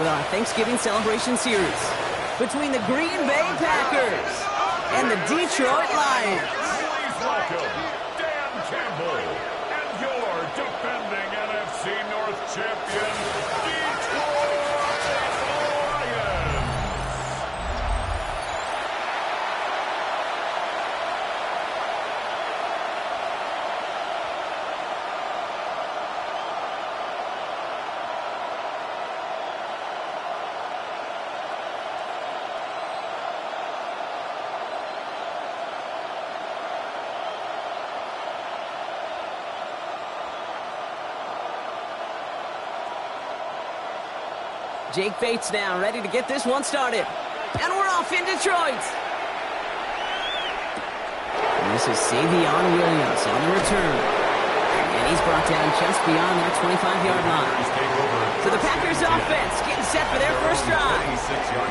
with our Thanksgiving celebration series between the Green Bay Packers and the Detroit Lions. Please welcome Dan Campbell and your defending NFC North champion, Detroit Lions. Jake Bates now ready to get this one started. And we're off in Detroit. And this is Savion Williams on the return. And he's brought down just beyond that 25-yard line. So the Packers offense getting set for their first drive.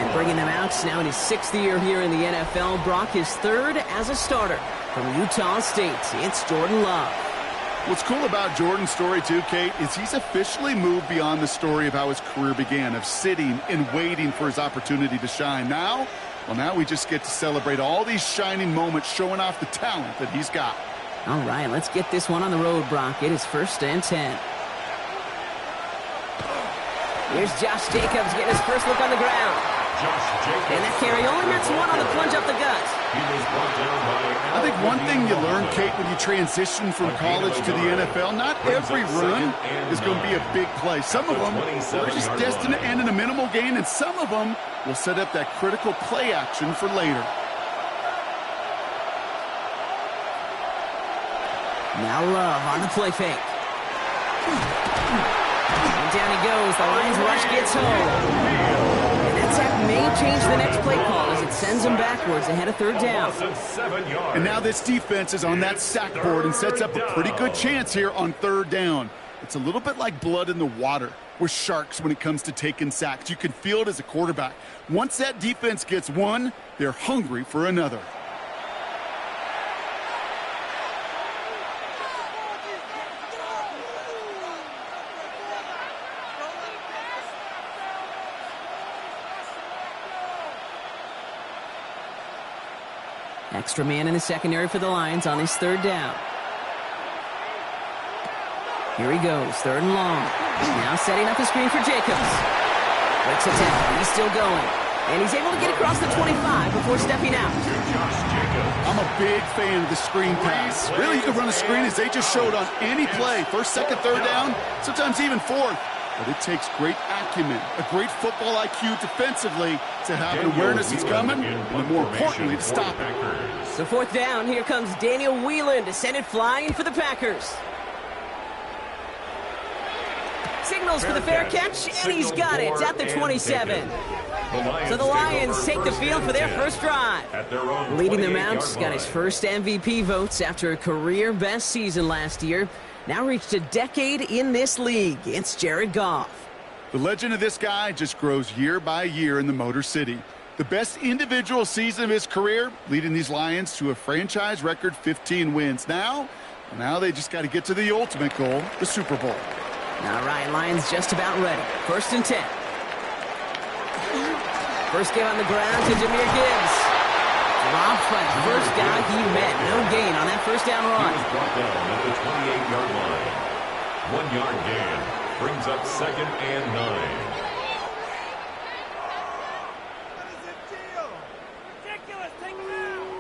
And bringing them out now in his 6th year here in the NFL. Brock is 3rd as a starter from Utah State. It's Jordan Love. What's cool about Jordan's story, too, Kate, is he's officially moved beyond the story of how his career began, of sitting and waiting for his opportunity to shine. Now we just get to celebrate all these shining moments, showing off the talent that he's got. All right, let's get this one on the road, Brock. It is 1st and 10. Here's Josh Jacobs getting his first look on the ground. And that carry only gets one on the plunge up the gut. I think one thing you learn, Kate, when you transition from college to the NFL, not every run is going to be a big play. Some of them are just destined to end in a minimal gain, and some of them will set up that critical play action for later. Now Love on the play fake. And down he goes. The Lions rush gets home. That sack may change the next play call as it sends them backwards ahead of 3rd down. And now this defense is on that sack board and sets up a pretty good chance here on 3rd down. It's a little bit like blood in the water with sharks when it comes to taking sacks. You can feel it as a quarterback. Once that defense gets one, they're hungry for another. Extra man in the secondary for the Lions on this 3rd down. Here he goes, 3rd and long. Now setting up the screen for Jacobs. Breaks it down, he's still going. And he's able to get across the 25 before stepping out. I'm a big fan of the screen pass. Really, you can run a screen as they just showed on any play. 1st, 2nd, 3rd down, sometimes even 4th. But it takes great acumen, a great football IQ defensively to have an awareness it's coming, and more importantly, to stop it. So 4th down, here comes Daniel Whelan to send it flying for the Packers. Signals for the fair catch, and he's got it at the 27. So the Lions take the field for their first drive. Leading them out, got his first MVP votes after a career-best season last year. Now reached a decade in this league. It's Jared Goff. The legend of this guy just grows year by year in the Motor City. The best individual season of his career, leading these Lions to a franchise record 15 wins. Now they just got to get to the ultimate goal, the Super Bowl. All right, Lions just about ready. 1st and 10. First game on the ground to Jahmyr Gibbs. Dropped by the first guy he met. No gain on that 1st down run. He was brought down at the 28-yard line. 1-yard gain brings up 2nd and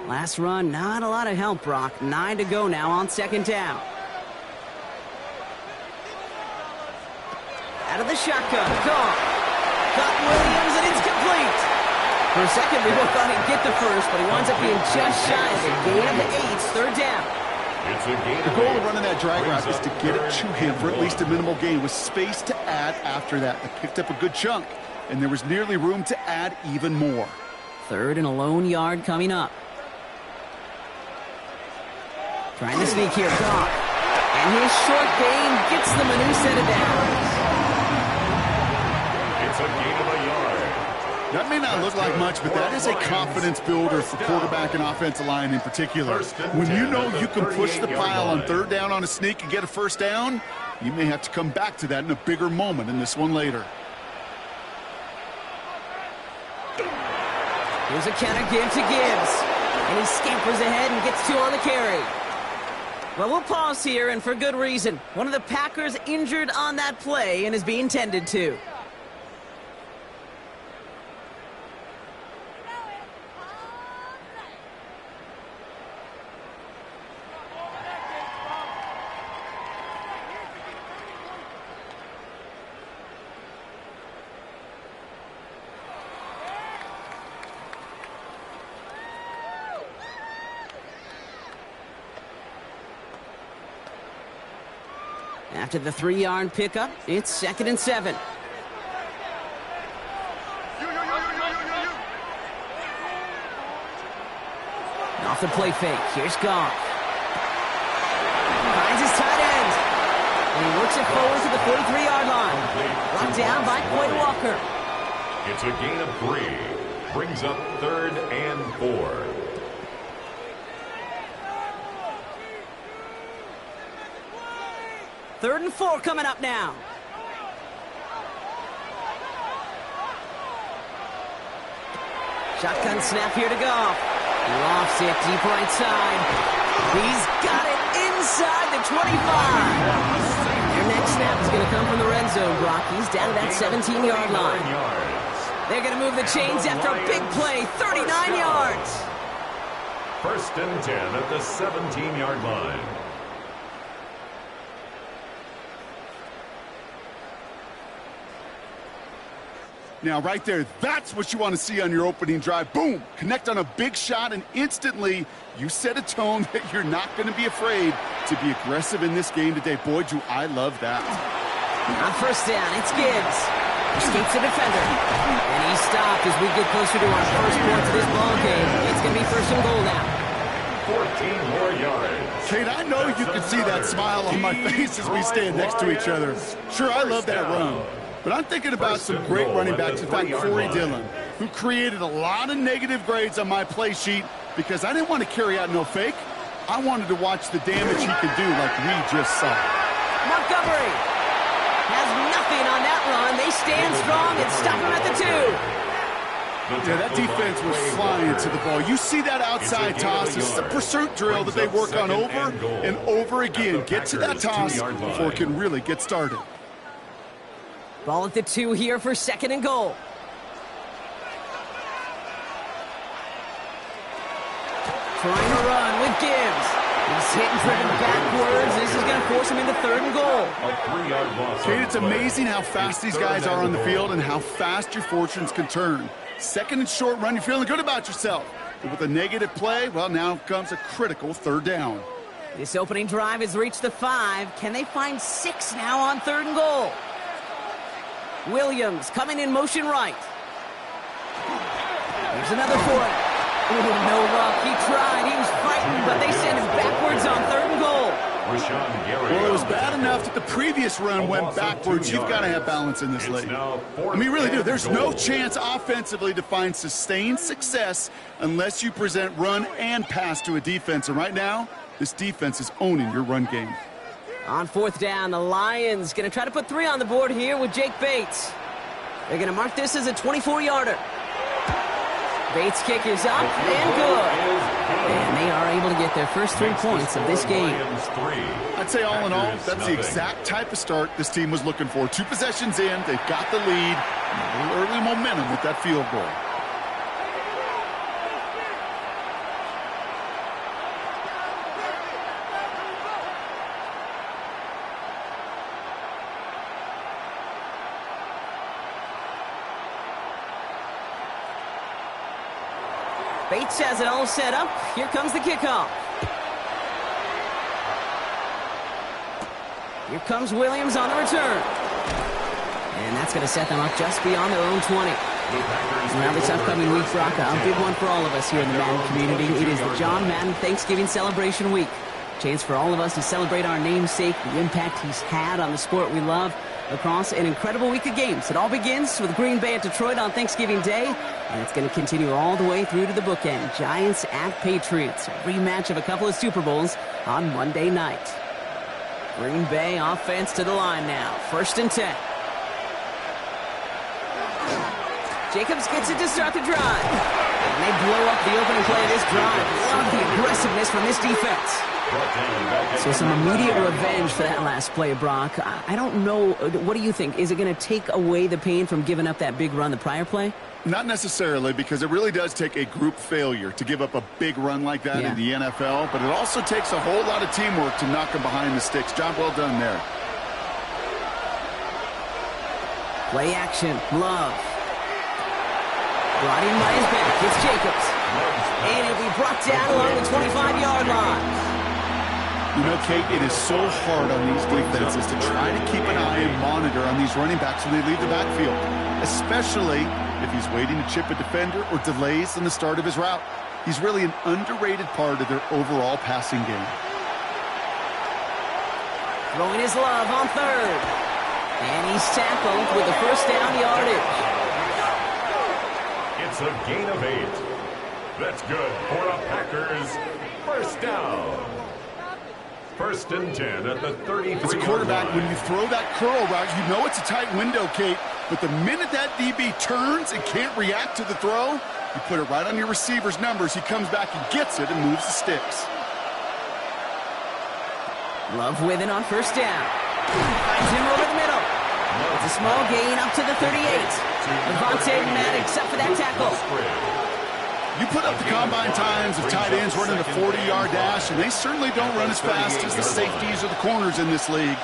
9. Last run, not a lot of help, Brock. 9 to go now on 2nd down. Out of the shotgun, Goff. Caught Williams, and it's complete. For a second, we both thought he'd get the first, but he winds up being just shy of a gain of 8, 3rd down. The goal of running that drag route is to get it to him for at least a minimal gain with space to add after that. They picked up a good chunk, and there was nearly room to add even more. 3rd and a lone yard coming up. Trying to sneak here, Goff. And his short gain gets them a new set of downs. It's a gain of a yard. That may not look like much, but that is a confidence builder for quarterback and offensive line in particular. When you know you can push the pile on 3rd down on a sneak and get a 1st down, you may have to come back to that in a bigger moment in this one later. Here's a counter give to Gibbs. And he scampers ahead and gets 2 on the carry. Well, we'll pause here, and for good reason. One of the Packers injured on that play and is being tended to. After the 3-yard pickup, it's 2nd and 7. Off the play fake. Here's Goff. Finds his tight end. And he works it forward to the 43-yard line. Brought down by Quay Walker. It's a gain of 3. Brings up 3rd and 4. Third and 4 coming up now. Shotgun snap here to Goff. Lofts it deep right side. He's got it inside the 25. Their next snap is going to come from the red zone, Brock. He's down to that 17-yard line. They're going to move the chains after a big play, 39 yards. 1st and 10 at the 17-yard line. Now, right there, that's what you want to see on your opening drive. Boom! Connect on a big shot, and instantly you set a tone that you're not going to be afraid to be aggressive in this game today. Boy, do I love that. On 1st down, it's Gibbs. Escapes the defender. And he's stopped as we get closer to our first points of this ball game. It's going to be 1st and goal now. 14 more yards. Kate, I know you can see that smile on my face as we stand next to each other. Sure, I love that run. But I'm thinking about some great running backs. In fact, Corey Dillon, who created a lot of negative grades on my play sheet because I didn't want to carry out no fake. I wanted to watch the damage he could do like we just saw. Montgomery has nothing on that run. They stand strong and stop him at the 2. Yeah, that defense was flying to the ball. You see that outside toss. This is a pursuit drill that they work on over and over again. Get to that toss before it can really get started. Ball at the 2 here for 2nd and goal. Trying to run with Gibbs. He's hit and driven backwards. This is going to force him into 3rd and goal. A 3-yard loss. Kate, it's amazing how fast these guys are on the field and how fast your fortunes can turn. 2nd and short run, you're feeling good about yourself. But with a negative play, well, now comes a critical 3rd down. This opening drive has reached the 5. Can they find 6 now on 3rd and goal? Williams coming in motion right. Here's another for it. Ooh, no luck. He tried. He was fighting, but they send him backwards on 3rd and goal. Well, it was bad enough that the previous run went backwards. You've got to have balance in this league. I mean, really do. There's no chance offensively to find sustained success unless you present run and pass to a defense. And right now, this defense is owning your run game. On 4th down, the Lions going to try to put 3 on the board here with Jake Bates. They're going to mark this as a 24-yarder. Bates' kick is up and good. And they are able to get their first 3 points of this game. I'd say all in all, that's the exact type of start this team was looking for. 2 possessions in, they've got the lead, a little early momentum with that field goal. Bates has it all set up. Here comes the kickoff. Here comes Williams on the return. And that's going to set them up just beyond their own 20. Now this upcoming week, Brock, a big one for all of us here in the Madden community. It is the John Madden Thanksgiving Celebration Week. Chance for all of us to celebrate our namesake, the impact he's had on the sport we love across an incredible week of games. It all begins with Green Bay at Detroit on Thanksgiving Day, and it's going to continue all the way through to the bookend. Giants at Patriots, a rematch of a couple of Super Bowls on Monday night. Green Bay offense to the line now. 1st and 10. Jacobs gets it to start the drive. And they blow up the opening play of this drive. Love the aggressiveness from this defense. So some immediate revenge for that last play, Brock. I don't know. What do you think? Is it going to take away the pain from giving up that big run the prior play? Not necessarily, because it really does take a group failure to give up a big run like that in the NFL, but it also takes a whole lot of teamwork to knock them behind the sticks. Job well done there. Play action. Love. Brought in by his back. It's Jacobs. And it'll be brought down along the 25-yard line. You know, Kate, it is so hard on these defenses to try to keep an eye and monitor on these running backs when they leave the backfield, especially if he's waiting to chip a defender or delays in the start of his route. He's really an underrated part of their overall passing game. Throwing his Love on third. And he's tackled with the first down yardage. It's a gain of 8. That's good for a Packers first down. First and 10 at the 33. As a quarterback, when you throw that curl route, you know it's a tight window, Kate. But the minute that DB turns and can't react to the throw, you put it right on your receiver's numbers. He comes back and gets it and moves the sticks. Love with it on first down. Finds him over the middle. It's a small gain up to the 38. Avonte Maddox up for that tackle. You put up the combine times of tight ends running a 40-yard dash, and they certainly don't run as fast as the safeties or the corners in this league.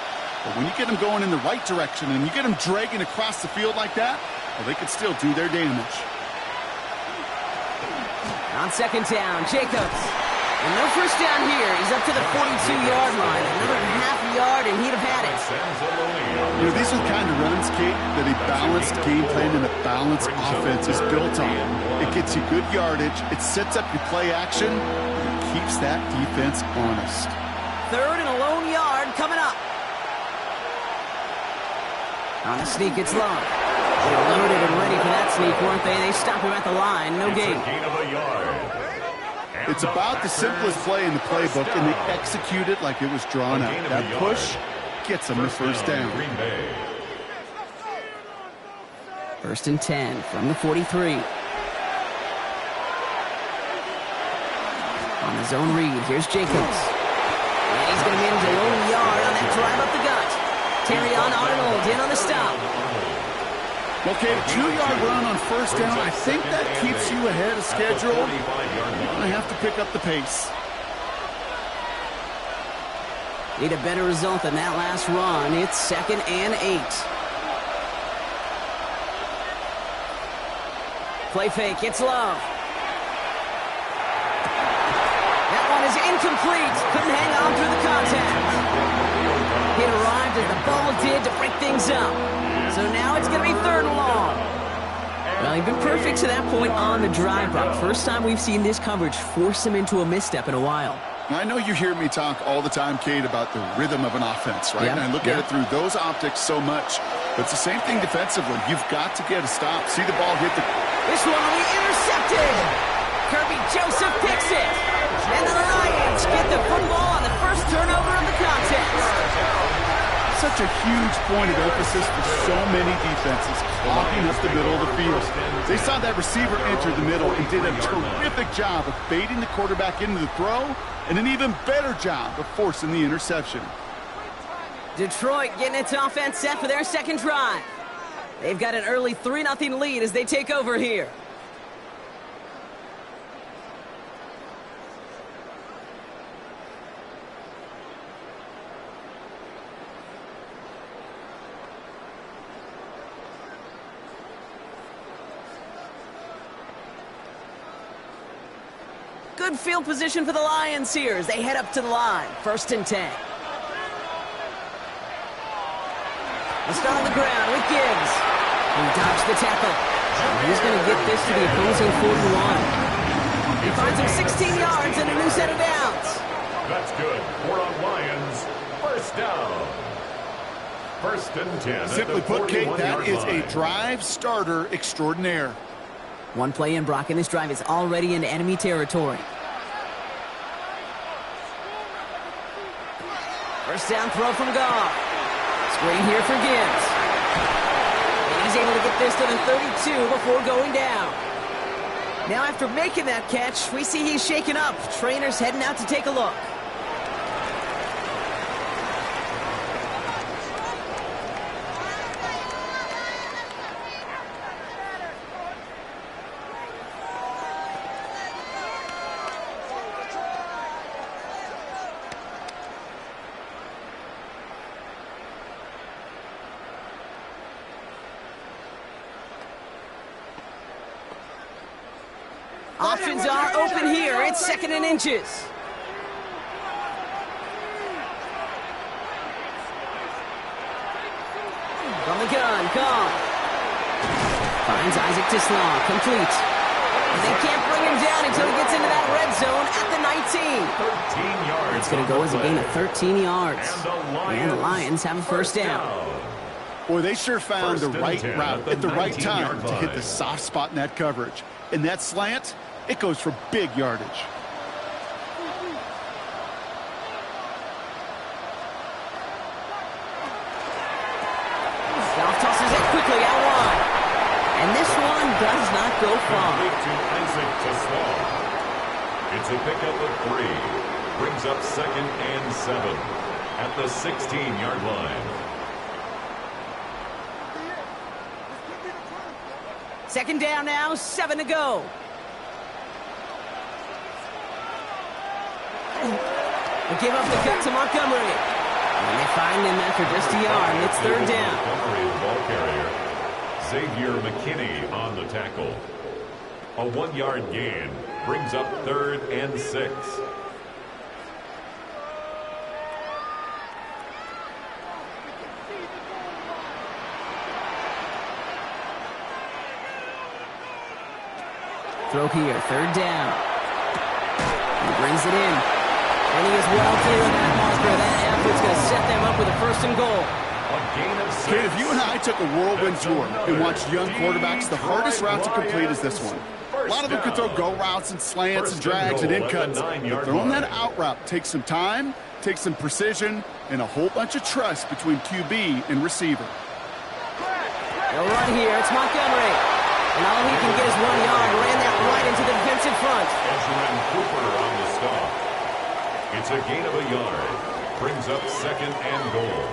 But when you get them going in the right direction and you get them dragging across the field like that, well, they can still do their damage. On second down, Jacobs. And no first down here. He's up to the 42-yard line. Another half yard, and he'd have had it. You know, these are the kind of runs, Kate, that a balanced game plan and a balanced offense is built on. It gets you good yardage, it sets up your play action, and it keeps that defense honest. Third and a lone yard coming up. On the sneak, it's Love. They're loaded and ready for that sneak, weren't they? They stop him at the line. No gain. It's about the simplest play in the playbook, and they execute it like it was drawn out. That push gets them the first down. First and 10 from the 43. On the zone read, here's Jacobs. And he's going to manage a lone yard on that drive up the gut. Terrion Arnold in on the stop. Okay, a 2-yard run on first down. I think that keeps you ahead of schedule. You're going to have to pick up the pace. Need a better result than that last run. It's 2nd and 8. Play fake, it's Love. That one is incomplete. Couldn't hang on through the contact. He arrived as the ball did to break things up. So now it's going to be 3rd and long. Well, he's been perfect to that point on the drive, Brock. First time we've seen this coverage force him into a misstep in a while. I know you hear me talk all the time, Kate, about the rhythm of an offense, right? And I look at it through those optics so much. But it's the same thing defensively. You've got to get a stop. See the ball hit the... This one will be intercepted. Kirby Joseph picks it. And the Lions get the football on the first turnover of the contest. Such a huge point of emphasis for so many defenses, clogging up the middle of the field. They saw that receiver enter the middle and did a terrific job of baiting the quarterback into the throw, and an even better job of forcing the interception. Detroit getting its offense set for their second drive. They've got an early 3-0 lead as they take over here. Good field position for the Lions here as they head up to the line. 1st and 10. They'll start on the ground with Gibbs. He dodged the tackle. He's going to get this to the opposing 41. He finds him 16 yards and a new set of downs. That's good. 4 on Lions. First down. 1st and 10. Simply put, Kate, that is a drive starter extraordinaire. One play in, Brock, and this drive is already into enemy territory. First down throw from Goff. Screen here for Gibbs. And he's able to get this to the 32 before going down. Now after making that catch, we see he's shaken up. Trainer's heading out to take a look. Options are open here. It's 2nd and inches. From the gun, gone. Finds Isaac Tisslaw, complete. And they can't bring him down until he gets into that red zone at the 19. 13 yards. It's going to go as a gain of 13 yards. And the Lions have a first down. Boy, they sure found the right route at the right time to hit the soft spot in that coverage. And that slant, it goes for big yardage. Goff tosses it quickly out wide. And this one does not go far. To Isaac Tisslaw. It's a pickup of 3. Brings up 2nd and 7 at the 16-yard line. 2nd down now, 7 to go. They give up the cut to Montgomery. And they find him after just a yard. It's 3rd down. Montgomery, the ball carrier. Xavier McKinney on the tackle. A 1-yard gain brings up 3rd and 6. Throw here, 3rd down. He brings it in. And he is well clear of that marker. That effort's going to set them up with a 1st and goal. A gain of 6. Kid, if you and I took a whirlwind tour and watched young quarterbacks, the hardest route to complete is this one. A lot of them can throw go routes and slants and drags and in cuts. But throwing that out route takes some time, takes some precision, and a whole bunch of trust between QB and receiver. They'll run here. It's Montgomery. And all he can get is 1 yard. Ran that right into the defensive front. Ezrin Cooper on the stop. It's a gain of a yard. Brings up 2nd and goal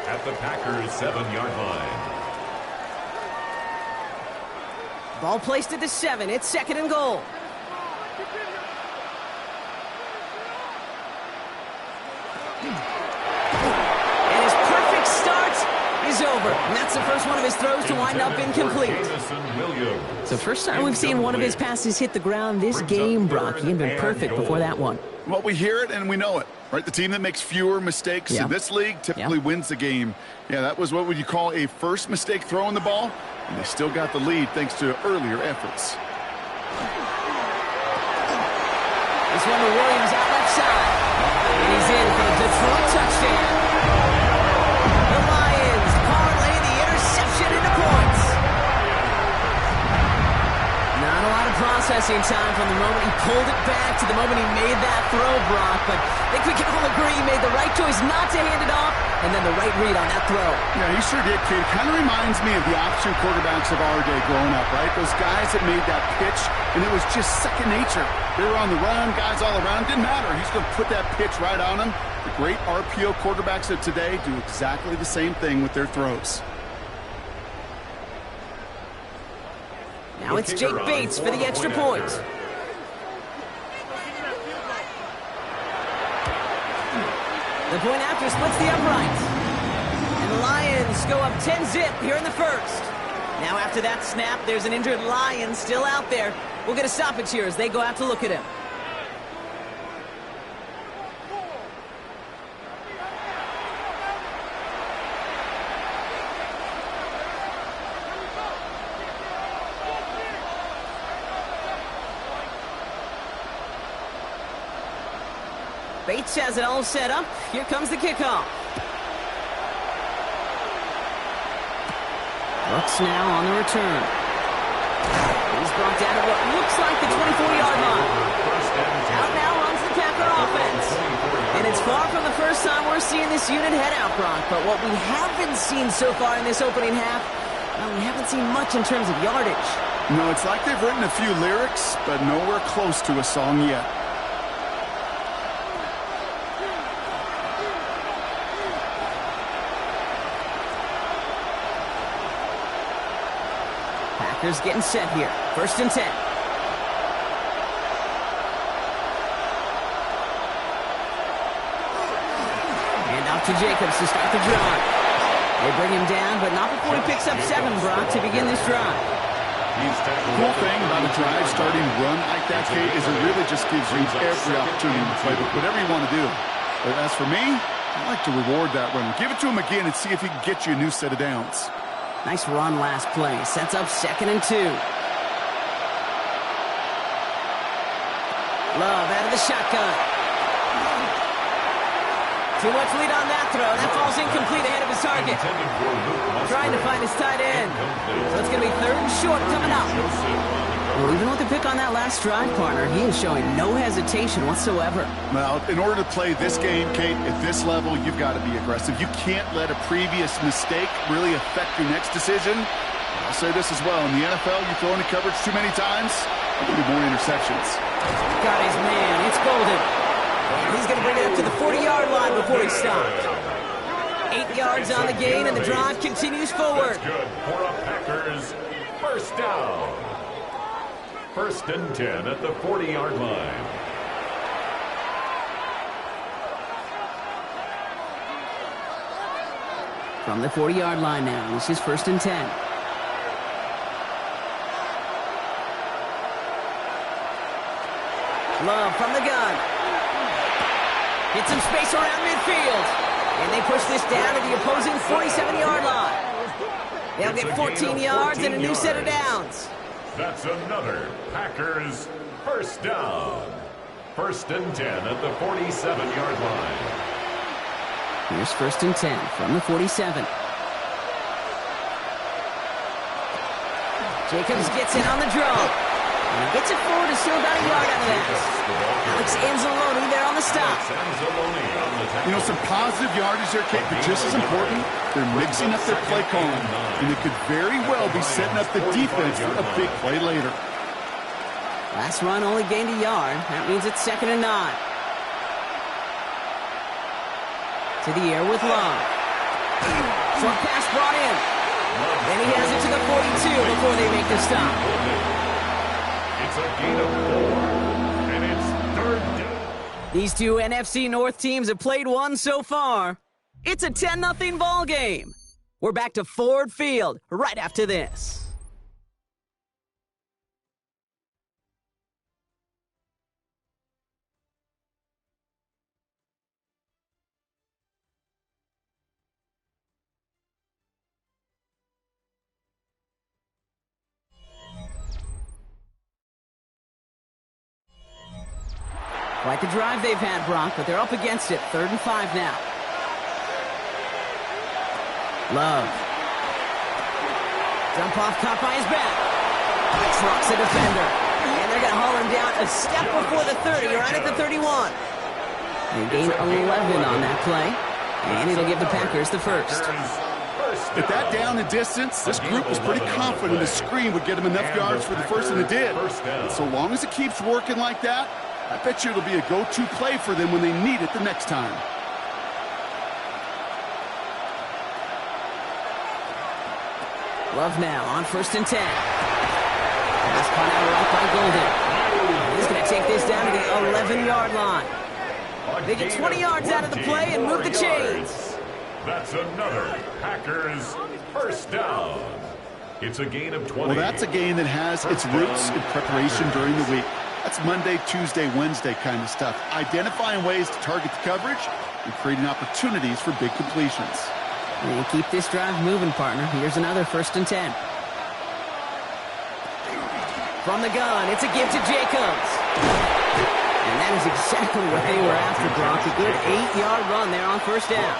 at the Packers' 7-yard line. Ball placed at the 7. It's 2nd and goal. And his perfect start is over. And that's the first one of his throws to wind up incomplete. So first time we've seen one of his passes hit the ground this game, Brock. He had been perfect before that one. Well, we hear it and we know it, right? The team that makes fewer mistakes in this league typically wins the game. Yeah, that was what would you call a first mistake throwing the ball, and they still got the lead thanks to earlier efforts. This one to Williams out left side. And he's in for the Detroit touchdown. The Lions parlay the interception into points. Not a lot of processing time from the moment he pulled it back to the moment he made that throw, Brock. But I think we can all agree he made the right choice not to hand it off, and then the right read on that throw. Yeah, he sure did, kid. Kind of reminds me of the option quarterbacks of our day growing up, right? Those guys that made that pitch, and it was just second nature. They were on the run, guys all around. Didn't matter. He's going to put that pitch right on him. The great RPO quarterbacks of today do exactly the same thing with their throws. Now it's Jake Bates for the extra point. The point after splits the upright. And the Lions go up 10-zip here in the first. Now after that snap, there's an injured Lion still out there. We'll get a stoppage here as they go out to look at him. Bates has it all set up. Here comes the kickoff. Brooks now on the return. He's brought down at what looks like the 24-yard line. Out now runs the Packer offense. And it's far from the first time we're seeing this unit head out, Brock. But what we haven't seen so far in this opening half Well, we haven't seen much in terms of yardage. No, it's like they've written a few lyrics, but nowhere close to a song yet. Packers getting set here. 1st and 10. And off to Jacobs to start the drive. They bring him down, but not before he picks up 7, Brock, to begin this drive. The cool thing about a drive starting run like that, Kate, is it really just gives you every opportunity to play whatever you want to do. But as for me, I like to reward that run. Give it to him again and see if he can get you a new set of downs. Nice run last play. Sets up 2nd and 2. Love out of the shotgun. Too much lead on that throw. That falls incomplete ahead of his target. Trying to find his tight end. So it's going to be 3rd and short coming up. Well, even with the pick on that last drive, partner, he is showing no hesitation whatsoever. Well, in order to play this game, Kate, at this level, you've got to be aggressive. You can't let a previous mistake really affect your next decision. I'll say this as well. In the NFL, you throw into coverage too many times, there'll be more interceptions. Got his man. It's Golden. And he's going to bring it up to the 40-yard line before he stopped. 8 yards on the gain, and the drive continues forward. That's good for a Packers 1st down. 1st and 10 at the 40-yard line. From the 40-yard line now, this is 1st and 10. Love from the gun. Get some space around midfield. And they push this down to the opposing 47-yard line. They'll get 14 yards and a new set of downs. That's another Packers 1st down. 1st and 10 at the 47-yard line. Here's 1st and 10 from the 47. Jacobs gets in on the draw. And he gets it forward to still about a yard out of that. Alex Anzalone there on the stop. You know, some positive yardage there, Kate, but just as important, they're mixing up their play calling. And it could very well be setting up the defense for a big play later. Last run only gained a yard. That means it's 2nd and 9. To the air with Long. Short pass brought in. Then he has it to the 42 before they make the stop. It's a gain of 4, and it's 3rd down. These two NFC North teams have played one so far. It's a 10-0 ball game. We're back to Ford Field right after this. Quite the drive they've had, Brock, but they're up against it. 3rd and 5 now. Love. Jump off, caught by his back. Trucks a defender. And they're going to haul him down a step before the 30, right at the 31. They gain 11 on that play. And it'll give the Packers the 1st. At that down and distance, this group was pretty confident the screen would get them enough yards for the 1st, and it did. And so long as it keeps working like that, I bet you it'll be a go-to play for them when they need it the next time. Love now on 1st and 10. Pass punt out right by Golden. He's going to take this down to the 11-yard line. They get 20 yards out of the play and move the chains. That's another Packers 1st down. It's a gain of 20. Well, that's a gain that has its roots in preparation during the week. That's Monday, Tuesday, Wednesday kind of stuff. Identifying ways to target the coverage and creating opportunities for big completions. And keep this drive moving, partner. Here's another 1st and 10. From the gun, it's a give to Jacobs. And that is exactly what they were after, Brock. A good 8-yard run there on 1st down.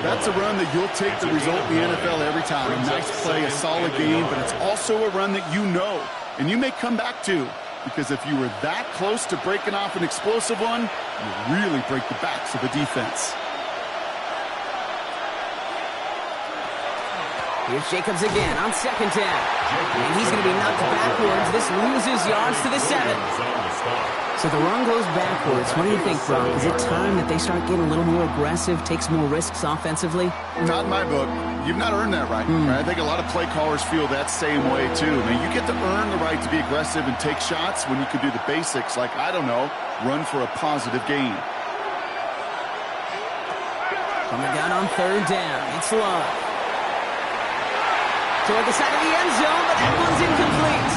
That's a run that you'll take the result in the NFL every time. A nice play, a solid game, but it's also a run that you know and you may come back to. Because if you were that close to breaking off an explosive one, you really break the backs of the defense. Here's Jacobs again on second down. And he's going to be knocked backwards. This loses yards to the 7. So the run goes backwards. What do you think, Brock? Is it time that they start getting a little more aggressive, take some more risks offensively? Not in my book. You've not earned that right. I think a lot of play callers feel that same way, too. I mean, you get to earn the right to be aggressive and take shots when you can do the basics, like, I don't know, run for a positive gain. From the gun on third down, it's Love. Toward the side of the end zone, but that one's incomplete.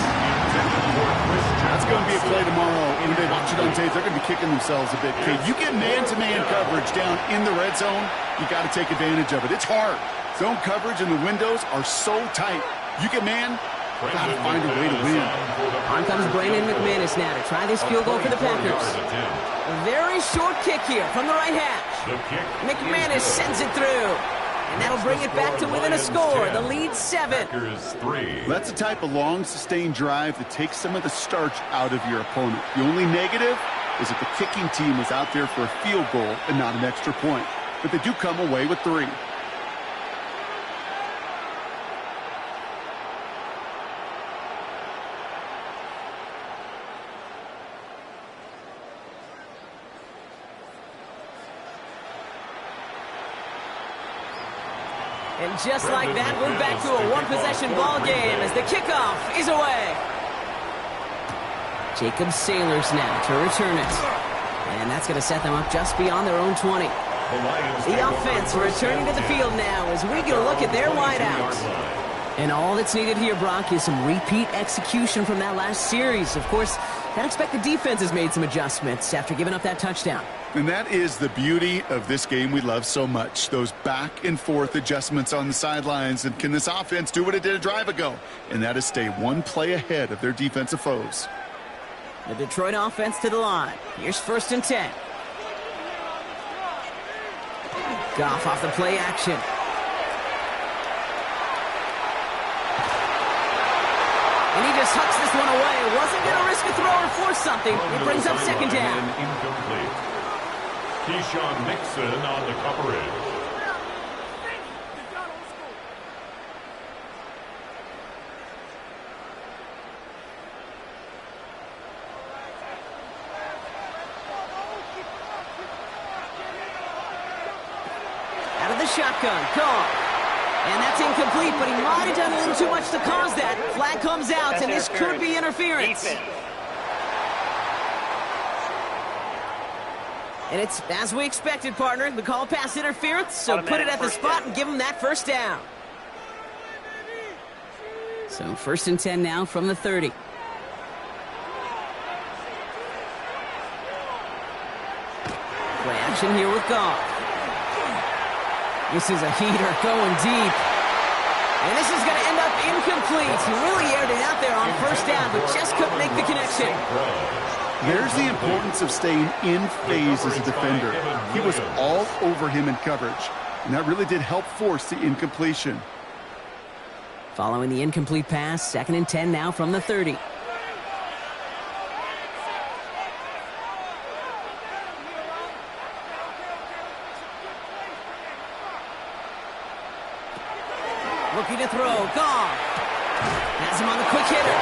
That's going to be a play tomorrow. When they watch it on tape, they're going to be kicking themselves a bit. Okay, you get man-to-man coverage down in the red zone, you got to take advantage of it. It's hard. Zone coverage and the windows are so tight. You get man, got to find a way to win. On comes Brandon McManus now to try this field goal for the Packers. A very short kick here from the right hash. McManus sends it through. And that'll bring it back to within a score. The lead 7. That's the type of long, sustained drive that takes some of the starch out of your opponent. The only negative is that the kicking team is out there for a field goal and not an extra point. But they do come away with 3. And just like that, we're back to a one-possession ball game as the kickoff is away. Jacob Sailors now to return it. And that's going to set them up just beyond their own 20. The offense returning to the field now as we get a look at their wideouts. And all that's needed here, Brock, is some repeat execution from that last series. Of course, I'd expect the defense has made some adjustments after giving up that touchdown. And that is the beauty of this game we love so much. Those back-and-forth adjustments on the sidelines. And can this offense do what it did a drive ago? And that is stay one play ahead of their defensive foes. The Detroit offense to the line. Here's 1st and 10. Goff off the play action. And he just hucks this one away. Wasn't going to risk a throw or force something. It brings up 2nd down. Incomplete. Keyshawn Nixon on the coverage. Out of the shotgun, Carr. And that's incomplete, but he might have done a little too much to cause that. Flag comes out, and this could be interference. And it's as we expected, partner. The call pass interference, so put it at the spot and give him that 1st down. So 1st and 10 now from the 30. Play action here with Goff. This is a heater going deep. And this is going to end up incomplete. He really aired it out there on 1st down, but just couldn't make the connection. There's the importance of staying in phase as a defender. He was all over him in coverage, and that really did help force the incompletion. Following the incomplete pass, 2nd and 10 now from the 30. Looking to throw, Goff. Has him on the quick hitter.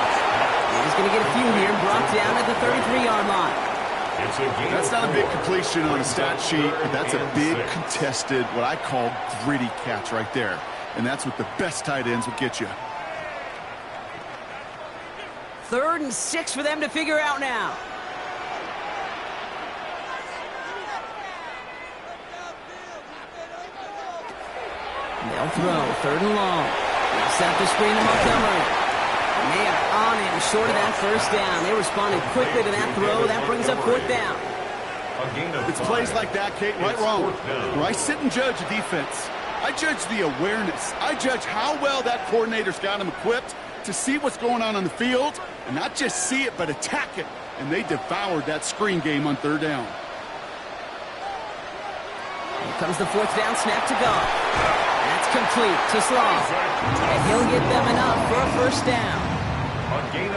He's going to get a few here, brought down at the 33-yard line. That's not a big completion on the stat sheet, but that's a big contested, what I call gritty catch right there. And that's what the best tight ends will get you. 3rd and 6 for them to figure out now. They'll throw, 3rd and long. They'll set up the screen to Montgomery. And they are on him short of that 1st down. They responded quickly to that throw. That brings up 4th down. It's plays like that, Kate, right wrong. Where I sit and judge a defense. I judge the awareness. I judge how well that coordinator's got him equipped to see what's going on the field, and not just see it, but attack it. And they devoured that screen game on 3rd down. Here comes the 4th down snap to Goff. That's complete to Sloan. And he'll get them enough for a 1st down.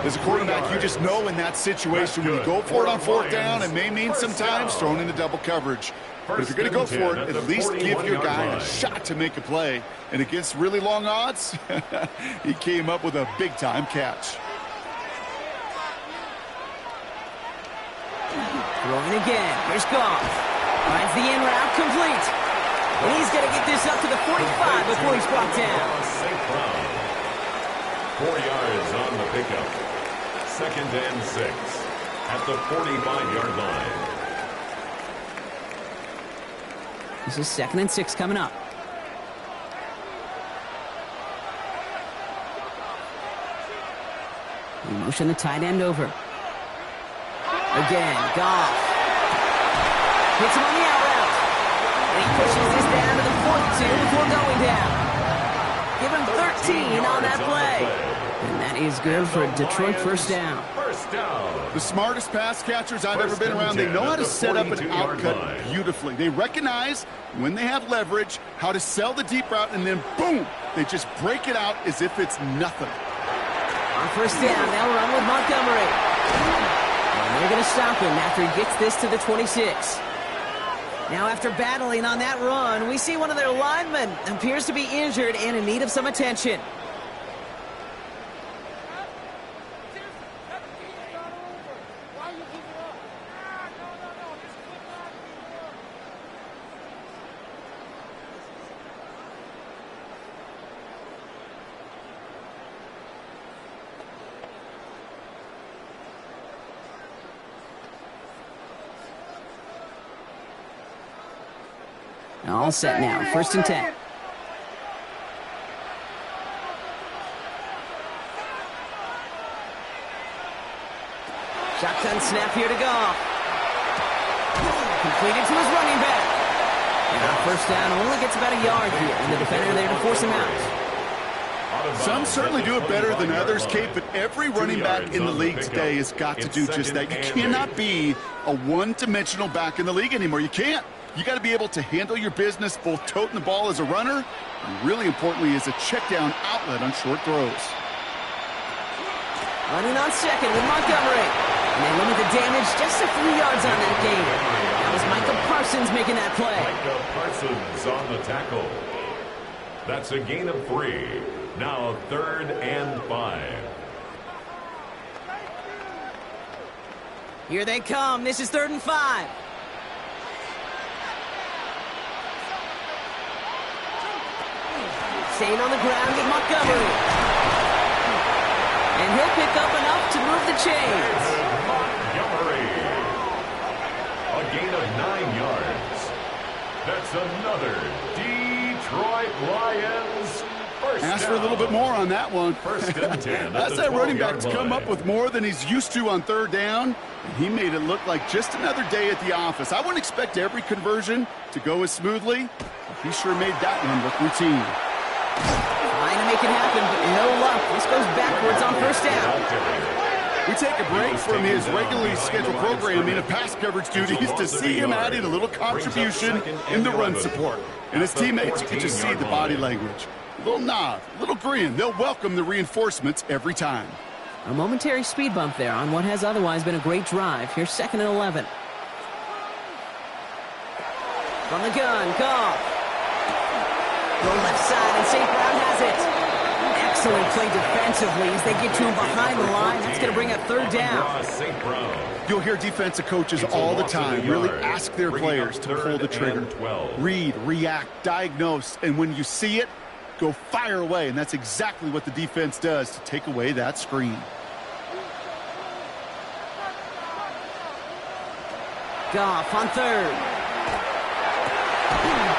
As a quarterback, you just know in that situation when you go for it on 4th down, it may mean sometimes thrown into double coverage. But if you're going to go for it, at least give your guy a shot to make a play. And against really long odds, he came up with a big-time catch. Throwing again. Here's Goff. Finds the in route complete. And he's going to get this up to the 45 before he's brought down. 4 yards on the pickup. 2nd and 6 at the 45-yard line. This is 2nd and 6 coming up. We motion the tight end over. Again, Goff. Hits him on the out route. And he pushes this down to the 42 before going down. Give him 13 on that play. And that is good for a Detroit first down. The smartest pass catchers I've ever been around, they know how to set up an outcut beautifully. They recognize when they have leverage, how to sell the deep route, and then boom, they just break it out as if it's nothing. On first down, they'll run with Montgomery. And they're going to stop him after he gets this to the 26. Now after battling on that run, we see one of their linemen appears to be injured and in need of some attention. All set now, 1st and 10. Shotgun snap here to Goff. Completed to his running back. And on first down, only gets about a yard here, and the defender there to force him out. Some certainly do it better than others, Kate, but every running back in the league today has got to do just that. You cannot be a one-dimensional back in the league anymore. You can't. You got to be able to handle your business, both toting the ball as a runner, and really importantly as a check-down outlet on short throws. Running on second with Montgomery. And they limit the damage just to 3 yards on that gain. That was Micah Parsons making that play. Micah Parsons on the tackle. That's a gain of 3. Now 3rd and 5. Here they come. This is 3rd and 5. Staying on the ground with Montgomery. And he'll pick up enough to move the chains. Montgomery. A gain of 9 yards. That's another Detroit Lions first down. Ask for a little bit more on that one. 1st and 10. That's that running back to come up with more than he's used to on 3rd down. And he made it look like just another day at the office. I wouldn't expect every conversion to go as smoothly, but he sure made that one look routine. Trying to make it happen, but no luck. This goes backwards on first down. We take a break from his regularly scheduled programming of pass coverage duties to see him adding a little contribution in the run support. And his teammates, you can just see the body language. A little nod, a little grin. They'll welcome the reinforcements every time. A momentary speed bump there on what has otherwise been a great drive. Here's 2nd and 11. From the gun, Goff. Go left side, and St. Brown has it. Excellent play defensively as they get to him behind the line. That's going to bring up 3rd down. You'll hear defensive coaches all the time really ask their players to pull the trigger. Read, react, diagnose, and when you see it, go fire away. And that's exactly what the defense does to take away that screen. Goff on 3rd.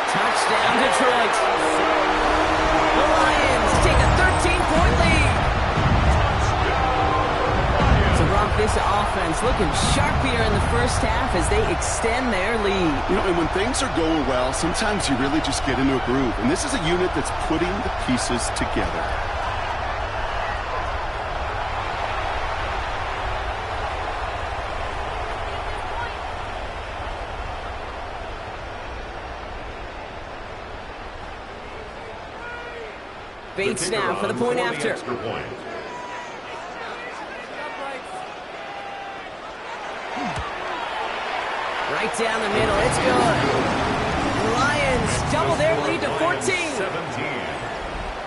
Touchdown, Detroit. The Lions take a 13-point lead. So, Brock, this offense looking sharp here in the first half as they extend their lead. You know, and when things are going well, sometimes you really just get into a groove. And this is a unit that's putting the pieces together. Bates now for the point after. Right down the middle. It's good. And Lions double their lead to 14. 17.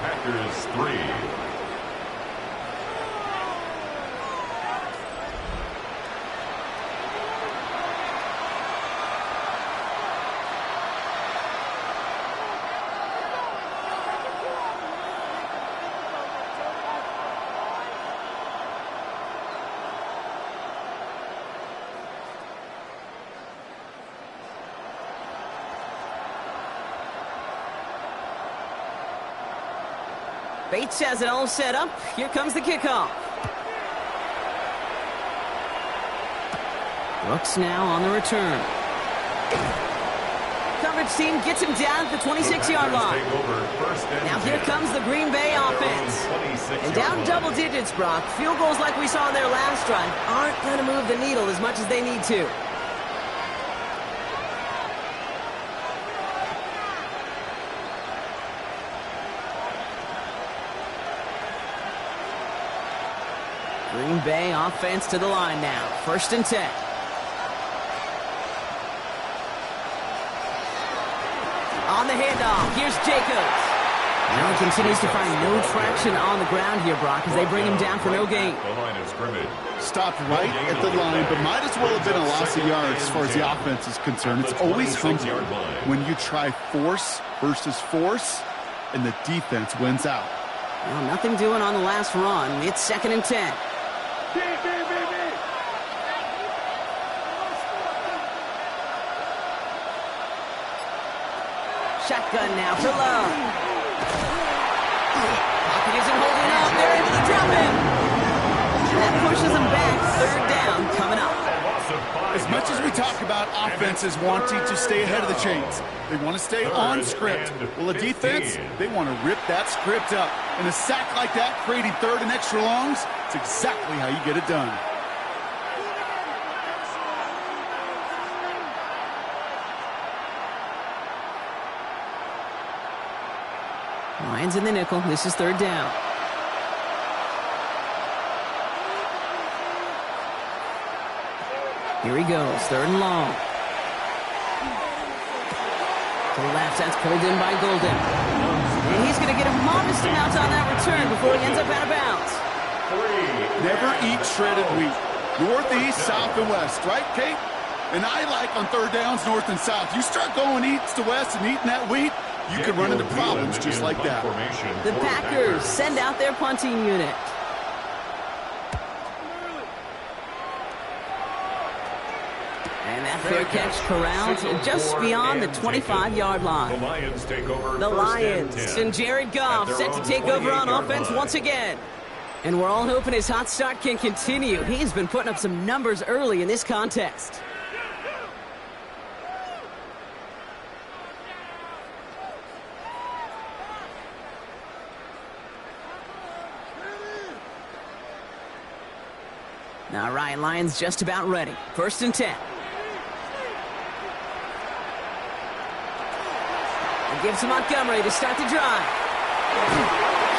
Packers 3. Bates has it all set up. Here comes the kickoff. Brooks now on the return. Coverage team gets him down at the 26-yard line. Now here comes the Green Bay offense. And down double digits, Brock. Field goals like we saw in their last drive aren't going to move the needle as much as they need to. Green Bay offense to the line now. 1st and 10. On the handoff, here's Jacobs. Now he continues to find no traction on the ground here, Brock, as they bring him down for no gain. The line of scrimmage. Stopped right at the line, but might as well have been a loss of yards as far as the offense is concerned. It's always humbling when you try force versus force, and the defense wins out. Well, nothing doing on the last run. It's 2nd and 10. Shotgun now for Love. Pocket isn't holding up. They're able to drop him. That pushes him back. 3rd down coming up. As much as we talk about offenses wanting to stay ahead of the chains, they want to stay on script. Well, the defense, they want to rip that script up. And a sack like that, creating 3rd and extra longs, it's exactly how you get it done. Lions in the nickel. This is 3rd down. Here he goes. 3rd and long. To the left. That's pulled in by Golden. And he's going to get a modest amount on that return before he ends up out of bounds. Never eat shredded wheat. North, east, south, and west. Right, Kate? And I like on 3rd downs, north and south. You start going east to west and eating that wheat, you can run into problems just like that. The Packers send out their punting unit. And that fair catch corralled just beyond the 25-yard line. The Lions take over. The Lions and Jared Goff set to take over on offense once again. And we're all hoping his hot start can continue. He's been putting up some numbers early in this contest. All right, Lions just about ready. 1st and 10. It gives to Montgomery to start the drive.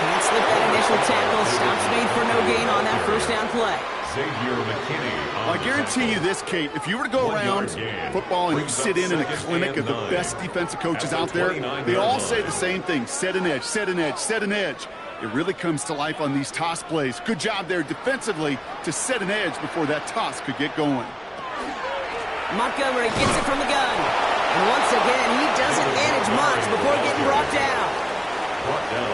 Can't slip that initial tackle. Stops made for no gain on that 1st down play. Xavier McKinney. Well, I guarantee you this, Kate. If you were to go around football and you sit in a clinic of the best defensive coaches out there, they all say the same thing. Set an edge, set an edge, set an edge. It really comes to life on these toss plays. Good job there defensively to set an edge before that toss could get going. Montgomery gets it from the gun. And once again, he doesn't manage much before getting brought down.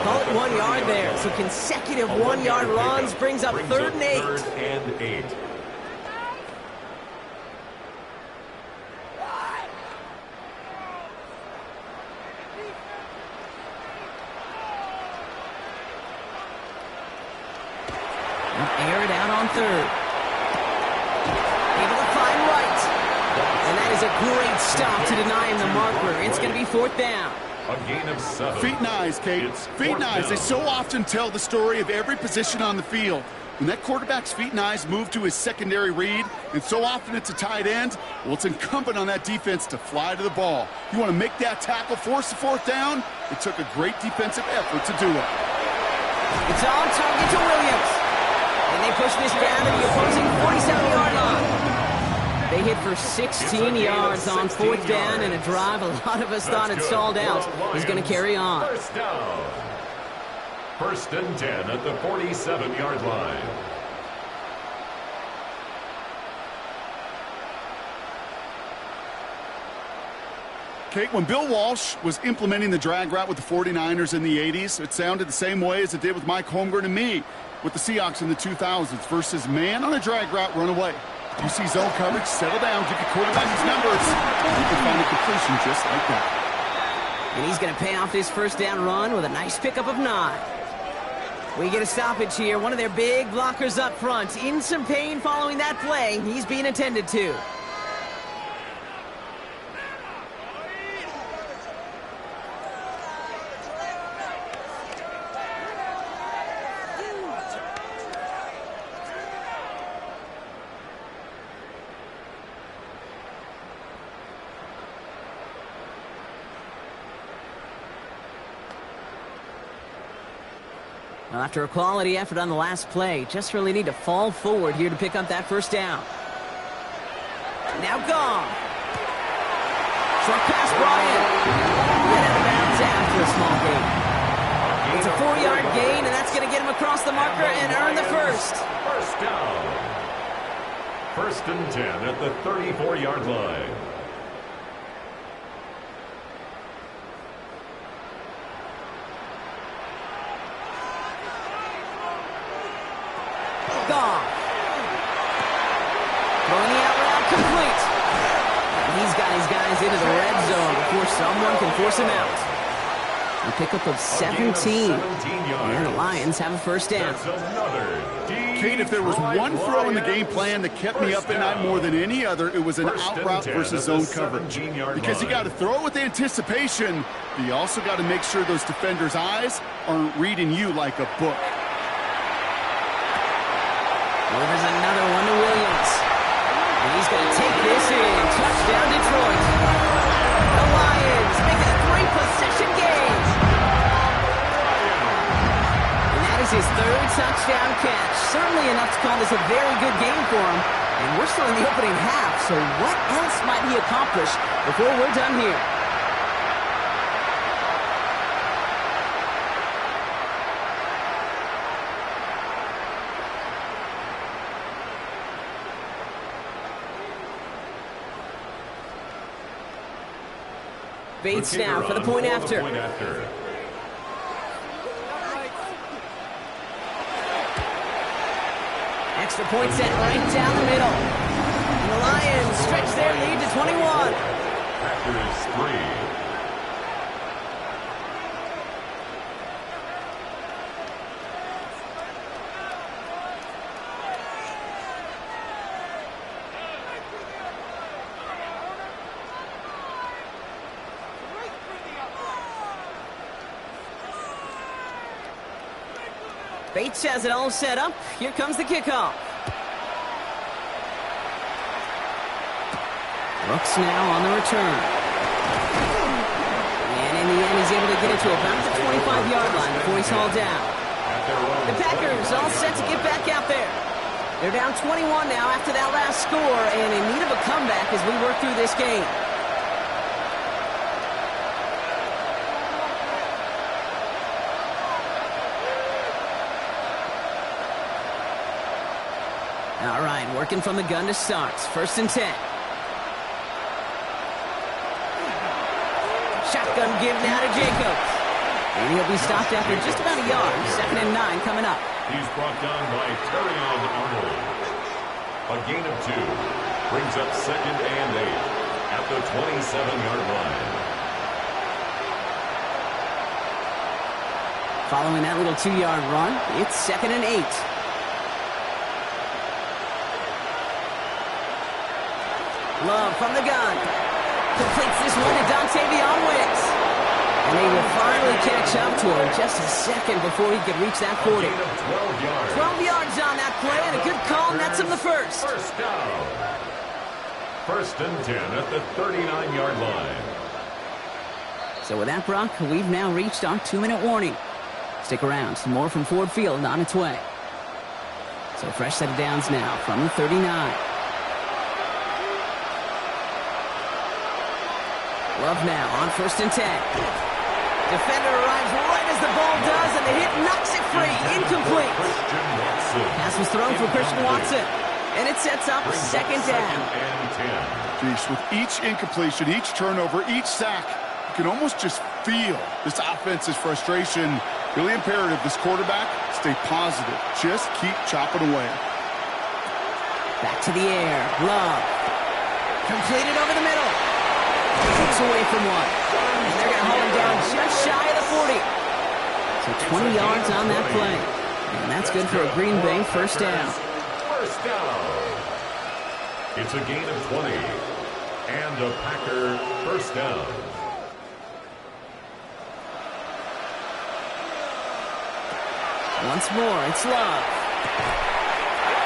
Call it 1 yard there. So consecutive 1-yard runs brings up 3rd and 8. 3rd and 8. Air it out on 3rd. Able to find Wright. And that is a great stop to deny him the marker. It's going to be 4th down. A gain of 7. Feet and eyes, Kate. Feet and eyes. They so often tell the story of every position on the field. When that quarterback's feet and eyes move to his secondary read, and so often it's a tight end, well, it's incumbent on that defense to fly to the ball. You want to make that tackle, force the 4th down? It took a great defensive effort to do it. It's on target to Williams. And they push this down to the opposing 47-yard line. They hit for 16 yards on 4th down and a drive a lot of us thought had stalled out is going to carry on. First down. 1st and 10 at the 47-yard line. Kate, when Bill Walsh was implementing the drag route with the 49ers in the 80s, it sounded the same way as it did with Mike Holmgren and me with the Seahawks in the 2000s versus man on a drag route, run away. You see zone coverage, settle down, give your quarterback his numbers. You can find a completion just like that. And he's going to pay off this 1st down run with a nice pickup of 9. We get a stoppage here. One of their big blockers up front. In some pain following that play. He's being attended to. Well, after a quality effort on the last play, just really need to fall forward here to pick up that 1st down. Now gone. Short pass brought in. Get out of bounds after a small gain. It's a 4-yard gain, and that's going to get him across the marker and earn the 1st. First down. 1st and 10 at the 34-yard line. Gone. Throwing the out route complete. And he's got his guys into the red zone before someone can force him out. A pickup of 17. And the Lions have a 1st down. Kate, if there was one throw in the game plan that kept me up at night more than any other, it was an out route versus zone coverage. Because you got to throw with anticipation, but you also got to make sure those defenders' eyes aren't reading you like a book. Well, there's another one to Williams. And he's going to take this in. Touchdown, Detroit. The Lions make a 3-possession game. And that is his 3rd touchdown catch. Certainly enough to call this a very good game for him. And we're still in the opening half, so what else might he accomplish before we're done here? Bates now for the point after. Extra point set right down the middle. And the Lions stretch their lead to 21. Packers 3. Bates has it all set up. Here comes the kickoff. Brooks now on the return. And in the end, he's able to get it to about the 25-yard line before he's hauled down. The Packers all set to get back out there. They're down 21 now after that last score and in need of a comeback as we work through this game. All right, working from the gun to start. 1st and 10. Shotgun give now to Jacobs. And he'll be stopped after just about a yard. 2nd and 9 coming up. He's brought down by Terrion Arnold. A gain of 2. Brings up 2nd and 8 at the 27-yard line. Following that little 2-yard run, it's 2nd and 8. Love from the gun. Completes this one to Dontavion Wicks. And they will finally catch up to him just a second before he could reach that 40. 12 yards on that play, and a good call nets him the 1st. First down. 1st and 10 at the 39-yard line. So with that, Brock, we've now reached our 2-minute warning. Stick around. Some more from Ford Field on its way. So fresh set of downs now from the 39. Love now on 1st and 10. Defender arrives right as the ball does, and the hit knocks it free. Incomplete. Pass was thrown for Christian Watson, and it sets up 2nd down. Geez, with each incompletion, each turnover, each sack, you can almost just feel this offense's frustration. Really imperative, this quarterback, stay positive. Just keep chopping away. Back to the air. Love. Completed over the middle. Takes away from one. And they're going to haul him down just shy of the 40. So 20 yards on that play. And that's good for a Green Bay 1st down. First down. It's a gain of 20. And a Packer 1st down. Once more, it's Love.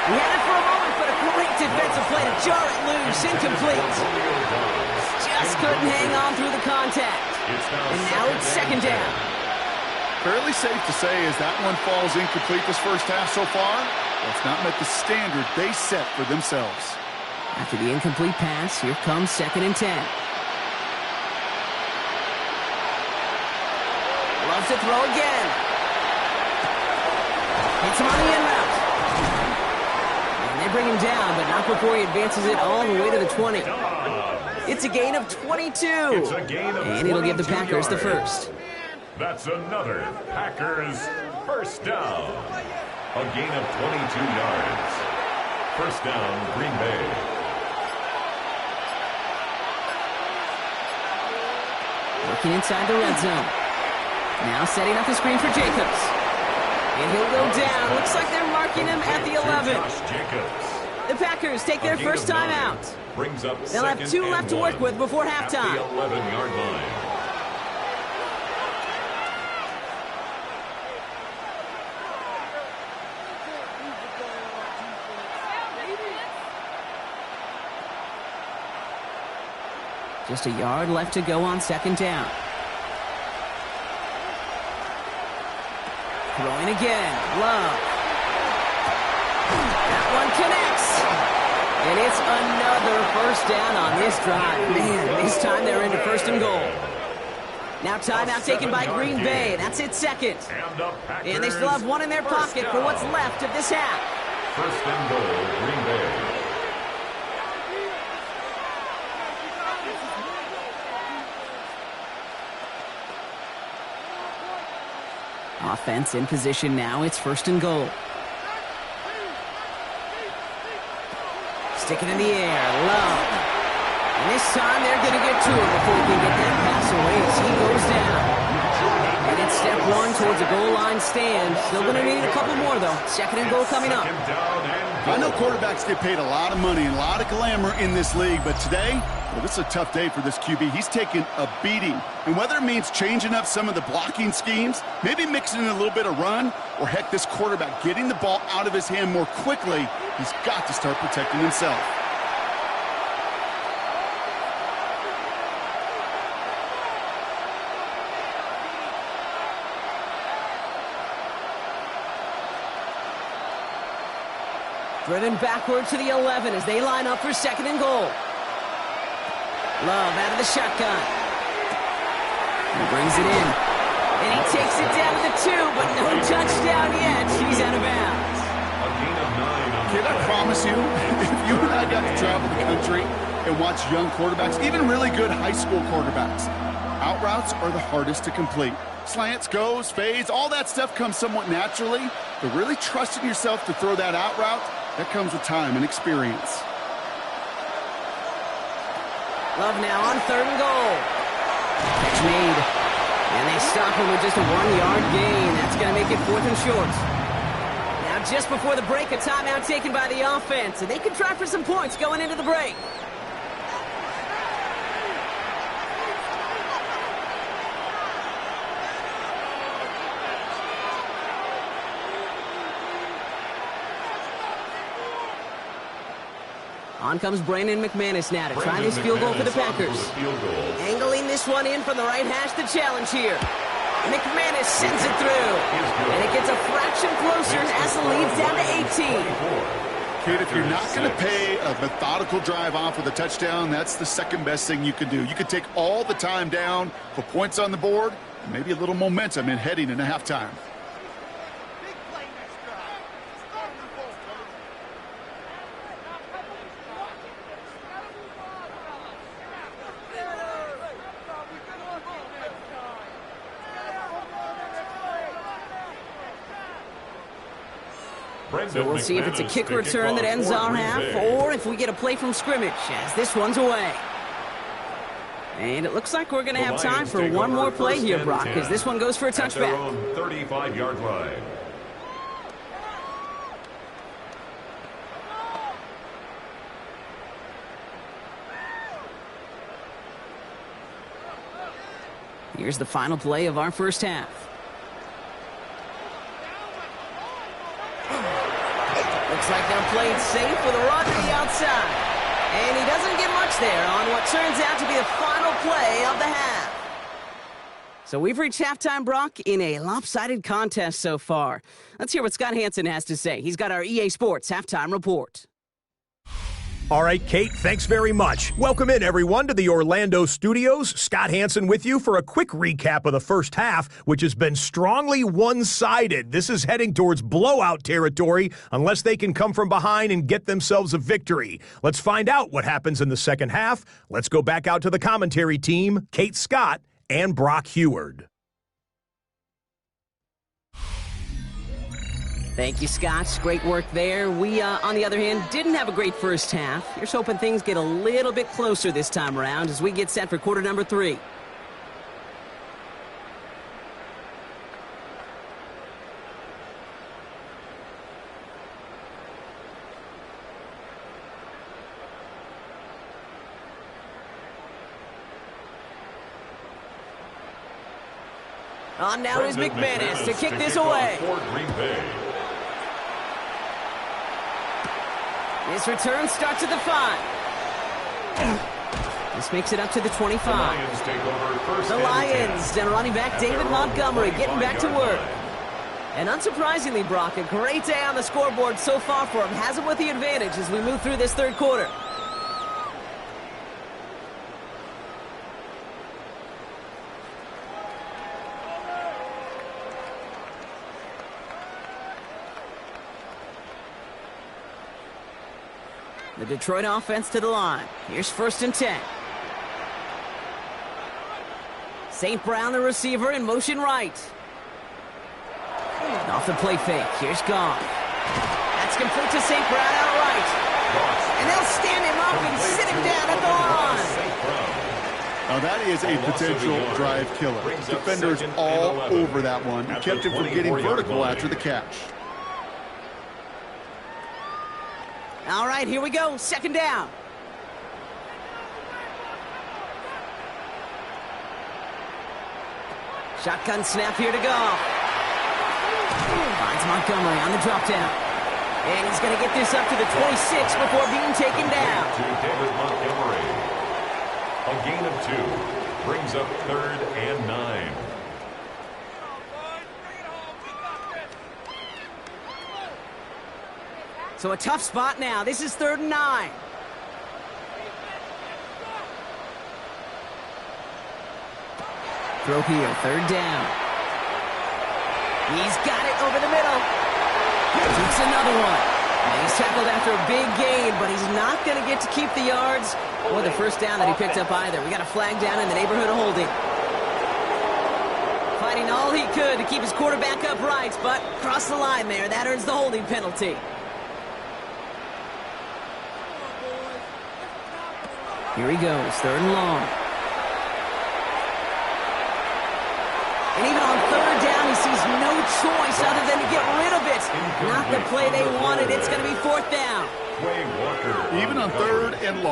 He had it for a moment, but a great defensive play to jar it loose. Incomplete. Just couldn't hang on through the contact. And now it's 2nd down. Fairly safe to say as that one falls incomplete this first half so far, well, it's not met the standard they set for themselves. After the incomplete pass, here comes 2nd and 10. Loves to throw again. Hits him on the in route. And they bring him down, but not before he advances it all the way to the 20. It's a gain of 22. And it'll give the Packers the first. That's another Packers 1st down. A gain of 22 yards. 1st down, Green Bay. Working inside the red zone. Now setting up the screen for Jacobs. And he'll go down. Looks like they're marking him at the 11. The Packers take their first time out. They'll have 2 left to work with before halftime. At the 11-yard line. Just a yard left to go on 2nd down. Throwing again. Love. That one connects. And it's another 1st down on this drive. Man, this time they're into 1st and goal. Now timeout taken by Green Bay. That's its 2nd. And they still have one in their pocket for what's left of this half. 1st and goal, Green Bay. Offense in position now. It's 1st and goal. Stick it in the air. Love. And this time they're going to get to him before he can get that pass away as he goes down. And it's step 1 towards a goal line stand. Still going to need a couple more, though. 2nd and goal coming up. I know quarterbacks get paid a lot of money and a lot of glamour in this league, but today, well, this is a tough day for this QB. He's taken a beating. And whether it means changing up some of the blocking schemes, maybe mixing in a little bit of run, or heck, this quarterback getting the ball out of his hand more quickly, he's got to start protecting himself. Driven backward to the 11 as they line up for 2nd and goal. Love out of the shotgun. He brings it in. And he takes it down to the 2, but no touchdown yet. He's out of bounds. A gain of 9. Can I promise you, if you and I got to travel the country and watch young quarterbacks, even really good high school quarterbacks, out routes are the hardest to complete. Slants, goes, fades, all that stuff comes somewhat naturally, but really trusting yourself to throw that out route, that comes with time and experience. Love now on 3rd and goal. Catch made. And they stop him with just a 1-yard gain. That's going to make it 4th and short. Now just before the break, a timeout taken by the offense. And they can try for some points going into the break. On comes Brandon McManus now to try this field goal for the Packers. Angling this one in from the right hash to challenge here. McManus sends it through. And it gets a fraction closer as the lead's down to 18. Kate, if you're not going to pay a methodical drive off with a touchdown, that's the second best thing you can do. You could take all the time down, put points on the board, and maybe a little momentum in heading into halftime. So we'll see if it's a kick return that ends our half, or if we get a play from scrimmage, as this one's away. And it looks like we're going to have time for one more play here, Brock, as this one goes for a touchback. At their own 35-yard line. Here's the final play of our first half. Looks like they'll play it safe with a run to the outside. And he doesn't get much there on what turns out to be the final play of the half. So we've reached halftime, Brock, in a lopsided contest so far. Let's hear what Scott Hansen has to say. He's got our EA Sports halftime report. All right, Kate, thanks very much. Welcome in, everyone, to the Orlando studios. Scott Hansen with you for a quick recap of the first half, which has been strongly one-sided. This is heading towards blowout territory unless they can come from behind and get themselves a victory. Let's find out what happens in the second half. Let's go back out to the commentary team, Kate Scott and Brock Huard. Thank you, Scott. Great work there. We, on the other hand, didn't have a great first half. Here's hoping things get a little bit closer this time around as we get set for quarter number 3. On now is McManus to kick this away. This return starts at the 5. This makes it up to the 25. The Lions and running back David Montgomery getting back to work. And unsurprisingly, Brock, a great day on the scoreboard so far for him. Has him with the advantage as we move through this third quarter. The Detroit offense to the line. Here's 1st and 10. St. Brown, the receiver, in motion right. Off the play fake. Here's Goff. That's complete to St. Brown outright. And they'll stand him up and sit him down at the line. Now that is a potential drive killer. Defenders all over that one. Kept him from getting vertical after the catch. All right, here we go. 2nd down. Shotgun snap here to go. Finds Montgomery on the drop down. And he's going to get this up to the 26 before being taken down. To David Montgomery. A gain of 2. Brings up 3rd and 9. So a tough spot now. This is 3rd and 9. Throw here, 3rd down. He's got it over the middle. Takes another one. And he's tackled after a big gain, but he's not going to get to keep the yards or the 1st down that he picked up either. We got a flag down in the neighborhood of holding. Fighting all he could to keep his quarterback upright, but crossed the line there. That earns the holding penalty. Here he goes, 3rd and long. And even on 3rd down, he sees no choice other than to get rid of it. Not the play they wanted. It's going to be 4th down. Even on 3rd and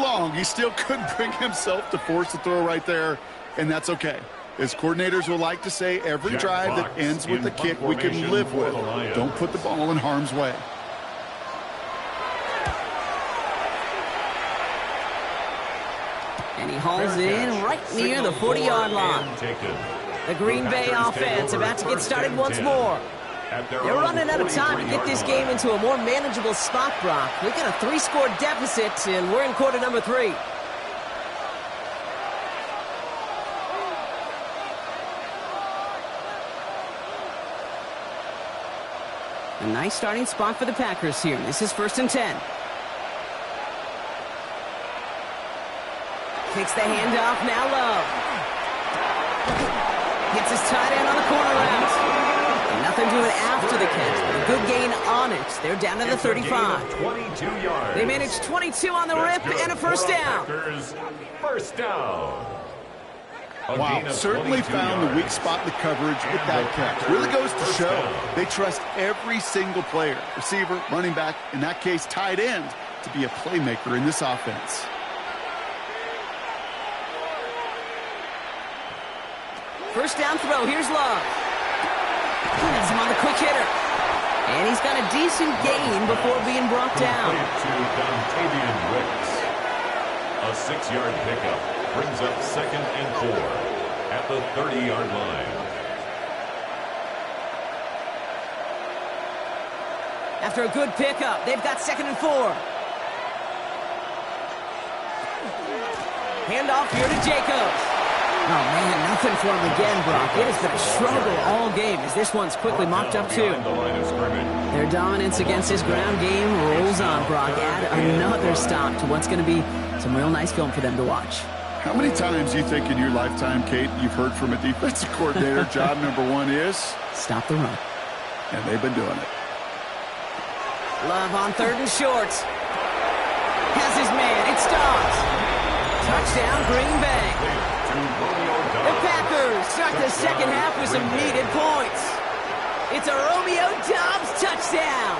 long, he still couldn't bring himself to force the throw right there, and that's okay. As coordinators will like to say, every drive that ends with a kick we can live with. Don't put the ball in harm's way. And he hauls in right near the 40-yard line. The Green Bay offense about to get started once more. They're running out of time to get this game into a more manageable spot, Brock. We've got a 3-score deficit, and we're in quarter number 3. A nice starting spot for the Packers here. This is 1st and 10. Takes the handoff, now Love. Gets his tight end on the corner route. Nothing doing after the catch, but a good gain on it. They're down to the 35. 22 yards. They managed 22 on the rip and a first down. First down. Wow, certainly found the weak spot in the coverage with that catch. Really goes to show they trust every single player, receiver, running back, in that case, tight end, to be a playmaker in this offense. First down throw, here's Love. Has him on the quick hitter. And he's got a decent gain before being brought down. To Dontavian Wicks. A 6-yard pickup brings up 2nd and 4 at the 30-yard line. After a good pickup, they've got 2nd and 4. Handoff here to Jacobs. Oh, man, nothing for him again, Brock. It has been a struggle all game as this one's quickly mopped up, too. Their dominance against this ground game rolls on, Brock. Add another stop to what's going to be some real nice film for them to watch. How many times do you think in your lifetime, Kate, you've heard from a defensive coordinator, job number 1 is? Stop the run. And they've been doing it. Love on 3rd and short. Has his man. It's Dobbs. Touchdown, Green Bay. The Packers start the second half with some needed points. It's a Romeo Dobbs touchdown.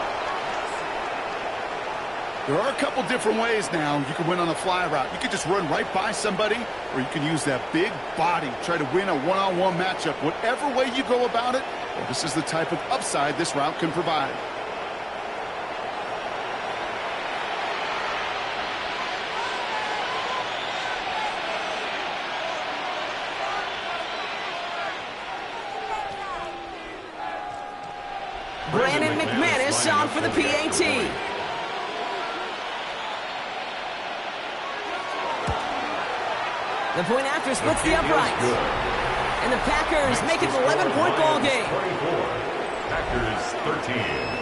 There are a couple different ways now. You can win on a fly route. You can just run right by somebody, or you can use that big body, try to win a one-on-one matchup. Whatever way you go about it, well, this is the type of upside this route can provide. Brandon McManus on for the PAT. The point after splits the uprights. And the Packers make it an 11-point ball game. 24. Packers 13.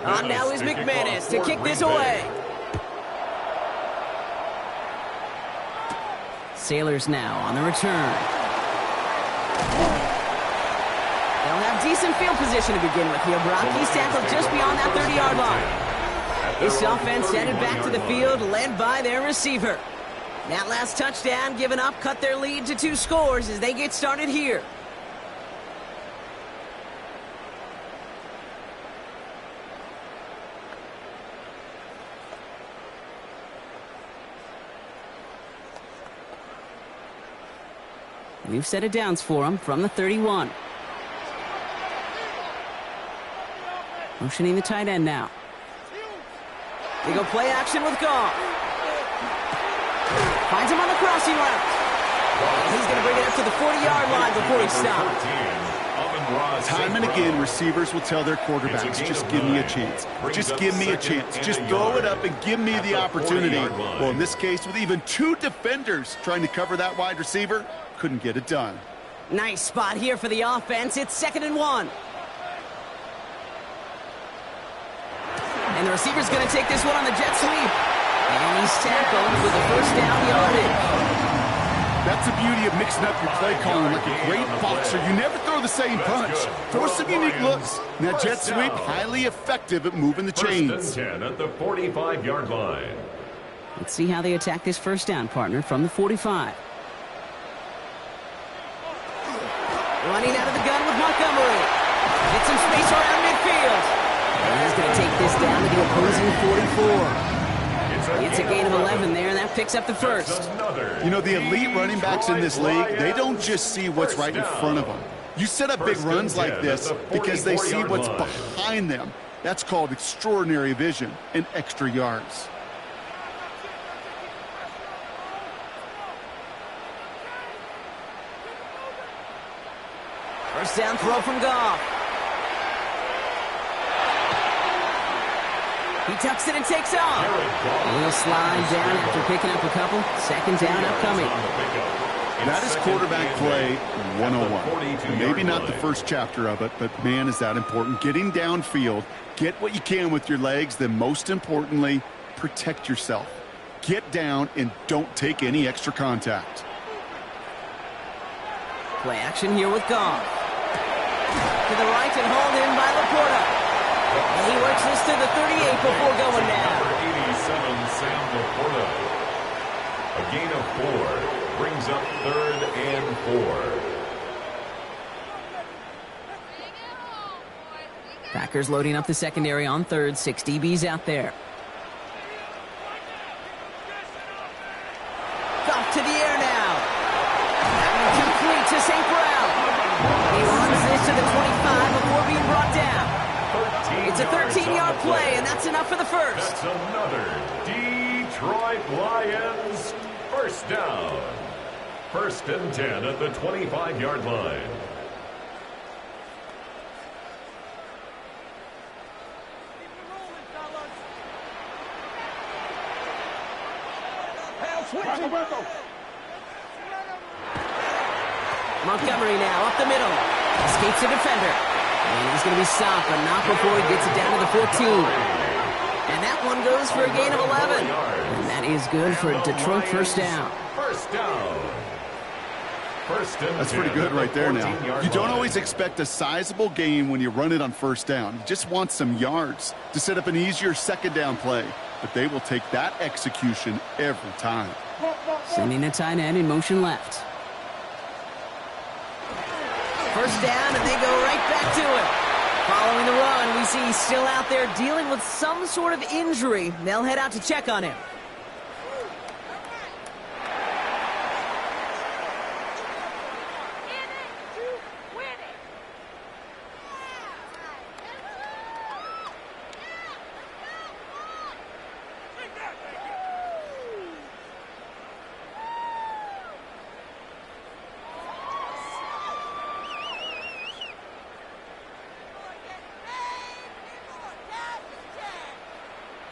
On now is McManus to kick this away. Sailors now on the return. They'll have decent field position to begin with here. Brock, he's tackled just beyond that 30-yard line. This offense headed back to the field, led by their receiver. That last touchdown given up cut their lead to 2 scores as they get started here. We've set it downs for him from the 31. Motioning the tight end now. They go play action with Goff. Finds him on the crossing route. And he's going to bring it up to the 40-yard line before he stops. Time and again, receivers will tell their quarterbacks, just give me a chance. Just give me a chance. Just throw it up and give me the opportunity. Well, in this case, with even 2 defenders trying to cover that wide receiver, couldn't get it done. Nice spot here for the offense. It's 2nd and 1. And the receiver's going to take this one on the jet sweep. And he's tackled with a first down yardage. That's the beauty of mixing up your play calling like a great boxer. You never throw the same punch. Throw some unique looks. And that jet sweep, highly effective at moving the chains. 1st and 10 at the 45-yard line. Let's see how they attack this first down, partner, from the 45. Running out of the gun with Montgomery. Get some space around midfield. field. And he's going to take this down to the opposing 44. It's a gain of 11 there, and that picks up the first. You know, the elite running backs in this league, they don't just see what's right in front of them. You set up big runs like this because they see what's behind them. That's called extraordinary vision and extra yards. First down throw from Goff. He tucks it and takes off. A little slide down after picking up a couple. Second down upcoming. That is quarterback play 101. Maybe not the first chapter of it, but man, is that important. Getting downfield, get what you can with your legs, then most importantly, protect yourself. Get down and don't take any extra contact. Play action here with Goff. To the right and hauled in by Laporta. And he works this to the 38 before going down. Number 87, Sam Laporta. A gain of 4. Brings up 3rd and 4. Packers loading up the secondary on 3rd. 6 DBs out there. Goff to the air now. Complete to St. Brown. He runs this to the 25 before being brought down. It's a 13-yard play, and that's enough for the first. That's another Detroit Lions first down. 1st and 10 at the 25-yard line. Montgomery now up the middle. Escapes the defender. And he's going to be stopped, but not before he gets it down to the 14. And that one goes for a gain of 11. And that is good for a Detroit first down. First down. That's pretty good right there now. You don't always expect a sizable gain when you run it on first down. You just want some yards to set up an easier second down play. But they will take that execution every time. Sending a tight end in motion left. First down, and they go right back to it. Following the run, we see he's still out there dealing with some sort of injury. They'll head out to check on him.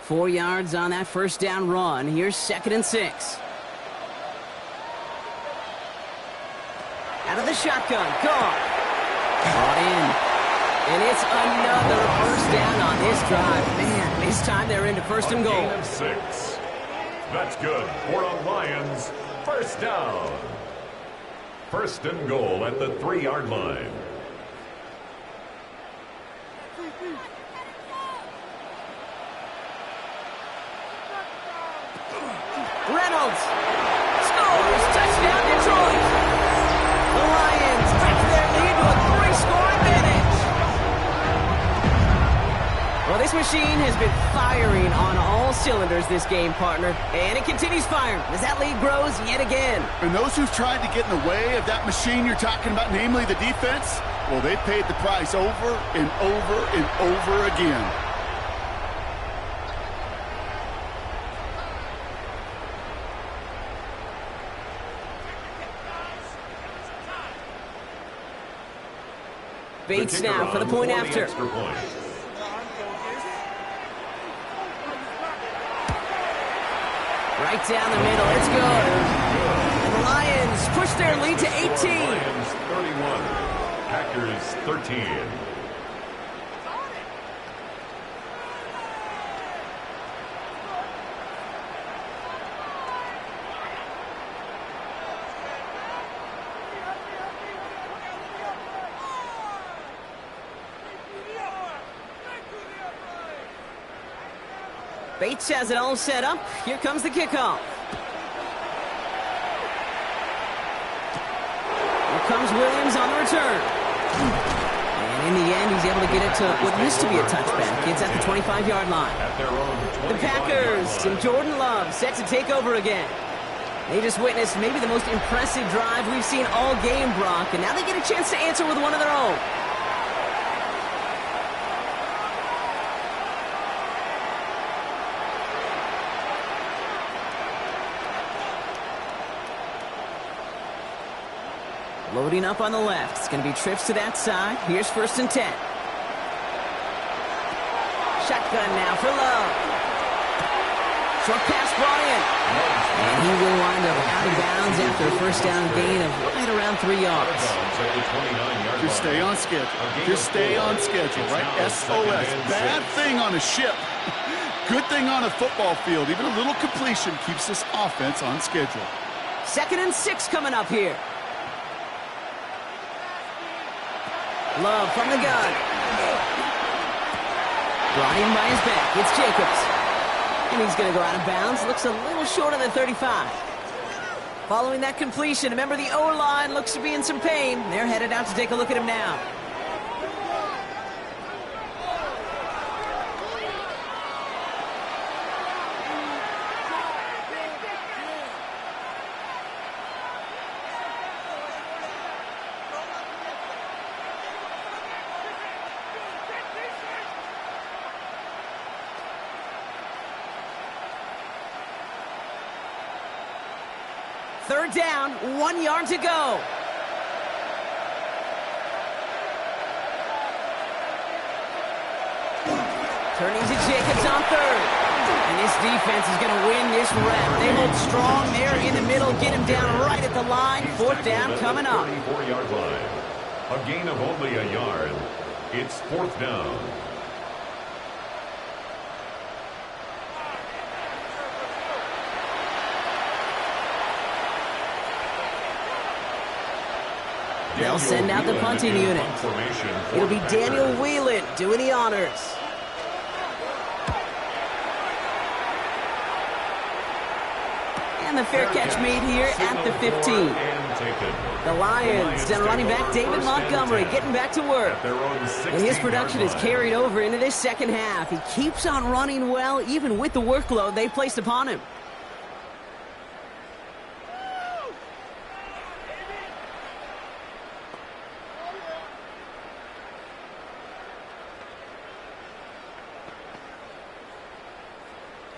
Four yards on that first down run. Here's 2nd and 6. Out of the shotgun. Gone. Brought in. And it's another first down on this drive. Man, this time they're into 1st and goal. Gain of 6. That's good for a Lions first down. 1st and goal at the 3-yard line. Reynolds scores. Touchdown, Detroit. The Lions take their lead to a 3-score advantage. Well, this machine has been firing on all cylinders this game, partner. And it continues firing as that lead grows yet again. And those who've tried to get in the way of that machine you're talking about, namely the defense, well, they paid the price over and over and over again. Bates now for the point after. Right down the middle. It's good. And the Lions push their lead to 18. Lions 31. Packers 13. Bates has it all set up. Here comes the kickoff. Here comes Williams on the return. And in the end, he's able to get it to what used to be a touchback. It's at the 25-yard line. The Packers and Jordan Love set to take over again. They just witnessed maybe the most impressive drive we've seen all game, Brock, and now they get a chance to answer with one of their own. Loading up on the left. It's going to be trips to that side. Here's 1st and 10. Shotgun now for Love. Short pass brought in. And he will wind up out of bounds after a first down gain of right around 3 yards. Just stay on schedule. Just stay on schedule, right? SOS. Bad thing on a ship. Good thing on a football field. Even a little completion keeps this offense on schedule. 2nd and 6 coming up here. Love from the gun. Brought in by his back. It's Jacobs. And he's going to go out of bounds. Looks a little short of the 35. Following that completion, remember the O-line looks to be in some pain. They're headed out to take a look at him now. Third down, 1 yard to go. Turning to Jacobs on 3rd. And this defense is going to win this rep. They hold strong there in the middle, get him down right at the line. 4th down coming up. 34-yard line. A gain of only a yard. It's 4th down. They'll send out the punting unit. It'll be Daniel Whelan doing the honors. And the fair catch made here at the 15. The Lions send running back David Montgomery getting back to work. And his production is carried over into this second half. He keeps on running well, even with the workload they placed upon him.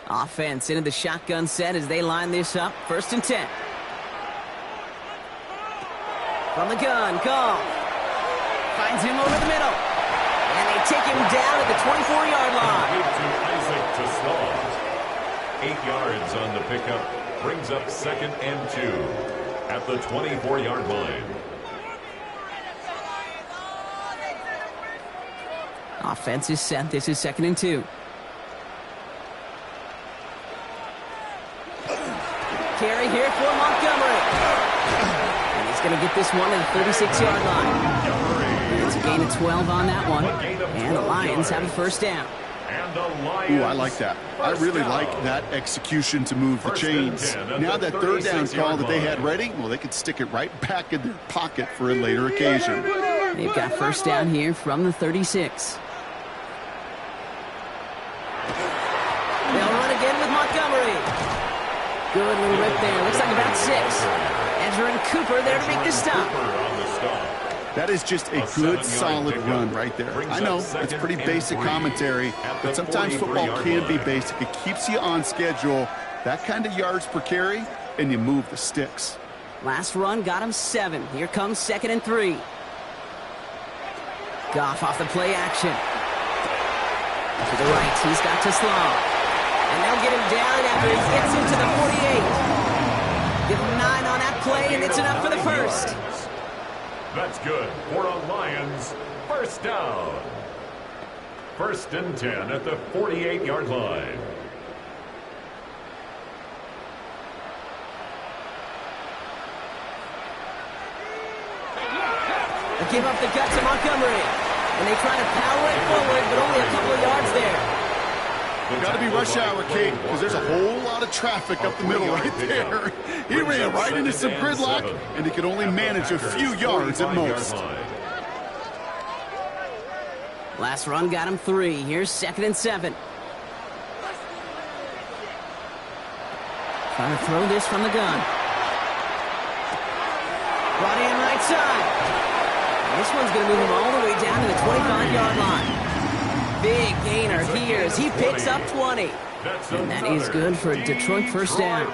Offense into the shotgun set as they line this up. 1st and 10. From the gun, Goff. Finds him over the middle. And they take him down at the 24-yard line. 8 yards on the pickup. Brings up 2nd and 2 at the 24-yard line. Offense is set. This is 2nd and 2. Carry here for Montgomery. And he's going to get this one at the 36-yard line. It's a gain of 12 on that one. And the Lions have a 1st down. Ooh, I like that. I really like that execution to move the chains. Now that 3rd down call that they had ready, well, they could stick it right back in their pocket for a later occasion. They've got 1st down here from the 36. They'll run again with Montgomery. Good little rip there. Looks like about 6. Ezra and Cooper there to make the stop. That is just a good, solid run right there. I know, it's pretty basic commentary, but sometimes football can be basic. It keeps you on schedule. That kind of yards per carry, and you move the sticks. Last run got him 7. Here comes 2nd and 3. Goff off the play action. To the right, he's got to slow. And they'll get him down after he gets into the 48. Give him 9 on that play, and it's enough for the 1st. That's good for a Lions 1st down. 1st and 10 at the 48-yard line. They give up the gut to Montgomery. And they try to power it forward, but only a couple of yards there. Got to be rush hour, Kate, because there's a whole lot of traffic up the middle right there. He ran right into some gridlock, and he could only manage a few yards at most. Last run got him 3. Here's 2nd and 7. Trying to throw this from the gun. Brought in right side. This one's going to move him all the way down to the 25-yard line. Big gainer here as he picks up 20. And that is good for a Detroit first down.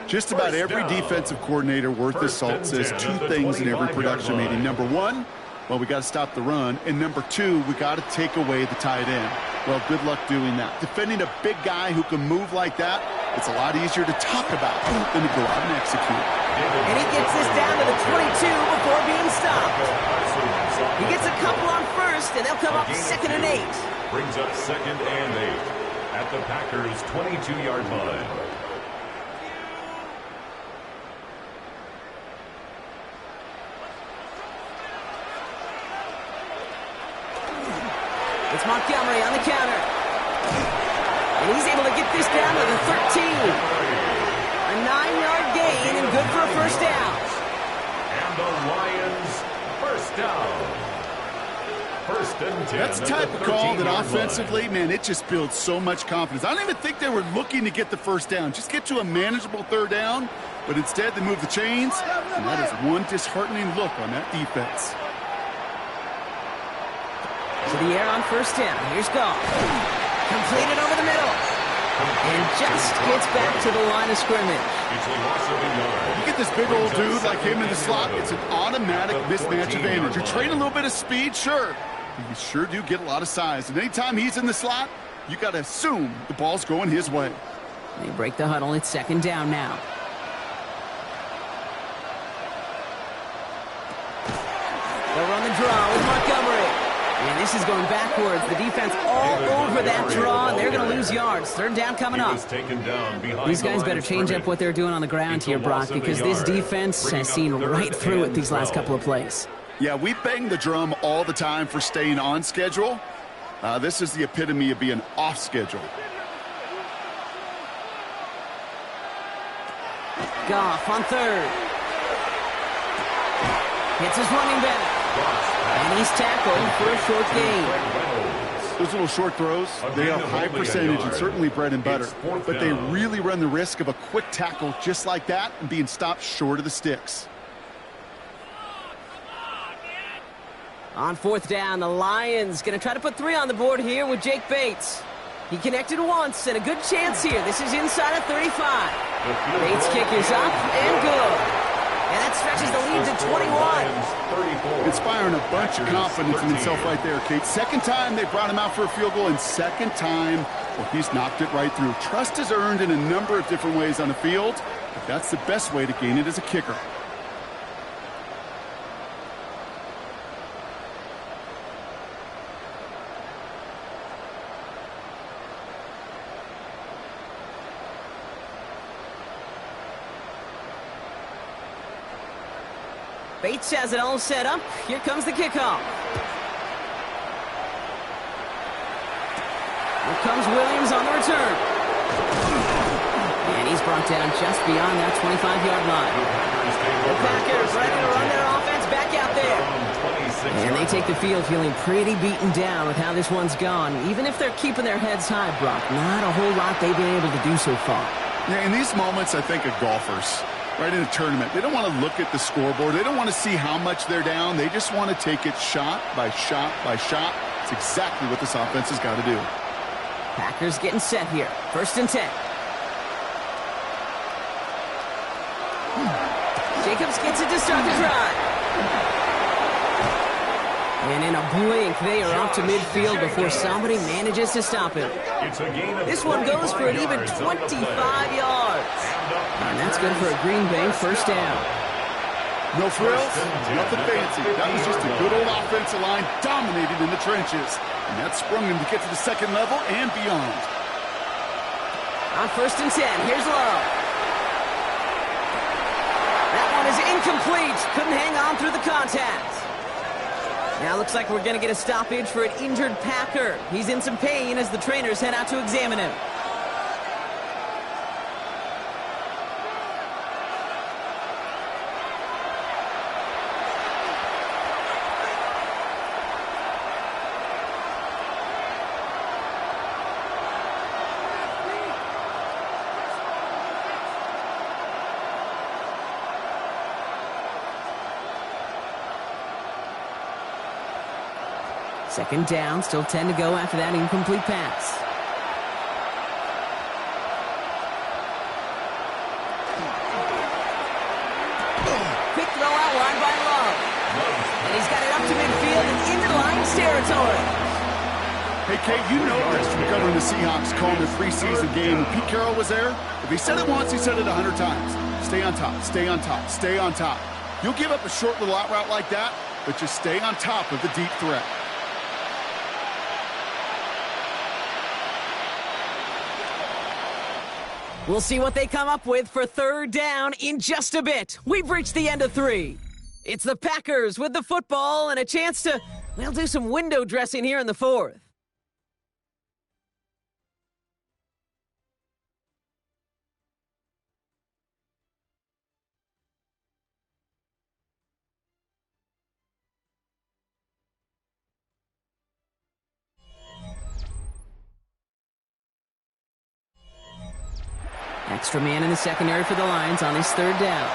Just about every defensive coordinator worth his salt says 2 things in every production meeting. Number 1, well, we got to stop the run. And number 2, we got to take away the tight end. Well, good luck doing that. Defending a big guy who can move like that, it's a lot easier to talk about than to go out and execute. And he gets this down to the 22 before being stopped. He gets a couple on first, and they'll come up 2nd and 8. Brings up 2nd and 8 at the Packers' 22-yard line. It's Montgomery on the counter. And he's able to get this down to the 13. A 9-yard gain and good for a first down. And the Lions first down. 1st and 10. That's the type of call that offensively, man, it just builds so much confidence. I don't even think they were looking to get the first down. Just get to a manageable 3rd down. But instead, they move the chains. And that is one disheartening look on that defense. To the air on 1st down. Here's Goff. Completed over the middle. And just gets back to the line of scrimmage. It's a loss of a yard. You get this big old dude like him in the slot, it's an automatic mismatch advantage. You're trading a little bit of speed, sure. But you sure do get a lot of size. And anytime he's in the slot, you got to assume the ball's going his way. They break the huddle. It's 2nd down now. They'll run the draw with Montgomery. And this is going backwards. The defense all over that draw, and they're going to lose yards. 3rd down coming up. These guys better change up what they're doing on the ground here, Brock, because this defense has seen right through it these last couple of plays. Yeah, we bang the drum all the time for staying on schedule. This is the epitome of being off schedule. Goff on 3rd. Hits his running back. And he's tackled for a short gain. Those little short throws, they have high percentage and certainly bread and butter. But they really run the risk of a quick tackle just like that and being stopped short of the sticks. On 4th down, the Lions going to try to put 3 on the board here with Jake Bates. He connected once and a good chance here. This is inside of 35. Bates' kick is up and good. And that stretches the lead to 21. Inspiring a bunch of confidence in himself right there, Kate. 2nd time they brought him out for a field goal, and 2nd time, well, he's knocked it right through. Trust is earned in a number of different ways on the field, but that's the best way to gain it as a kicker. Bates has it all set up. Here comes the kickoff. Here comes Williams on the return. And he's brought down just beyond that 25-yard line. The Packers ready to run their offense back out there. And they take the field feeling pretty beaten down with how this one's gone. Even if they're keeping their heads high, Brock, not a whole lot they've been able to do so far. Yeah, in these moments, I think of golfers. Right in a tournament, they don't want to look at the scoreboard. They don't want to see how much they're down. They just want to take it shot by shot by shot. It's exactly what this offense has got to do. Packers getting set here. 1st and 10. Jacobs gets it to start the drive. And in a blink, they are off to midfield before somebody manages to stop him. This one goes for an even 25 yards. And that's good for a Green Bay first down. No frills, nothing fancy. That was just a good old offensive line dominated in the trenches. And that sprung him to get to the 2nd level and beyond. On 1st and 10, here's Lowe. That one is incomplete. Couldn't hang on through the contact. Now looks like we're going to get a stoppage for an injured Packer. He's in some pain as the trainers head out to examine him. Second down, still 10 to go after that incomplete pass. Quick throw out wide by Love. And he's got it up to midfield and into Lions territory. Hey, Kate, you know this from covering the Seahawks calling their preseason game. When Pete Carroll was there, if he said it once, he said it 100 times. Stay on top, stay on top, stay on top. You'll give up a short little out route like that, but just stay on top of the deep threat. We'll see what they come up with for third down in just a bit. We've reached the end of 3. It's the Packers with the football and a chance to, well, do some window dressing here in the 4th. Extra man in the secondary for the Lions on his third down.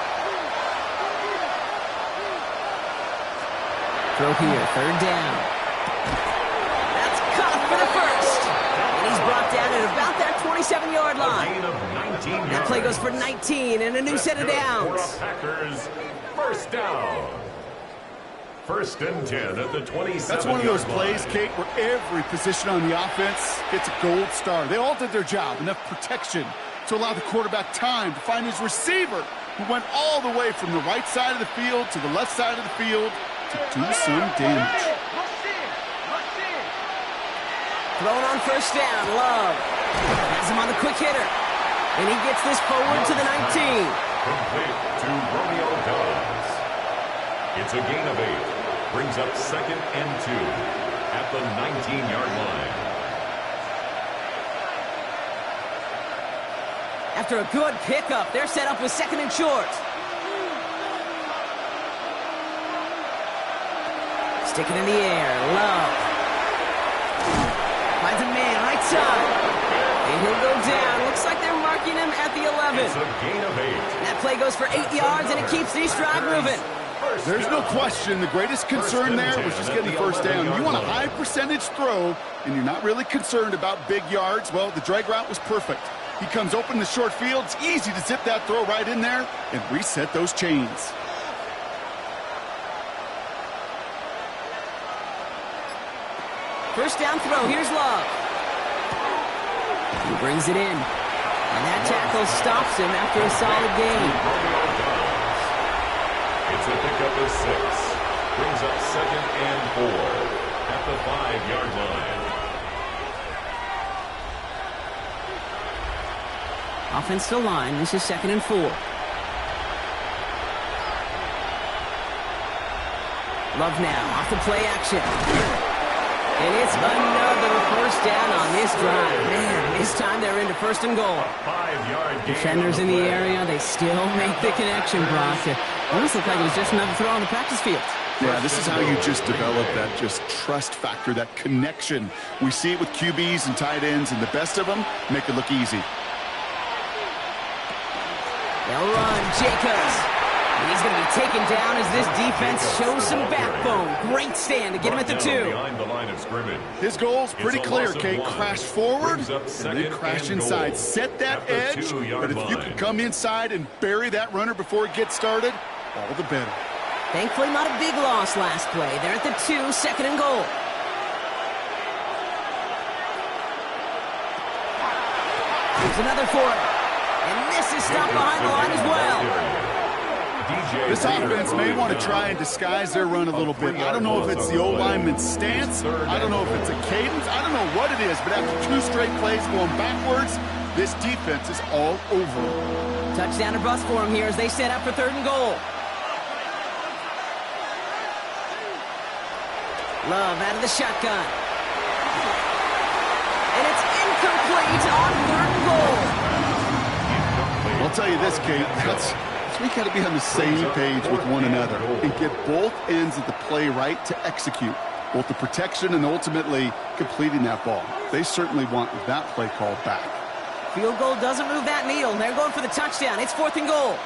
Throw here, third down. That's caught for the first. And he's brought down at about that 27-yard line. That play goes for 19 and a new set of downs. Packers, first down. First and 10 at the 27-yard That's one of those line. plays, Kate, where every position on the offense gets a gold star. They all did their job, enough protection to allow the quarterback time to find his receiver, who went all the way from the right side of the field to the left side of the field to do some damage. Thrown on first down, Love. Has him on the quick hitter. And he gets this forward to the 19. Complete to Romeo Doubs. It's a gain of 8. Brings up second and 2 at the 19-yard line. After a good pickup, they're set up with second and short. Stick it in the air, Love. Finds a man, right side. And he'll go down. Looks like they're marking him at the 11. It's a gain of 8. That play goes for 8 yards, and it keeps this drive moving. There's no question the greatest concern there was just getting the first down. You want a high percentage throw, and you're not really concerned about big yards. Well, the drag route was perfect. He comes open in the short field. It's easy to zip that throw right in there and reset those chains. First down throw. Here's Love. He brings it in. And that tackle stops him after a solid gain. It's a pickup of 6. Brings up second and 4 at the 5-yard line. Offensive line. This is second and 4. Love now. Off the play action. And it's another first down on this drive. Man, this time they're into first and goal. 5-yard gain. Defenders in the area. They still make the connection, Brock. It almost looked like it was just another throw on the practice field. Yeah, this is how you just develop that just trust factor, that connection. We see it with QBs and tight ends, and the best of them make it look easy. They'll run, Jacobs. And he's going to be taken down as this defense shows some backbone. Great stand to get him at the 2. Behind the line of scrimmage. His goal's pretty clear, Kate. Crash forward Brings up and second then crash and inside. goal Set that at the edge, 2-yard but if you line. can come inside and bury that runner before it gets started, all the better. Thankfully, not a big loss last play. They're at the 2, second and goal. Here's another for him. And this is stopped behind the line as well. This offense may want to try and disguise their run a little bit. I don't know if it's the O-lineman's stance. I don't know if it's a cadence. I don't know what it is, but after 2 straight plays going backwards, this defense is all over them. Touchdown to bust for him here as they set up for third and goal. Love out of the shotgun. And it's incomplete on third and goal. I'll tell you this, Kate. We got to be on the same page with one another and get both ends of the play right to execute, both the protection and ultimately completing that ball. They certainly want that play call back. Field goal doesn't move that needle. They're going for the touchdown. It's fourth and goal.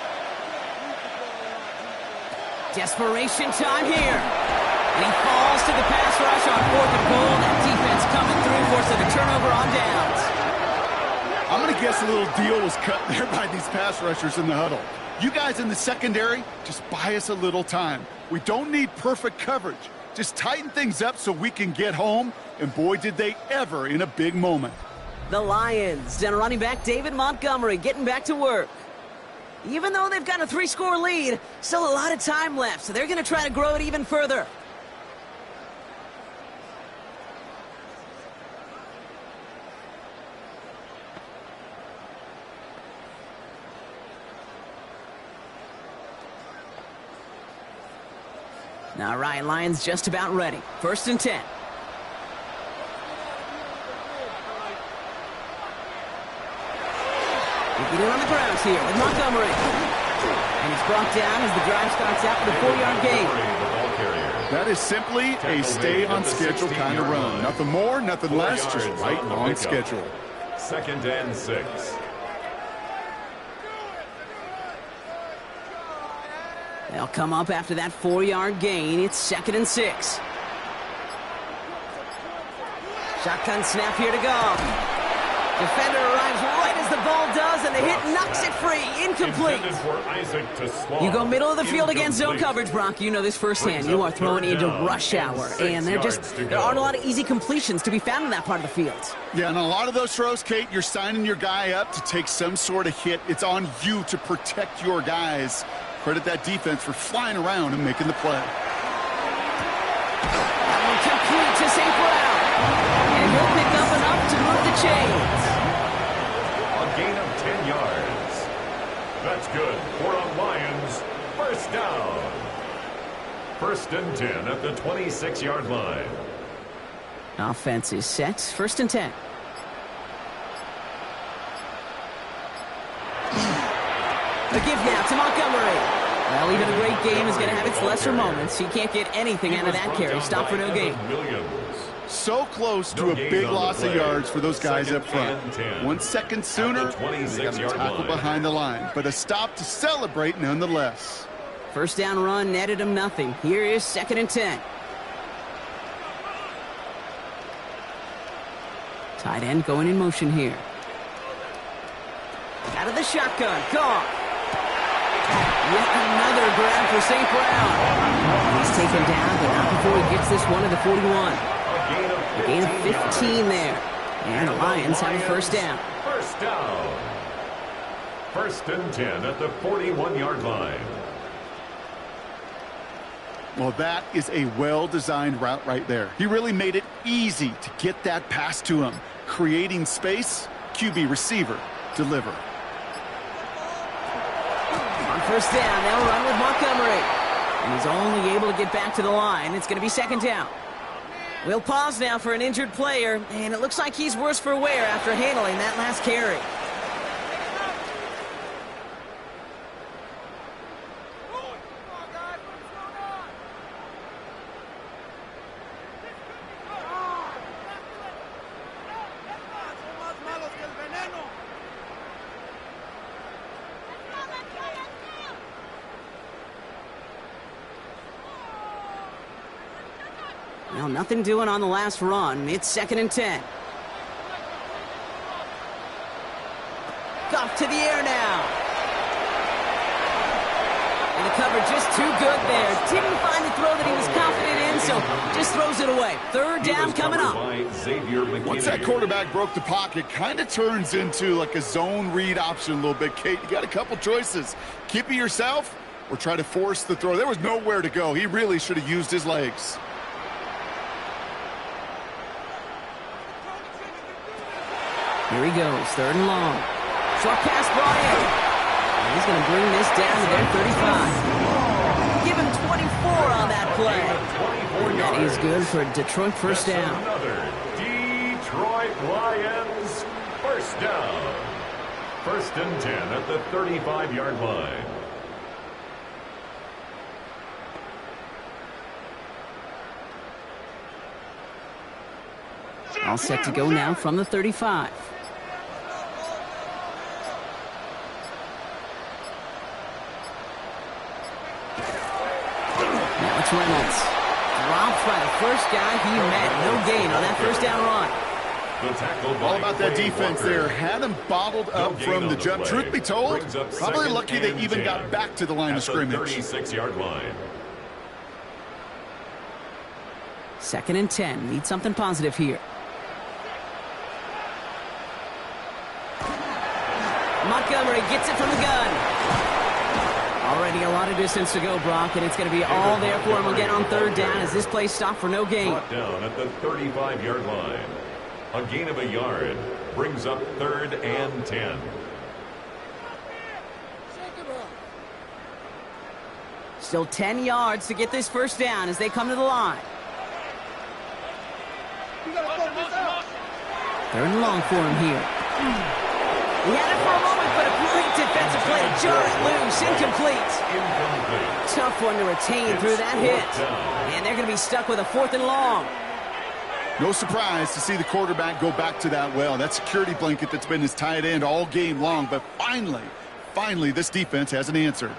Desperation time here. And he falls falls to the pass rush on 4th and goal. That defense coming through, forcing a turnover on downs. I'm going to guess a little deal was cut there by these pass rushers in the huddle. You guys in the secondary, just buy us a little time. We don't need perfect coverage. Just tighten things up so we can get home, and boy, did they ever in a big moment. The Lions and running back David Montgomery getting back to work. Even though they've got a 3-score lead, still a lot of time left, so they're going to try to grow it even further. Now Ryan Lyons just about ready. 1st and 10. Getting on the ground here with Montgomery. And he's brought down as the drive starts out with a 4-yard gain. That is simply a stay-on-schedule kind of run. Nothing more, nothing less, just right on schedule. 2nd and 6. They'll come up after that 4-yard gain. It's 2nd and 6. Shotgun snap here to go. Defender arrives right as the ball does, and the hit knocks it free. Incomplete. You go middle of the field against zone coverage, Brock. You know this firsthand. You are throwing into rush hour, and there aren't a lot of easy completions to be found in that part of the field. Yeah, and a lot of those throws, Kate, you're signing your guy up to take some sort of hit. It's on you to protect your guys. Credit that defense for flying around and making the play. Complete to St. Brown. And he'll pick up enough to move the chains. A gain of 10 yards. That's good for a Lions first down. 1st and 10 at the 26-yard line. Offense is set. 1st and 10. A give now to Montgomery. Well, even a great game is going to have its lesser moments. He can't get anything out of that carry. Stop for no gain. So close to a big loss of yards for those guys up front. 1 second sooner, they got a tackle behind the line. But a stop to celebrate nonetheless. First down run netted him nothing. Here is 2nd and 10. Tight end going in motion here. Out of the shotgun. Gone. Yet another grab for St. Brown. He's taken down, but not before he gets this one to the 41. A gain of 15 there. And the Lions have a first down. First down. 1st and 10 at the 41-yard line. Well, that is a well-designed route right there. He really made it easy to get that pass to him. Creating space, QB receiver, deliver. On first down, they'll run with Montgomery. And he's only able to get back to the line. It's going to be 2nd down. We'll pause now for an injured player, and it looks like he's worse for wear after handling that last carry. Well, nothing doing on the last run. It's 2nd and 10. Goff to the air now. And the cover just too good there. Didn't find the throw that he was confident in, so just throws it away. 3rd down coming up. Once that quarterback broke the pocket, kind of turns into like a zone read option a little bit, Kate. You got a couple choices. Keep it yourself or try to force the throw. There was nowhere to go. He really should have used his legs. Here he goes, 3rd and long. Short pass brought in. And he's going to bring this down to their 35. Give him 24 on that play. And that is good for a Detroit first down. Another Detroit Lions first down. 1st and 10 at the 35-yard line. All set to go now from the 35. Now it's Reynolds. dropped by the first guy he met. No gain on that first down run. All about that defense there. Had him bottled up from the jump. Truth be told, probably lucky they even got back to the line of scrimmage. 36-yard line. 2nd and 10. Need something positive here. Montgomery gets it from the gun. Already a lot of distance to go, Brock, and it's going to be all there for him again on 3rd down as this play stopped for no gain. Brought down at the 35-yard line. A gain of a yard brings up 3rd and 10. Still 10 yards to get this first down as they come to the line. 3rd and long for him here. He had it for a moment, but a great defensive play to jar it loose. Incomplete. Tough one to retain through that hit. And they're going to be stuck with a 4th and long. No surprise to see the quarterback go back to that well. That security blanket that's been his tight end all game long. But finally, this defense has an answer.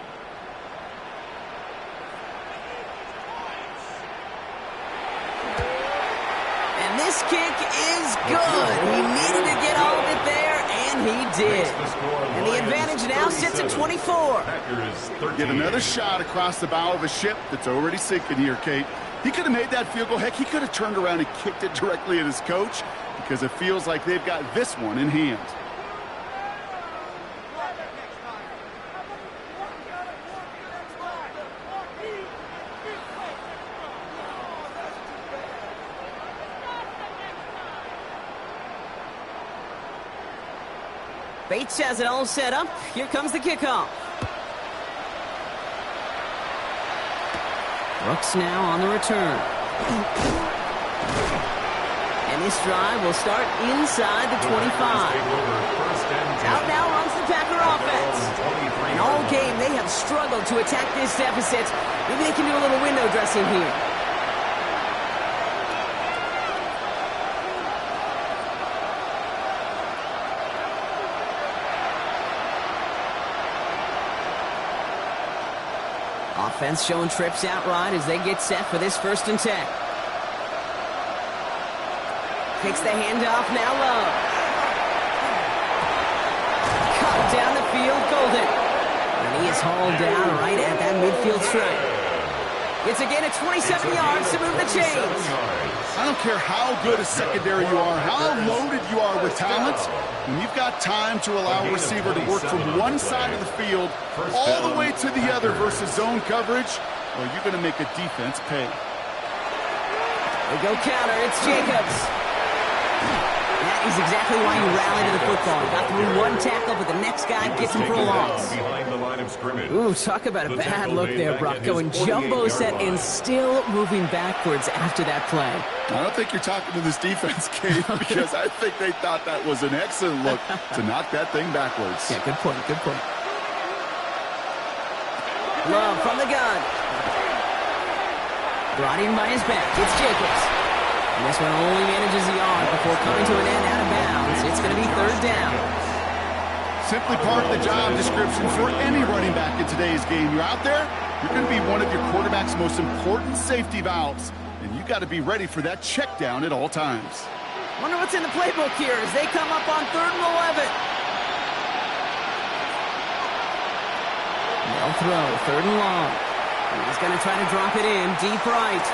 And this kick is good. He needed to get all of it there, and he did. And the advantage now sits at 24. Get another shot across the bow of a ship that's already sinking here, Kate. He could have made that field goal. Heck, he could have turned around and kicked it directly at his coach because it feels like they've got this one in hand. Bates has it all set up. Here comes the kickoff. Brooks now on the return. And this drive will start inside the 25. Out now runs the Packer offense. And all game they have struggled to attack this deficit. Maybe they can do a little window dressing here. Offense showing trips outright as they get set for this 1st and 10. Kicks the handoff, now Love. Cut down the field, Golden. And he is hauled down right at that midfield stripe. It's a gain of 27 yards to move the chains. I don't care how good a secondary you are, how loaded you are with talent. When you've got time to allow a receiver to work from one side of the field all the way to the other versus zone coverage, well, you're going to make a defense pay. They go counter. It's Jacobs. That is exactly why you rally to the football. Got through one tackle, but the next guy gets him for a loss. Ooh, talk about a bad look there, Brock. Going jumbo set and still moving backwards after that play. I don't think you're talking to this defense, Kate, because I think they thought that was an excellent look to knock that thing backwards. Yeah, good point, good point. Love from the gun. Brought in by his back. It's Jacobs. And this one only manages the yard before coming to an end out of bounds. It's going to be 3rd down. Simply part of the job description for any running back in today's game. You're out there, you're going to be one of your quarterback's most important safety valves. And you got to be ready for that check down at all times. Wonder what's in the playbook here as they come up on 3rd and 11. They'll throw, 3rd and long. He's going to try to drop it in, deep right.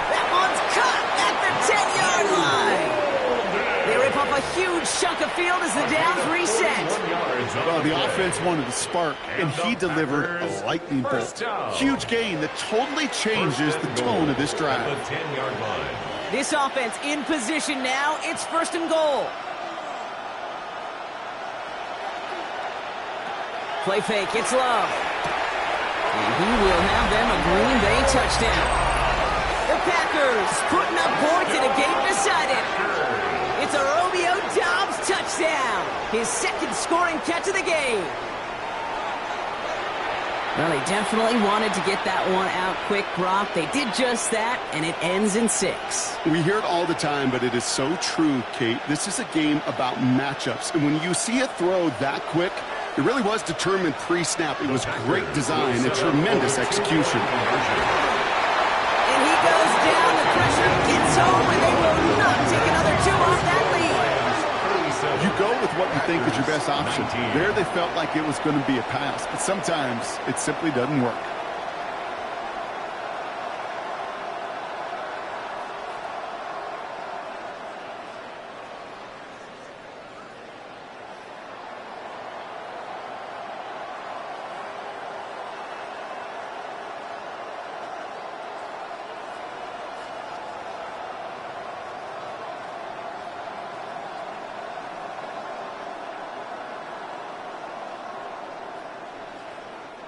That one's cut at the 10-yard line. They rip up a huge chunk of field as the downs reset. Well, the offense wanted to spark, and he delivered a lightning bolt. Huge gain that totally changes the tone of this drive. This offense in position now. It's 1st and goal. Play fake, it's Love. And he will have them a Green Bay touchdown. The Packers putting up points in a game decided. It's a Romeo Doubs touchdown. His 2nd scoring catch of the game. Well, they definitely wanted to get that one out quick, Brock. They did just that, and it ends in 6. We hear it all the time, but it is so true, Kate. This is a game about matchups. And when you see a throw that quick, it really was determined pre-snap. It was great design and tremendous execution. And he goes down. The pressure gets home, and they will not take another 2 off that lead. You go with what you think is your best option. There they felt like it was going to be a pass, but sometimes it simply doesn't work.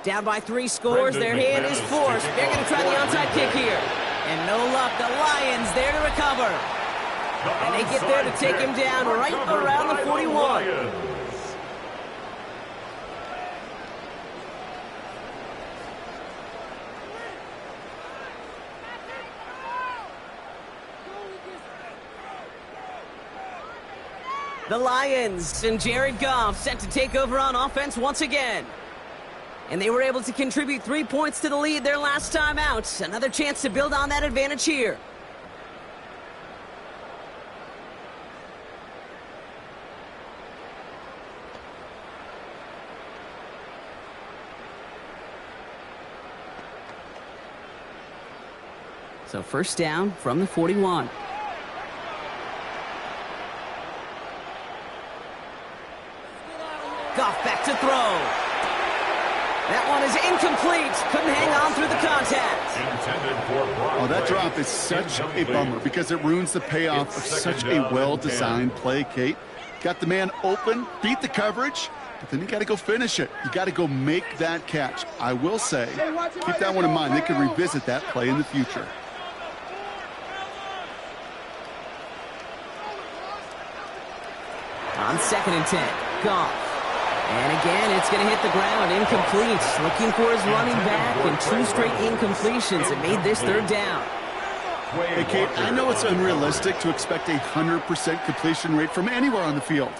Down by 3 scores, their hand is forced. They're going to try the onside kick here. And no luck, the Lions there to recover. And they get there to take him down right around the 41. The Lions and Jared Goff set to take over on offense once again. And they were able to contribute 3 points to the lead their last time out. Another chance to build on that advantage here. So first down from the 41. Goff back to throw. That one is incomplete. Couldn't hang on through the contact. Oh, that drop is such a bummer because it ruins the payoff of such a well-designed play, Kate. Got the man open, beat the coverage, but then you got to go finish it. You got to go make that catch. I will say, keep that one in mind. They can revisit that play in the future. On 2nd and 10, Goff. And again, it's going to hit the ground, incomplete. Looking for his running back, and 2 straight incompletions. It made this 3rd down. Hey, Kate, I know it's unrealistic to expect a 100% completion rate from anywhere on the field.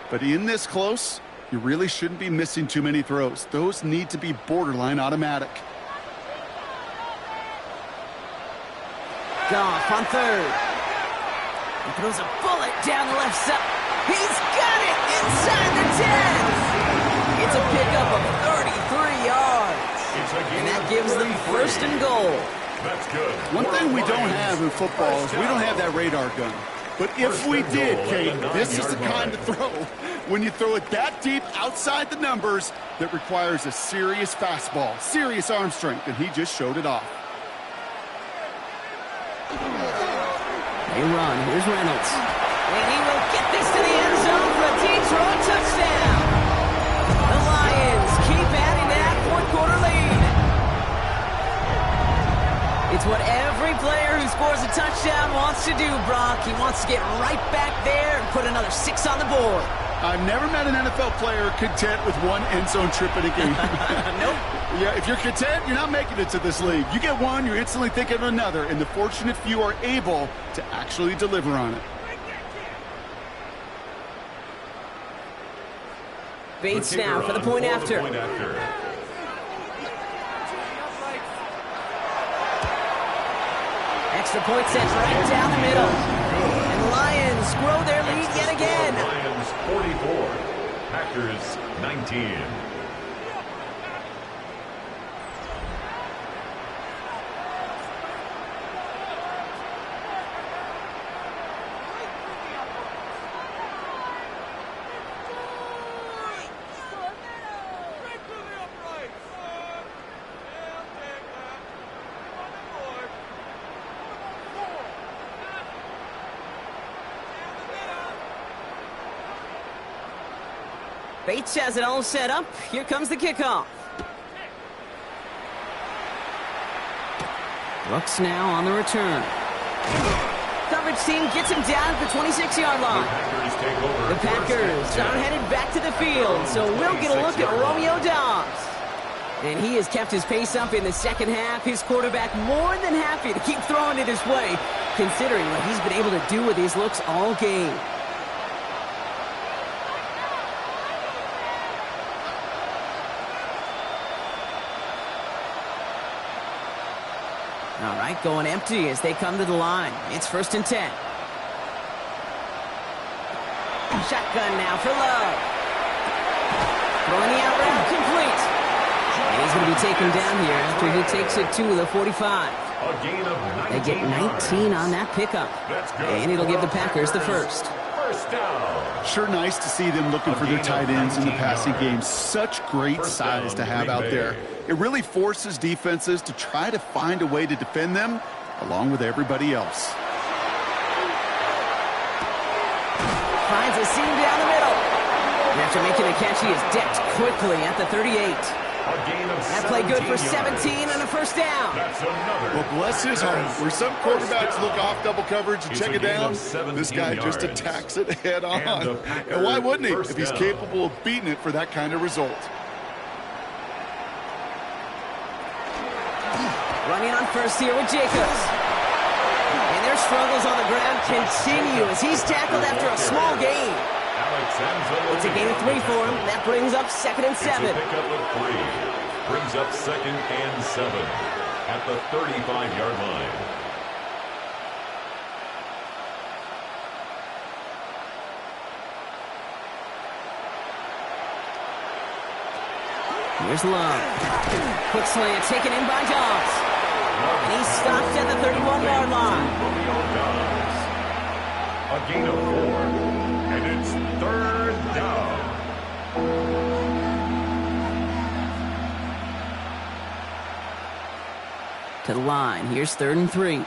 But in this close, you really shouldn't be missing too many throws. Those need to be borderline automatic. Goff on 3rd. He throws a bullet down the left side. He's got it inside the 10. It's a pickup of 33 yards. And that gives them 1st and goal. That's good. One thing we don't have in football is we don't have that radar gun. But if we did, Kate, this is the kind of throw, when you throw it that deep outside the numbers, that requires a serious fastball, serious arm strength, and he just showed it off. They run. Here's Reynolds. And he will get this to the end zone for a Detroit touchdown. The Lions keep adding that 4th-quarter lead. It's what every player who scores a touchdown wants to do, Brock. He wants to get right back there and put another 6 on the board. I've never met an NFL player content with 1 end zone trip in a game. Nope. Yeah, if you're content, you're not making it to this league. You get 1, you're instantly thinking of another, and the fortunate few are able to actually deliver on it. Bates now for the point after. Extra point sets right down the middle. And the Lions grow their lead yet again. Lions 44, Packers 19. Bates has it all set up. Here comes the kickoff. Looks now on the return. Coverage team gets him down at the 26-yard line. The Packers are headed back to the field, so we'll get a look at Romeo Doubs. And he has kept his pace up in the 2nd half. His quarterback more than happy to keep throwing it his way, considering what he's been able to do with these looks all game. All right, going empty as they come to the line. It's 1st and 10. Shotgun now for Love. Throwing the out route, complete. And he's going to be taken down here after he takes it to the 45. A gain of 19 They get 19 on that pickup. And it'll give the Packers the first. First down. Sure nice to see them looking for their tight ends in the passing game. Such great size to have out there. It really forces defenses to try to find a way to defend them along with everybody else. Finds a seam down the middle. And after making a catch, he is decked quickly at the 38. That play good for 17 and a first down. Well, bless his heart. Where some quarterbacks look off double coverage and check it down, this guy just attacks it head on. And why wouldn't he if he's capable of beating it for that kind of result? Running on first here with Jacobs. And their struggles on the ground continue as he's tackled after a small gain. It's a gain of 3 for him. That brings up 2nd and 7. It's a pickup of 3. Brings up 2nd and 7 at the 35-yard line. Here's Love. Quick slant taken in by Dobbs. And he's stopped at the 31-yard line. A gain of 4. And it's 3rd down. To the line. Here's 3rd and 3.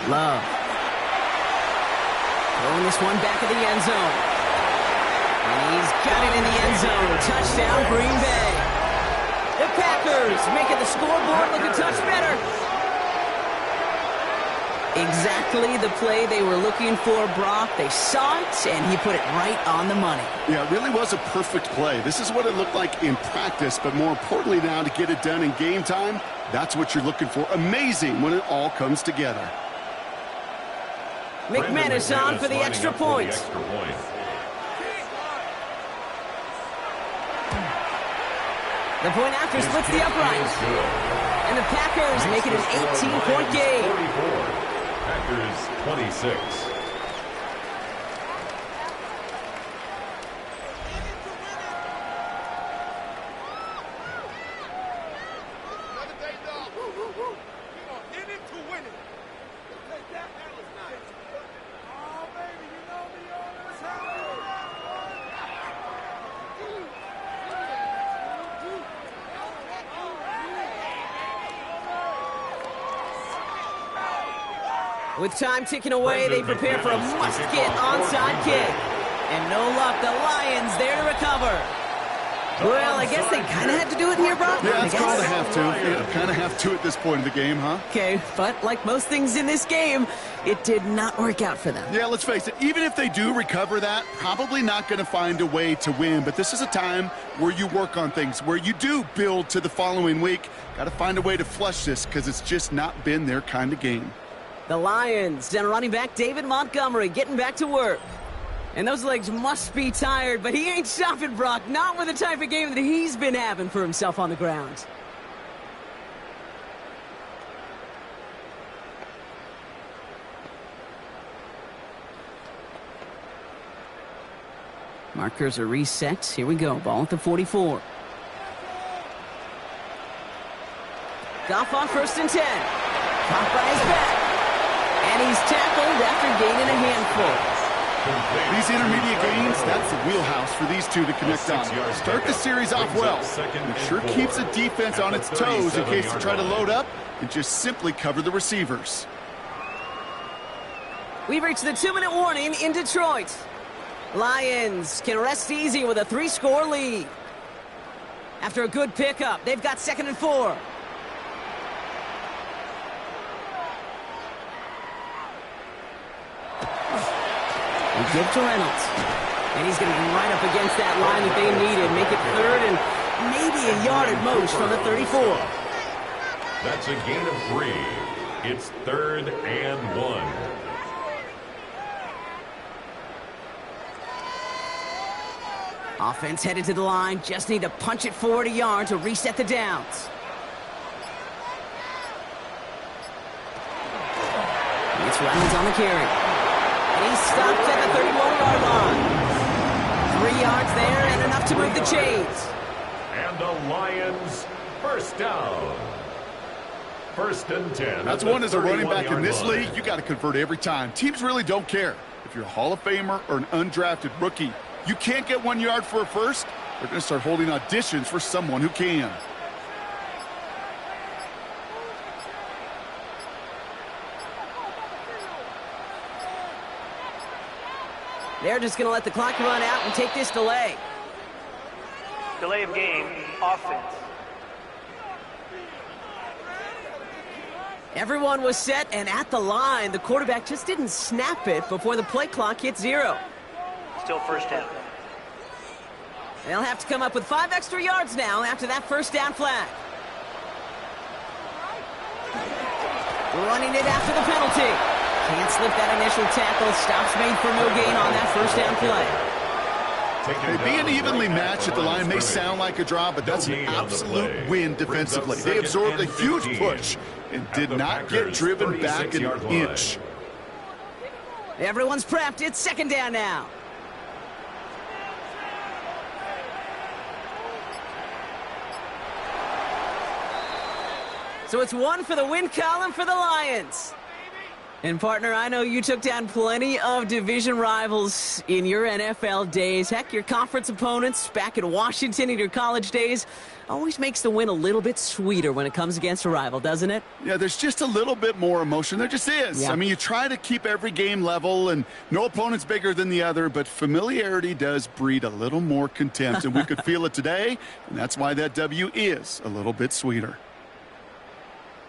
Love. Throwing this one back of the end zone. And he's got it in the end zone. Touchdown, Green Bay. The Packers making the scoreboard look a touch better. Exactly the play they were looking for, Brock. They saw it, and he put it right on the money. Yeah, it really was a perfect play. This is what it looked like in practice, but more importantly now to get it done in game time, that's what you're looking for. Amazing when it all comes together. McManus on for the extra point. The point after splits the upright. And the Packers make it an 18-point game. Packers 26. With time ticking away, they prepare for a must-get onside kick. And no luck, the Lions there to recover. Well, I guess they kind of had to do it here, Brock. Yeah, it's kind of have to. Yeah, kind of have to at this point in the game, huh? Okay, but like most things in this game, it did not work out for them. Yeah, let's face it. Even if they do recover that, probably not going to find a way to win. But this is a time where you work on things, where you do build to the following week. Got to find a way to flush this because it's just not been their kind of game. The Lions and running back David Montgomery getting back to work. And those legs must be tired, but he ain't stopping, Brock. Not with the type of game that he's been having for himself on the ground. Markers are reset. Here we go. Ball at the 44. Goff on 1st and 10. Caught by his back. And he's tackled after gaining a handful. These intermediate gains, that's the wheelhouse for these two to connect on. Start the series off well. It sure keeps the defense on its toes in case they try to load up and just simply cover the receivers. We've reached the 2-minute warning in Detroit. Lions can rest easy with a 3-score lead. After a good pickup, they've got 2nd and 4. We give to Reynolds. And he's going to be right up against that line that they needed. Make it 3rd and maybe a yard at most from the 34. That's a gain of 3. It's 3rd and 1. Offense headed to the line. Just need to punch it forward a yard to reset the downs. It's Rylands on the carry. And he's stopped at the 31-yard line. 3 yards there and enough to move the chains. And the Lions first down. First and 10. That's one as a running back in this line. league, you got to convert every time. Teams really don't care. If you're a Hall of Famer or an undrafted rookie, you can't get 1 yard for a first, they're going to start holding auditions for someone who can. They're just going to let the clock run out and take this delay. Delay of game, offense. Everyone was set and at the line. The quarterback just didn't snap it before the play clock hit 0. Still first down. They'll have to come up with 5 extra yards now after that first down flag. Running it after the penalty. Can't slip that initial tackle. Stops made for no gain on that first down play. Being evenly matched at the line may sound like a draw, but that's an absolute win defensively. They absorbed a huge push and did not get driven back an inch. Everyone's prepped. It's second down now. So it's 1 for the win column for the Lions. And, partner, I know you took down plenty of division rivals in your NFL days. Heck, your conference opponents back in Washington in your college days always makes the win a little bit sweeter when it comes against a rival, doesn't it? Yeah, there's just a little bit more emotion. There just is. Yeah. I mean, you try to keep every game level, and no opponent's bigger than the other, but familiarity does breed a little more contempt, and we could feel it today, and that's why that W is a little bit sweeter.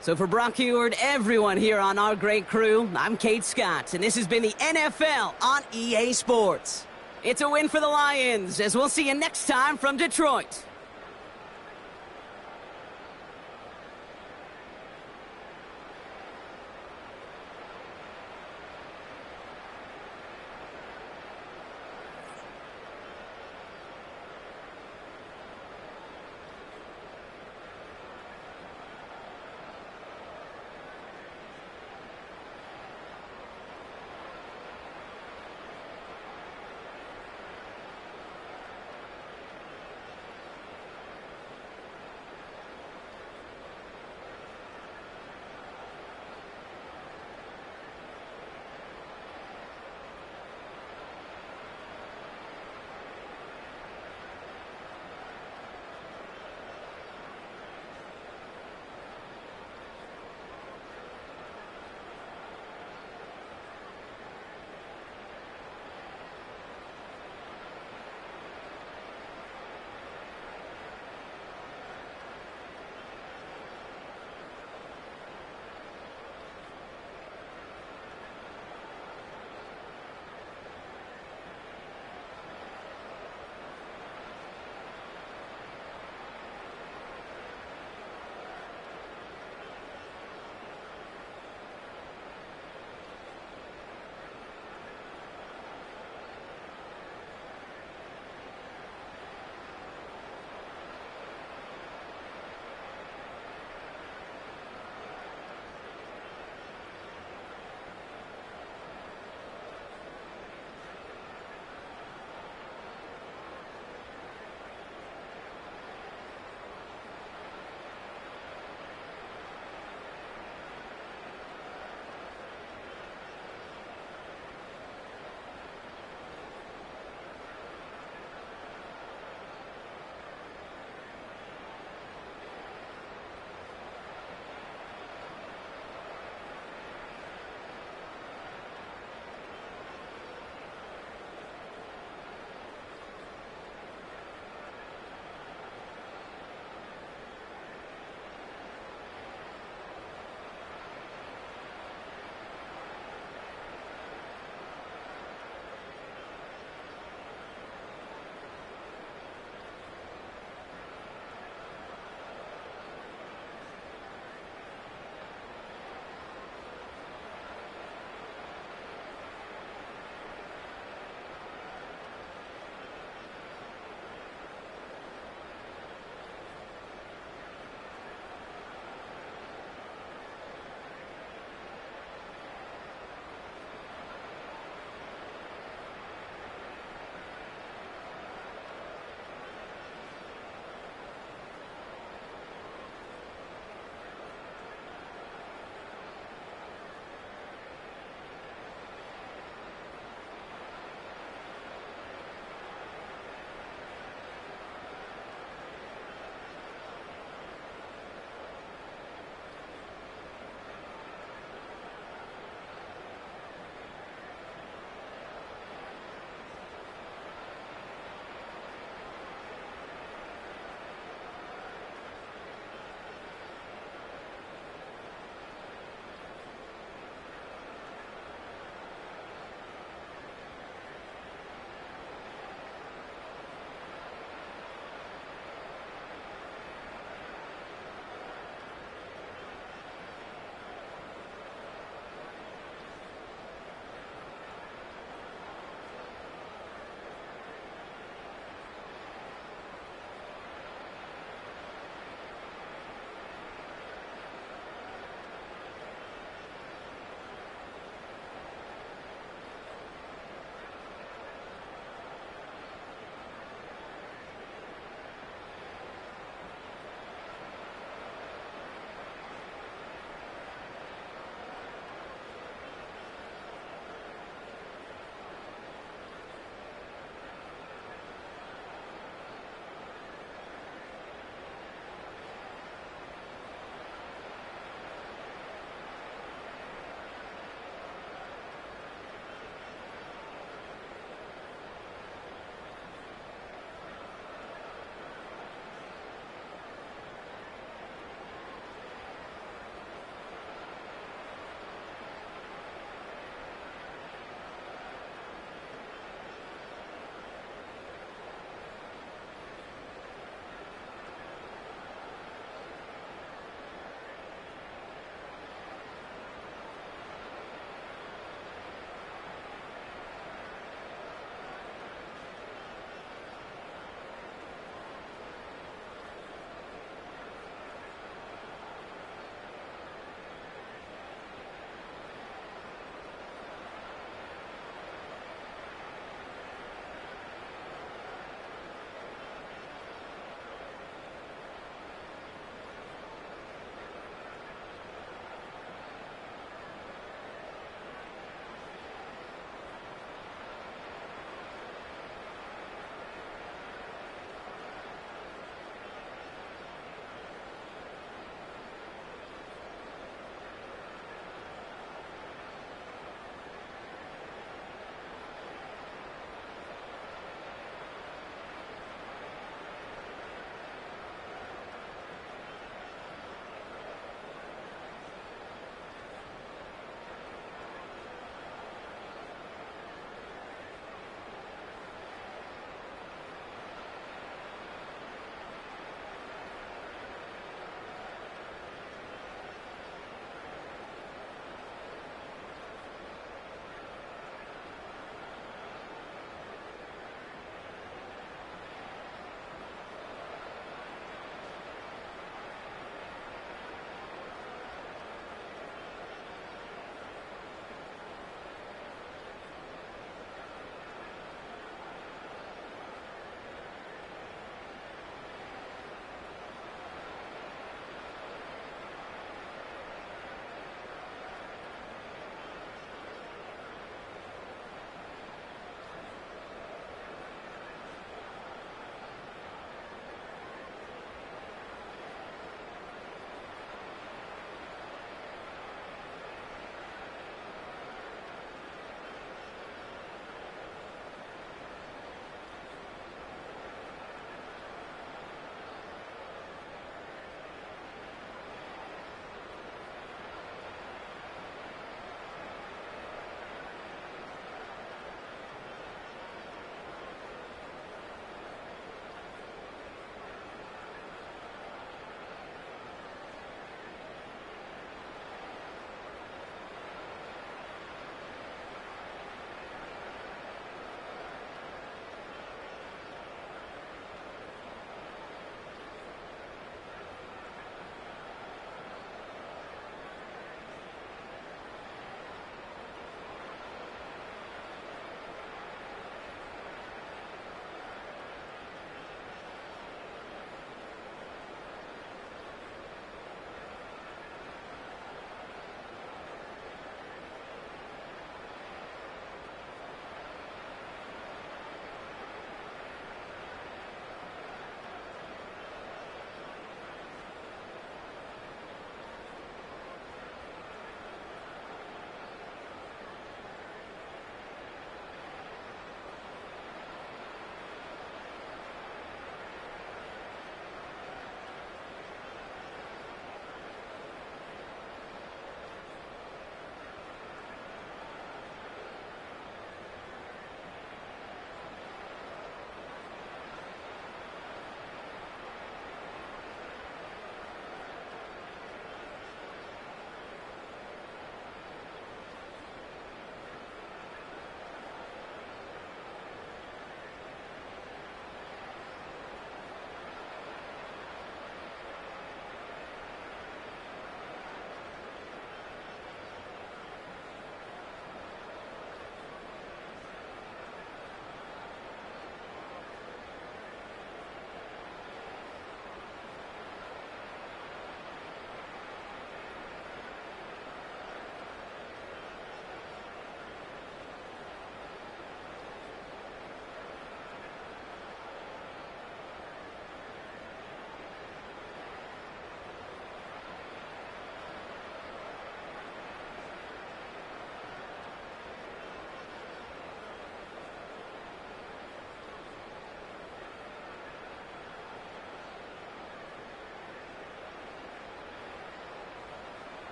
So for Brock Huard, everyone here on our great crew, I'm Kate Scott, and this has been the NFL on EA Sports. It's a win for the Lions, as we'll see you next time from Detroit.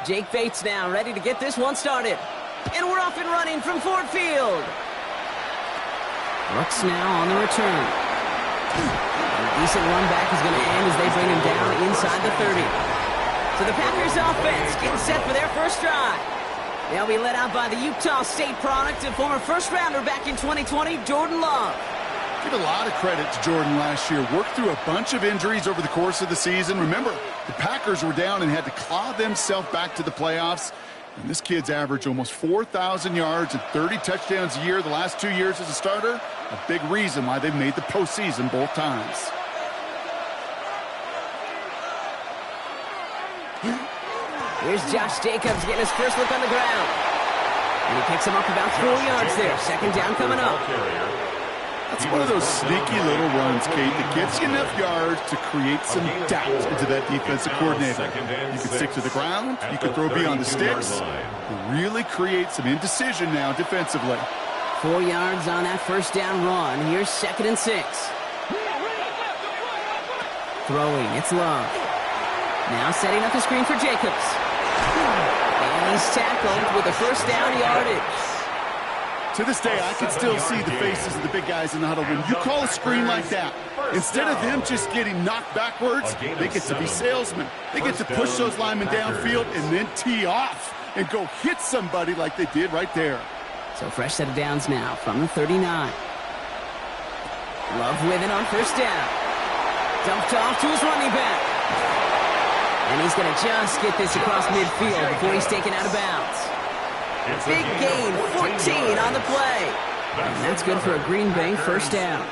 Jake Bates now ready to get this one started. And we're off and running from Ford Field. Brooks now on the return. A decent run back is going to end as they bring him down inside the 30. So the Packers offense getting set for their first drive. They'll be led out by the Utah State product and former first-rounder back in 2020, Jordan Love. Give a lot of credit to Jordan last year. Worked through a bunch of injuries over the course of the season. Remember, the Packers were down and had to claw themselves back to the playoffs. And this kid's averaged almost 4,000 yards and 30 touchdowns a year the last 2 years as a starter. A big reason why they've made the postseason both times. Here's Josh Jacobs getting his first look on the ground. And he picks him up about 4 yards there. Second down coming up. That's one of those sneaky little runs, Kate, that gets you enough yards to create some doubt into that defensive coordinator. You can stick to the ground, you can throw beyond the sticks, really create some indecision now defensively. 4 yards on that first down run. Here's 2nd and 6. Throwing, it's Love. Now setting up the screen for Jacobs. And he's tackled with a first down yardage. To this day, I can still see the faces of the big guys in the huddle. When you call a screen like that, instead of them just getting knocked backwards, they get to be salesmen. They get to push those linemen downfield and then tee off and go hit somebody like they did right there. So fresh set of downs now from the 39. Love with it on first down. Dumped off to his running back. And he's going to just get this across midfield before he's taken out of bounds. Big gain, 14 on the play. And that's good for a Green Bay first down.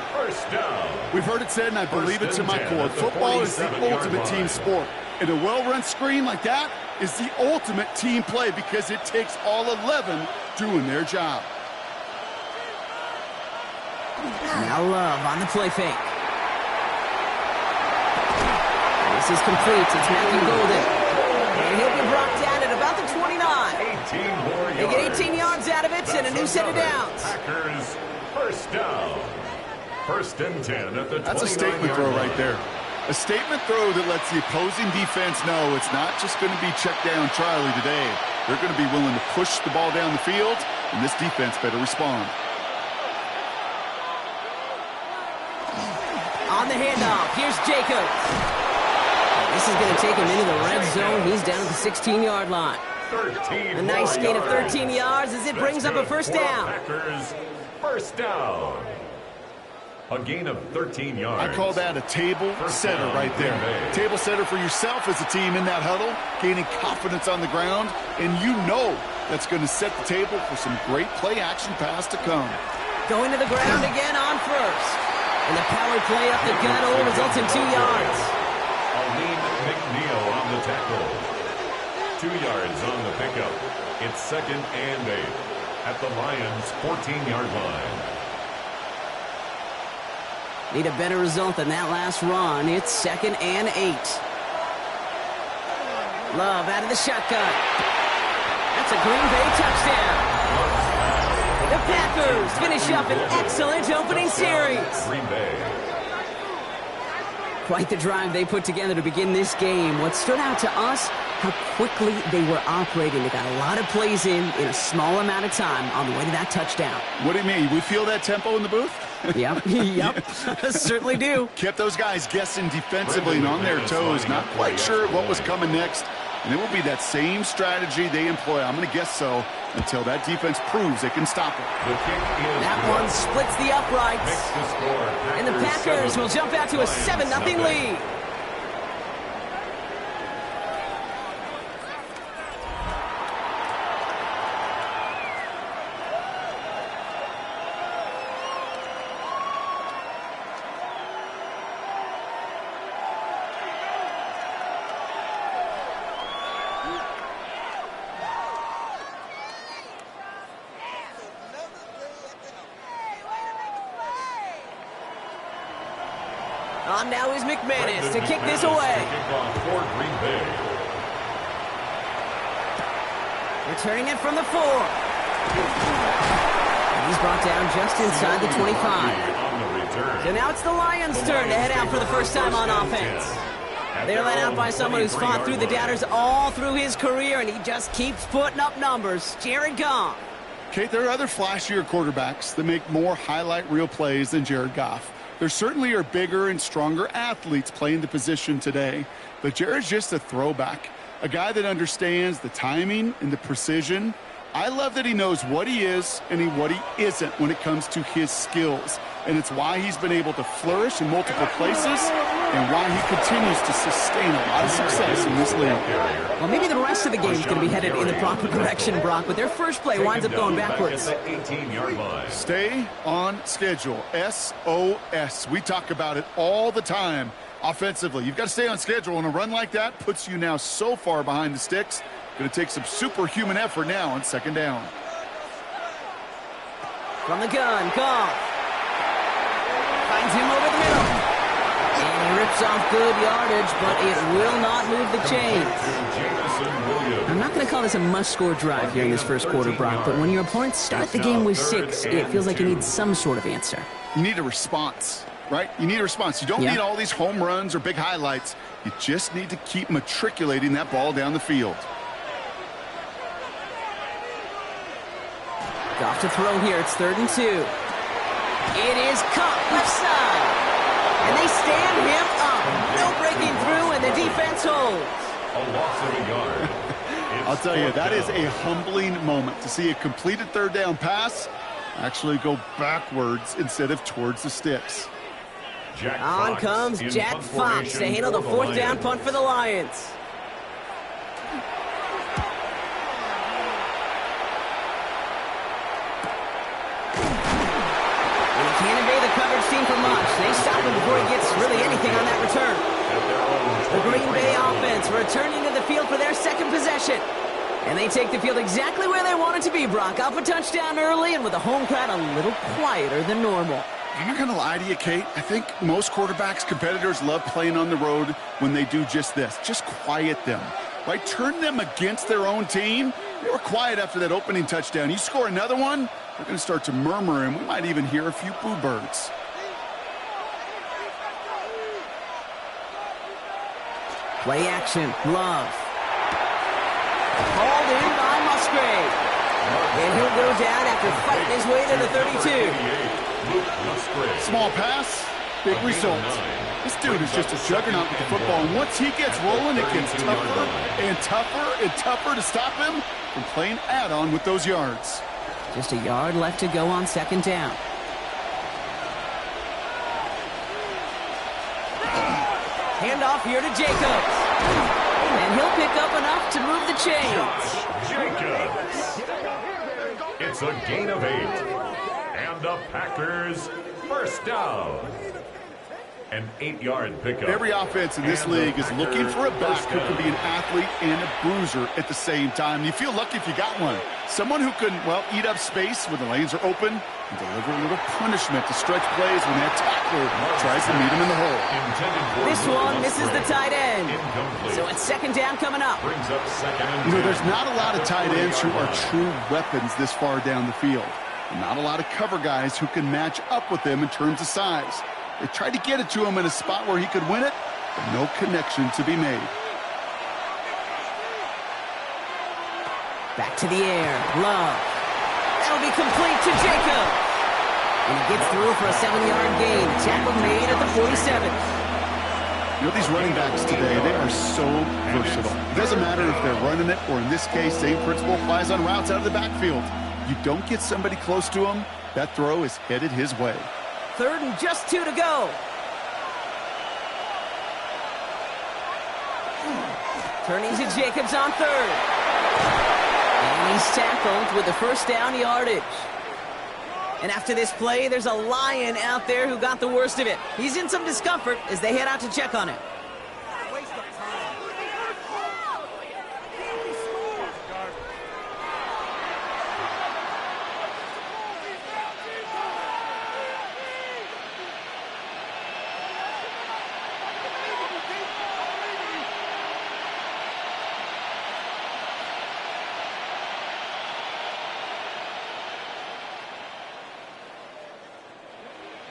We've heard it said, and I believe it to my core, football is the ultimate team sport. And a well-run screen like that is the ultimate team play because it takes all 11 doing their job. Now Love on the play fake. This is complete. It's Matthew Golden. And he'll be brought down at about the 29. They get 18 yards out of it and a new set of downs. Packers first down. 1st and 10 at the 29. That's a statement throw right there. A statement throw that lets the opposing defense know it's not just going to be check down Charlie today. They're going to be willing to push the ball down the field, and this defense better respond. On the handoff, here's Jacobs. This is going to take him into the red zone. He's down at the 16-yard line. A nice gain of 13 yards as it brings up a first down. Packers first down. A gain of 13 yards. I call that a table setter right there. Table setter for yourself as a team in that huddle, gaining confidence on the ground, and you know that's going to set the table for some great play-action pass to come. Going to the ground again on first. And the power play up the gut only results in 2 yards. Alim McNeil on the tackle. 2 yards on the pickup. It's 2nd and 8 at the Lions' 14-yard line. Need a better result than that last run. It's 2nd and 8. Love out of the shotgun. That's a Green Bay touchdown. The Packers finish up an excellent opening series. Green Bay. Quite the drive they put together to begin this game. What stood out to us, how quickly they were operating. They got a lot of plays in a small amount of time on the way to that touchdown. What do you mean? We feel that tempo in the booth? Yep, certainly do. Kept those guys guessing defensively and on their toes, not quite sure what was coming next. And it will be that same strategy they employ, I'm going to guess so, until that defense proves they can stop it. That one splits the uprights. And the Packers will jump out to a 7-0 lead. On now is McManus to kick this away. Returning it from the 4. And he's brought down just inside the 25. So now it's the Lions' turn to head out for the first time on offense. They're led out by someone who's fought through the doubters all through his career, and he just keeps putting up numbers. Jared Goff. Kate, there are other flashier quarterbacks that make more highlight reel plays than Jared Goff. There certainly are bigger and stronger athletes playing the position today, but Jared's just a throwback, a guy that understands the timing and the precision. I love that he knows what he is and what he isn't when it comes to his skills. And it's why he's been able to flourish in multiple places and why he continues to sustain a lot of success in this league. Well, maybe the rest of the game is going to be headed in the proper direction, Brock, but their first play winds up going backwards. Stay on schedule. SOS. We talk about it all the time offensively. You've got to stay on schedule, and a run like that puts you now so far behind the sticks. Going to take some superhuman effort now on second down. From the gun, Goff. Finds him over the middle. And he rips off good yardage, but it will not move the chains. I'm not going to call this a must-score drive here in this first quarter, Brock, but when your opponents start the game with 6, it feels like you need some sort of answer. You need a response, right? You need a response. You don't need all these home runs or big highlights. You just need to keep matriculating that ball down the field. Goff to throw here. It's 3rd and 2. It is caught left side. And they stand him up. No breaking through, and the defense holds. A loss of a yard. I'll tell you, that is a humbling moment to see a completed third down pass actually go backwards instead of towards the sticks. On comes Jack Fox to handle the 4th down punt for the Lions. Can't evade the coverage team for much. They stop him before he gets really anything on that return. The Green Bay offense returning to the field for their second possession. And they take the field exactly where they want it to be, Brock. Up a touchdown early and with a home crowd a little quieter than normal. I'm not going to lie to you, Kate. I think most quarterbacks, competitors love playing on the road when they do just this. Just quiet them. Right? Turn them against their own team. They were quiet after that opening touchdown. You score another one, they're going to start to murmur, and we might even hear a few boo birds. Play action. Love. Hauled in by Musgrave. And he'll go down after fighting his way to the 32. Small pass, big result. This dude is just a juggernaut with the football, and once he gets rolling, it gets tougher and tougher and tougher to stop him from playing add-on with those yards. Just a yard left to go on second down. Handoff here to Jacobs. And he'll pick up enough to move the chains. Jacobs. It's a gain of 8. And the Packers first down. An 8-yard pickup. Every offense in this league is looking for a back who can be an athlete and a bruiser at the same time. You feel lucky if you got one. Someone who can, well, eat up space when the lanes are open and deliver a little punishment to stretch plays when that tackler tries to meet him in the hole. This one misses the tight end. So it's second down coming up. Brings up second and 10. You know, there's not a lot of tight ends who are true weapons this far down the field. Not a lot of cover guys who can match up with them in terms of size. They tried to get it to him in a spot where he could win it, but no connection to be made. Back to the air. Love. That'll be complete to Jacob. And he gets through for a 7-yard gain. Tackle made at the 47. You know, these running backs today, they are so versatile. It doesn't matter if they're running it or, in this case, same principle applies on routes out of the backfield. You don't get somebody close to him, that throw is headed his way. 3rd and just 2 to go. Turning to Jacobs on 3rd. And he's tackled with the first down yardage. And after this play, there's a Lion out there who got the worst of it. He's in some discomfort as they head out to check on him.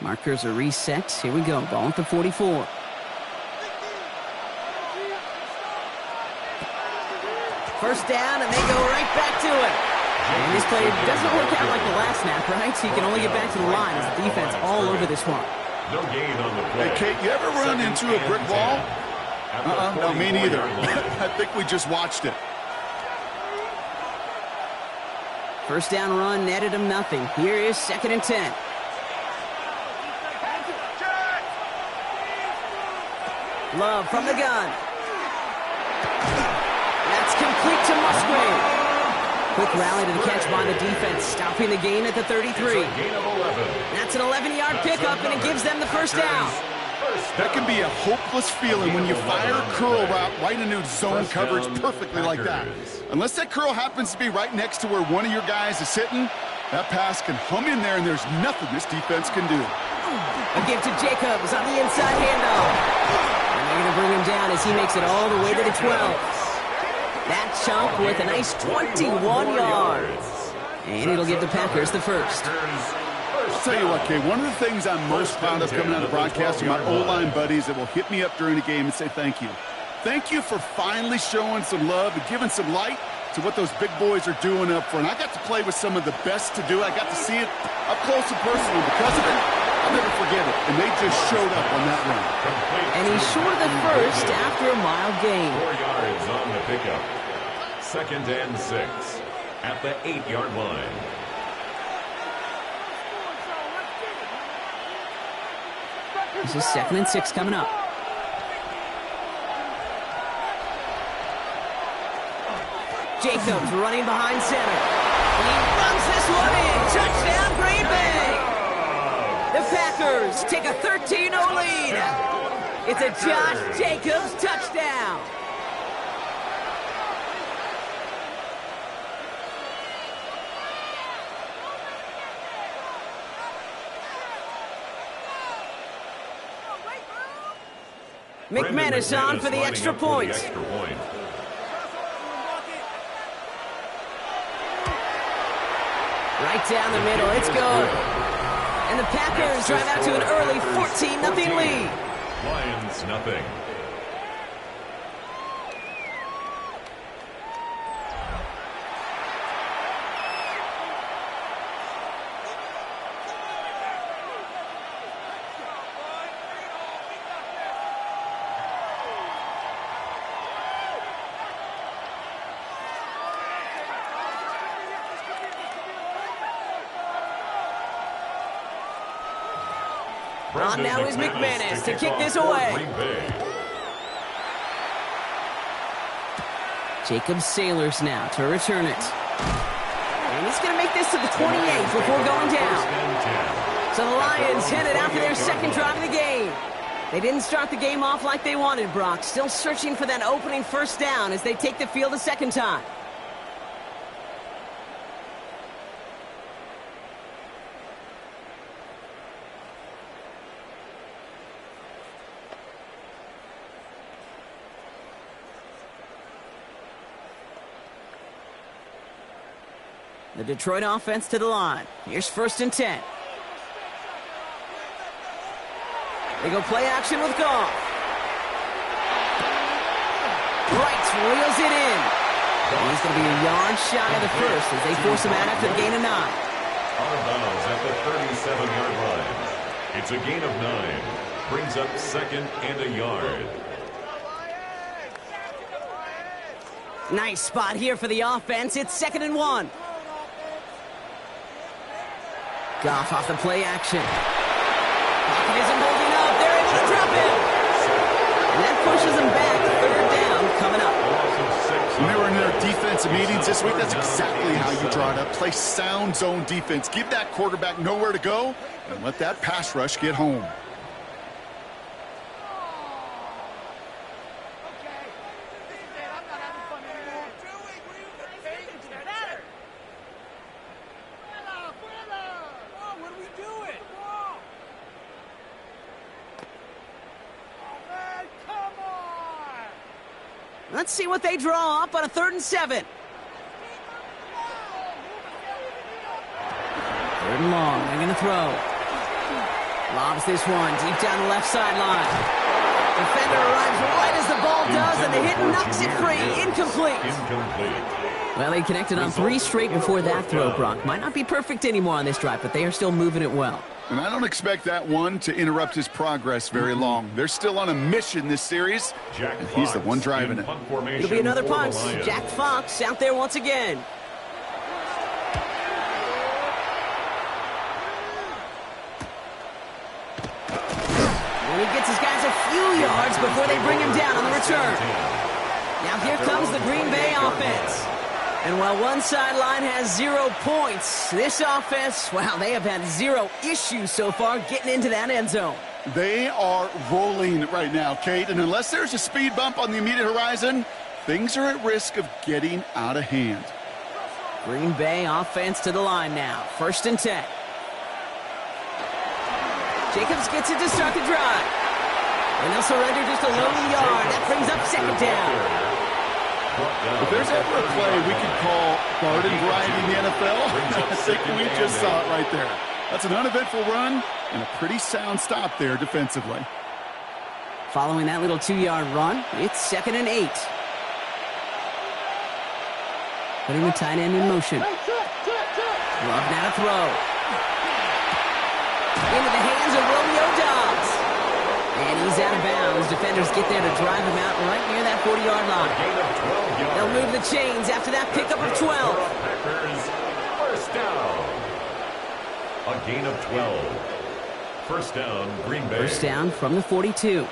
Markers are reset. Here we go. Ball at the 44. First down, and they go right back to it. And this play doesn't work out like the last snap, right? So you can only get back to the line as the defense all over this one. No gain on the play. Hey, Kate, you ever run into a brick wall? No, me neither. I think we just watched it. First down run netted him nothing. Here is 2nd and 10. Love from the gun. That's complete to Musgrave. Quick rally to the catch by the defense, stopping the gain at the 33. Gain of 11. That's an 11-yard pickup, and it gives them the first down. That can be a hopeless feeling when you fire a curl route right into zone coverage perfectly like that. Unless that curl happens to be right next to where one of your guys is sitting, that pass can hum in there, and there's nothing this defense can do. A give to Jacobs on the inside handoff. And they're going to bring him down as he makes it all the way to the 12. That chunk with a nice 21 yards. And it'll give the Packers the first. I'll tell you what, Kay, one of the things I'm most proud of coming out of broadcasting, my O-line buddies that will hit me up during the game and say thank you. Thank you for finally showing some love and giving some light to what those big boys are doing up front. I got to play with some of the best to do it. I got to see it up close and personal. Because of it, I'll never forget it. And they just showed up on that run. And he's short of the first after a mild gain. 4 yards on the pickup. 2nd and 6 at the 8-yard line. This is 2nd and 6 coming up. Jacobs running behind center. He runs this one in. Touchdown, Green Bay. The Packers take a 13-0 lead. It's a Josh Jacobs touchdown. McManus on for the extra point. Right down the middle, it's good. And the Packers drive out to an early 14-0 lead. Lions nothing. On now is McManus to kick this away. Jacob Sailors now to return it. And he's going to make this to the 28 before going down. So the Lions headed out for their second drive of the game. They didn't start the game off like they wanted, Brock. Still searching for that opening first down as they take the field a second time. The Detroit offense to the line. Here's 1st and 10. They go play action with Goff. Wrights reels it in. And he's going to be a yard shy of the first as they force him out after the gain of 9. Out of bounds at the 37-yard line. It's a gain of 9. Brings up 2nd and a yard. Nice spot here for the offense. It's 2nd and 1. Goff off the play action. Pocket isn't holding up. They're able to drop him. And that pushes them back. 3rd down coming up. When they were in their defensive meetings this week, that's exactly how you draw it up. Play sound zone defense. Give that quarterback nowhere to go and let that pass rush get home. Let's see what they draw up on a 3rd and 7. 3rd and long. They're going to throw. Lobs this one deep down the left sideline. Defender arrives right as the ball does, and the hit knocks it free. Incomplete. Well, he connected on 3 straight before that throw, Brock. Might not be perfect anymore on this drive, but they are still moving it well. And I don't expect that one to interrupt his progress very long. They're still on a mission this series, and he's the one driving it. It'll be another punt. Jack Fox out there once again. And he gets his guys a few yards before they bring him down on the return. Now here comes the Green Bay offense. And while one sideline has 0 points, this offense, wow, they have had 0 issues so far getting into that end zone. They are rolling right now, Kate, and unless there's a speed bump on the immediate horizon, things are at risk of getting out of hand. Green Bay offense to the line now. 1st and 10. Jacobs gets it to start the drive. And they'll surrender just a lone yard. That brings up 2nd down. If there's ever a play we could call garden variety in the NFL, I think we just saw it right there. That's an uneventful run and a pretty sound stop there defensively. Following that little 2-yard run, it's 2nd and 8. Putting the tight end in motion. Love now to throw. Into the hands of Romeo Doubs. And he's out of bounds. Defenders get there to drive him out right near that 40-yard line. They'll move the chains after that pickup of 12. Packers, 1st down. A gain of 12. 1st down, Green Bay. 1st down from the 42.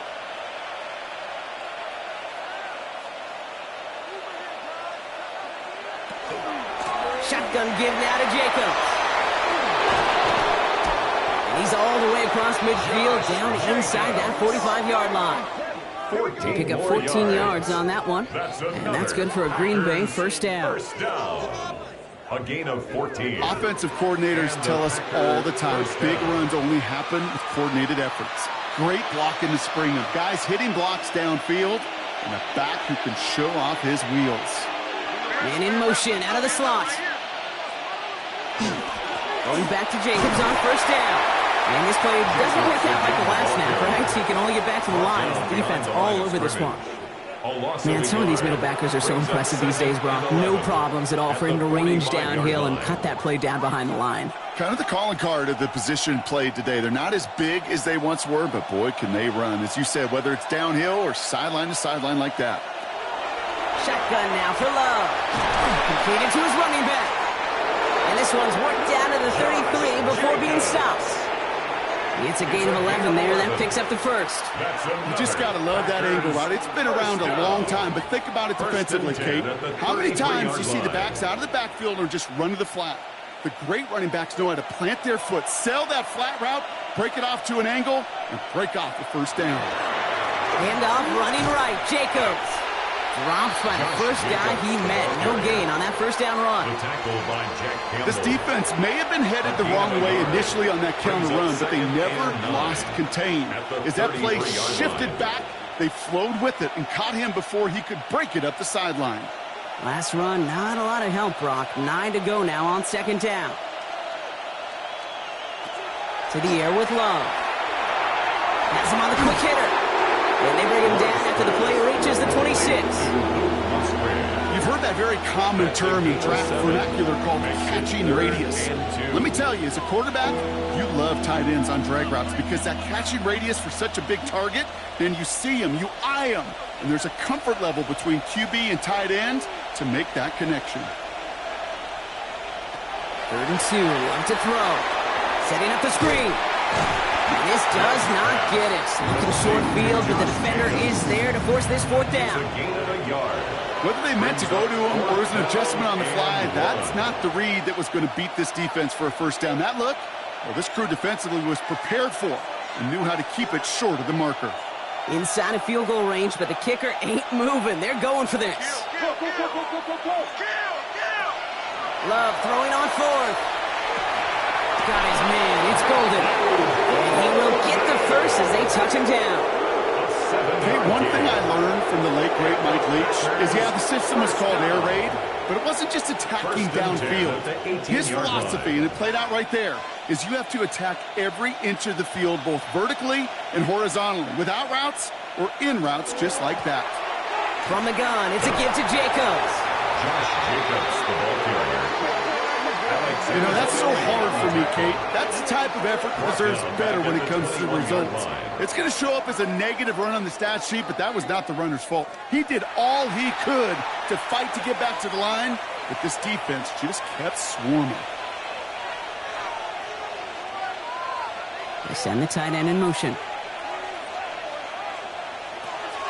Shotgun give now to Jacobs. And he's all the way across midfield down inside that 45-yard line. They pick up 14 yards on that one. And that's good for a Green Bay 1st down. 1st down. A gain of 14. Offensive coordinators tell us all the time, big runs only happen with coordinated efforts. Great block in the spring of guys hitting blocks downfield and a back who can show off his wheels. Man in motion out of the slot. Going back to Jacobs on 1st down. And this play doesn't work out like the last snap, right? So you can only get back to the line. Defense all over this one. Man, some of these middle backers are so impressive these days, Brock. No problems at all for him to range downhill and cut that play down behind the line. Kind of the calling card of the position played today. They're not as big as they once were, but boy, can they run. As you said, whether it's downhill or sideline to sideline like that. Shotgun now for Love. Completed to his running back. And this one's worked down to the 33 before being stopped. It's a gain of 11 there. That picks up the 1st. You just got to love that angle, right? It's been around a long time, but think about it defensively, Kate. How many times do you see the backs out of the backfield or just run to the flat? The great running backs know how to plant their foot, sell that flat route, break it off to an angle, and break off the 1st down. Handoff running right. Jacobs drops by the first guy he met. No gain on that 1st down run. This defense may have been headed the wrong way initially on that counter run, but they never lost contain. As that play shifted back, they flowed with it and caught him before he could break it up the sideline. Last run, not a lot of help, Brock. 9 to go now on 2nd down. To the air with Love. Has him on the quick hitter. And they bring him down after the play reaches the 26. You've heard that very common term in draft vernacular called catching radius. Let me tell you, as a quarterback, you love tight ends on drag routes because that catching radius for such a big target, then you see him, you eye him, and there's a comfort level between QB and tight end to make that connection. 3rd and 2, Love to throw. Setting up the screen. And this does not get it. Looking short field, but the defender is there to force this 4th down. Whether they meant to go to him or was an adjustment on the fly, that's not the read that was going to beat this defense for a 1st down. That look, well, this crew defensively was prepared for and knew how to keep it short of the marker. Inside of field goal range, but the kicker ain't moving. They're going for this. Love throwing on 4th. Guys, man, it's golden. And he will get the 1st as they touch him down. Hey, one thing I learned from the late, great Mike Leach is, yeah, the system was called air raid, but it wasn't just attacking downfield. His philosophy, and it played out right there, is you have to attack every inch of the field, both vertically and horizontally. Without routes, or in routes just like that. From the gun, it's a give to Jacobs. Josh Jacobs, the ball carrier. You know, that's so hard for me, Kate. That's the type of effort that deserves better when it comes to the results. It's going to show up as a negative run on the stat sheet, but that was not the runner's fault. He did all he could to fight to get back to the line, but this defense just kept swarming. They send the tight end in motion.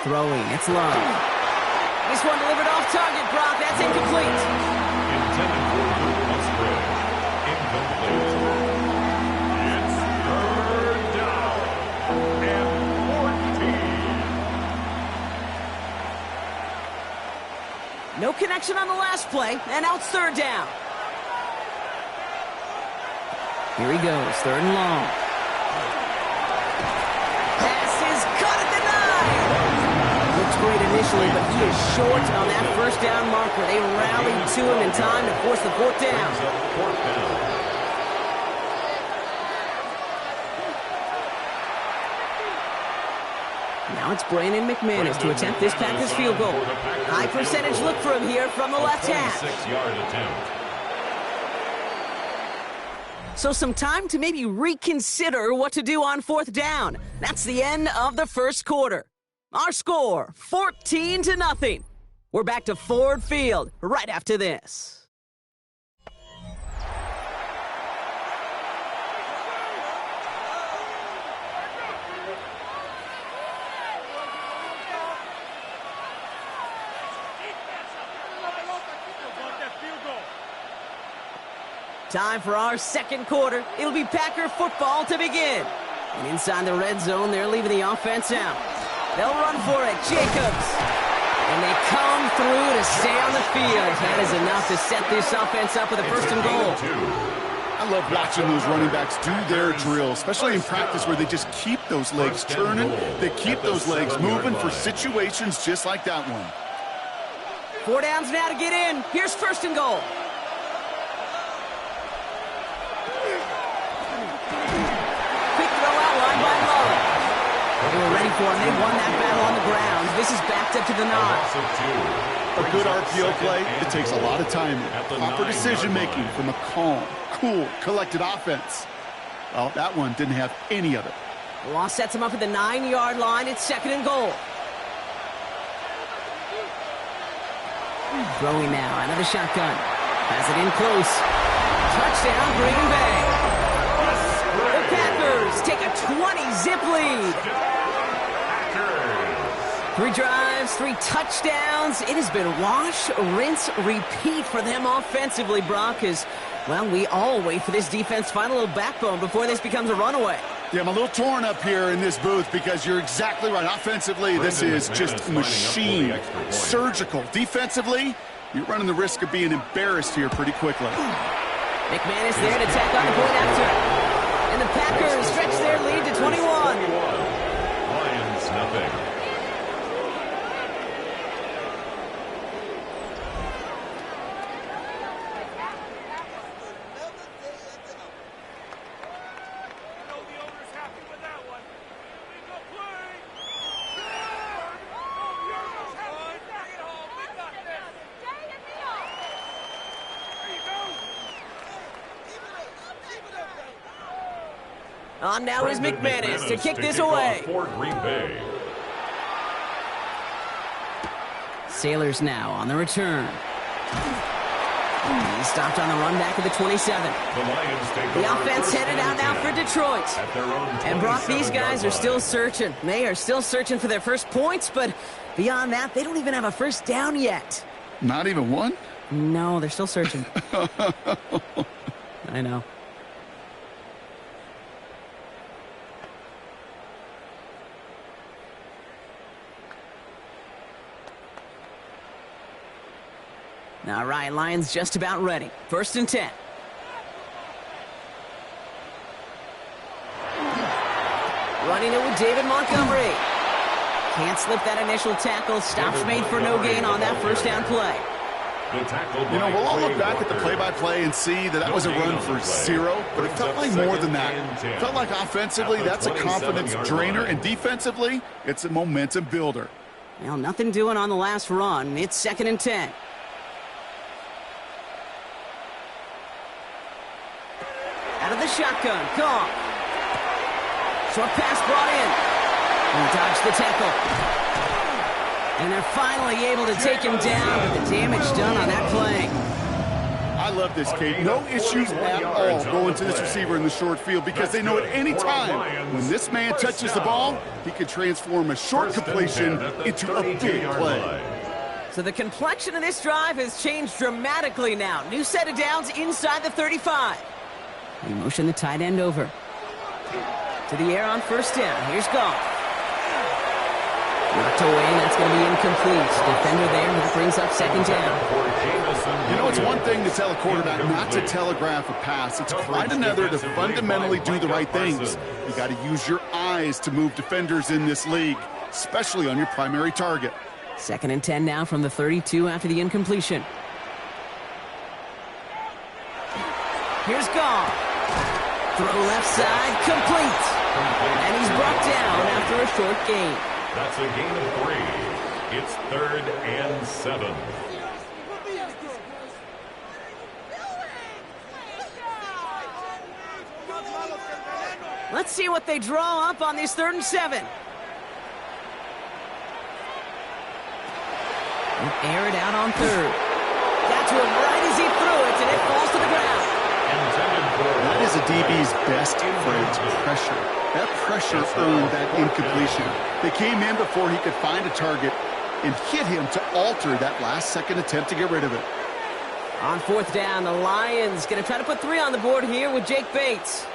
Throwing, it's Love. This one delivered off target, Brock. That's incomplete. Intended for Luke Musgrave. Incomplete. It's third down and 14. No connection on the last play, and now it's third down. Here he goes, third and long. Pass is caught at the 9. Looks great initially, but he is short on that first down marker. They rallied to him in time to force the fourth down. Now it's Brandon McManus to attempt this Packers field goal. High percentage look for him here from the left half. 26-yard attempt. So some time to maybe reconsider what to do on fourth down. That's the end of the first quarter. Our score, 14-0. We're back to Ford Field right after this. Time for our second quarter. It'll be Packer football to begin. And inside the red zone, they're leaving the offense out. They'll run for it. Jacobs. And they come through to stay on the field. That is enough to set this offense up with a first and goal. I love watching those running backs do their drill, especially in practice where they just keep those legs turning. They keep those legs moving for situations just like that one. 4 downs now to get in. Here's first and goal. They were ready for him. They won that battle on the ground. This is backed up to the 9. A good RPO play, it takes a lot of timing. Proper decision-making from a calm, cool, collected offense. Well, that one didn't have any of it. The loss sets him up at the 9-yard line. It's second and goal. Throwing now. Another shotgun. Has it in close. Touchdown, Green Bay. The Packers take a 20-zip lead. 3 drives, 3 touchdowns. It has been wash, rinse, repeat for them offensively, Brock, as, well, we all wait for this defense to find a little backbone before this becomes a runaway. Yeah, I'm a little torn up here in this booth because you're exactly right. Offensively, this is just machine, surgical. Defensively, you're running the risk of being embarrassed here pretty quickly. McManus there to tack on the point after. And the Packers stretch their lead to 21. Lions nothing. On now is McManus to kick this away. For Green Bay. Sailors now on the return. He stopped on the run back at the 27. The offense headed out now for Detroit. And Brock, these guys are still searching. They are still searching for their first points, but beyond that, they don't even have a first down yet. Not even one? No, they're still searching. I know. All right, Lions just about ready. First and 10. Running it with David Montgomery. Can't slip that initial tackle. Stops made for no gain on that first down play. You know, we'll all look back at the play-by-play and see that was a run for 0, but it felt like more than that. It felt like offensively, that's a confidence drainer, and defensively, it's a momentum builder. Well, nothing doing on the last run. It's 2nd and 10. Out of the shotgun, Goff. Short pass brought in. And dodged the tackle. And they're finally able to take him down, but the damage done on that play. I love this, Kate. No issues at all going to this receiver in the short field because they know at any time when this man touches the ball, he can transform a short completion into a big play. So the complexion of this drive has changed dramatically now. New set of downs inside the 35. They motion the tight end over. To the air on 1st down. Here's Goff. Knocked away, and that's going to be incomplete. Defender there, and that brings up 2nd down. You know, it's one thing to tell a quarterback not to telegraph a pass. It's quite another to fundamentally do the right things. You got to use your eyes to move defenders in this league, especially on your primary target. 2nd and 10 now from the 32 after the incompletion. Here's Goff. Throw left side, complete. And he's brought down after a short gain. That's a gain of 3. It's 3rd and 7. Let's see what they draw up on this 3rd and 7. And air it out on 3rd. Got to him right as he threw it, and it falls to the ground. That is a DB's best friend, pressure. That pressure earned that incompletion. They came in before he could find a target and hit him to alter that last-second attempt to get rid of it. On 4th down, the Lions going to try to put 3 on the board here with Jake Bates.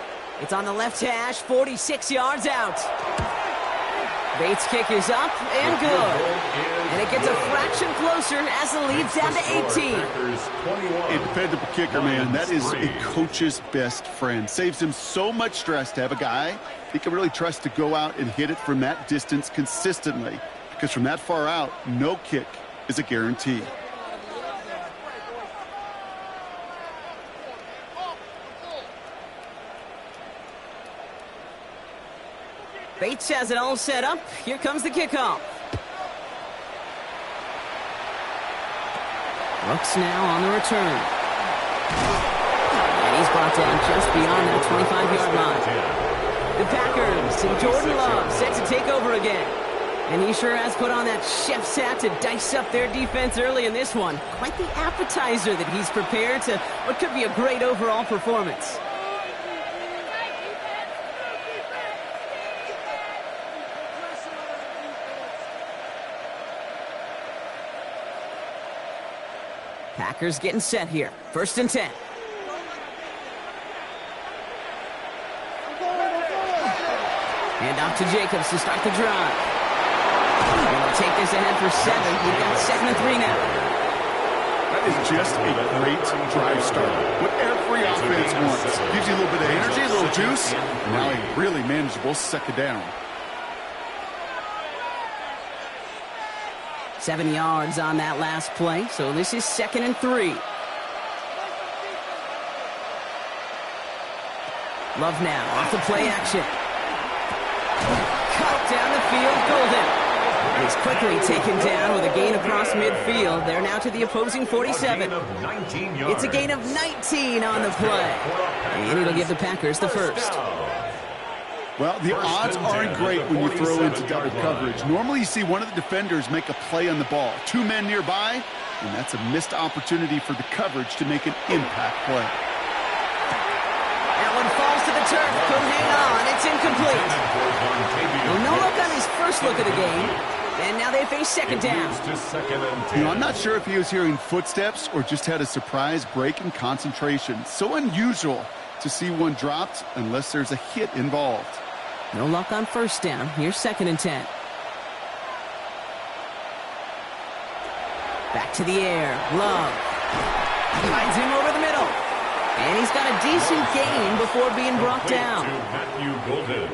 It's on the left hash, 46 yards out. Bates' kick is up and good. And it gets a fraction closer as the lead's down to 18. A dependable kicker, man. That is a coach's best friend. Saves him so much stress to have a guy he can really trust to go out and hit it from that distance consistently. Because from that far out, no kick is a guarantee. Bates has it all set up. Here comes the kickoff. Brooks now on the return. And he's brought down just beyond that 25-yard line. The Packers and Jordan Love set to take over again. And he sure has put on that chef's hat to dice up their defense early in this one. Quite the appetizer that he's prepared to what could be a great overall performance. Packers getting set here. 1st and 10. Hand off to Jacobs to start the drive. They'll take this ahead for 7. We've got 2nd and 3 now. That is just a great drive start. What every offense wants. Gives you a little bit of energy, a little juice, and now a really manageable 2nd down. 7 yards on that last play, so this is 2nd and 3. Love now off the play action. Cut down the field, Golden. He's quickly taken down with a gain across midfield. They're now to the opposing 47. It's a gain of 19 on the play. And it'll give the Packers the first. Well, the odds aren't great when you throw into double coverage. Normally you see one of the defenders make a play on the ball. 2 men nearby, and that's a missed opportunity for the coverage to make an impact play. That one falls to the turf. Couldn't hang on. It's incomplete. Well, no look on his first look of the game. And now they face 2nd down. You know, I'm not sure if he was hearing footsteps or just had a surprise break in concentration. So unusual to see one dropped unless there's a hit involved. No luck on 1st down. Here's 2nd and 10. Back to the air. Love. Finds him over the middle. And he's got a decent gain before being brought down. Matthew Golden.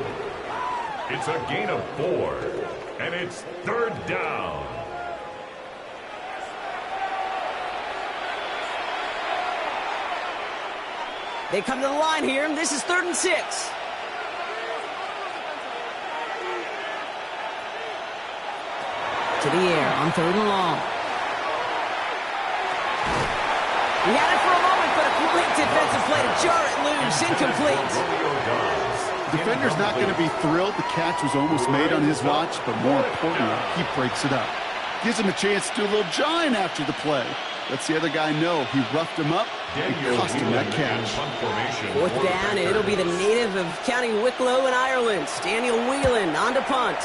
It's a gain of 4. And it's 3rd down. They come to the line here, and this is 3rd and 6. To the air on 3rd and long. He had it for a moment, but a complete defensive play to jar it loose. Incomplete. The defender's not going to be thrilled. The catch was almost made on his watch, but more importantly, he breaks it up. Gives him a chance to do a little jawing after the play. Lets the other guy know he roughed him up and cost him that catch. 4th down, and it'll be the native of County Wicklow in Ireland, Daniel Whelan, on to punt.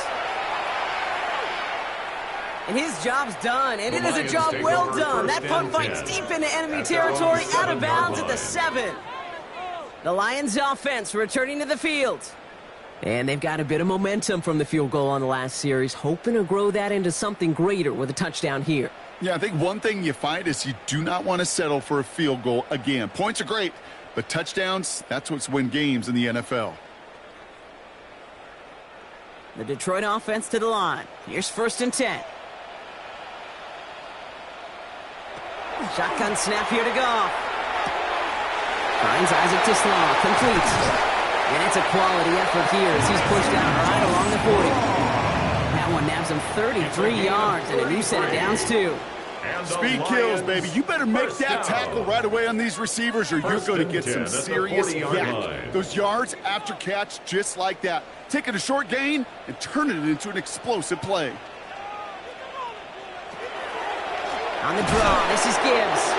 And his job's done, and it is a job well done. That punt finds deep into enemy territory, out of bounds at the 7. The Lions offense returning to the field. And they've got a bit of momentum from the field goal on the last series, hoping to grow that into something greater with a touchdown here. Yeah, I think one thing you find is you do not want to settle for a field goal again. Points are great, but touchdowns, that's what's win games in the NFL. The Detroit offense to the line. Here's 1st and 10. Shotgun snap here to Goff. Finds Isaac Tisslaw, complete. And it's a quality effort here as he's pushed out right along the 40. That one nabs him 33 yards and a new set of downs, too. Speed kills, baby. You better make that tackle right away on these receivers or you're going to get some serious yak. Those yards after catch just like that. Taking a short gain and turning it into an explosive play. On the draw, this is Gibbs.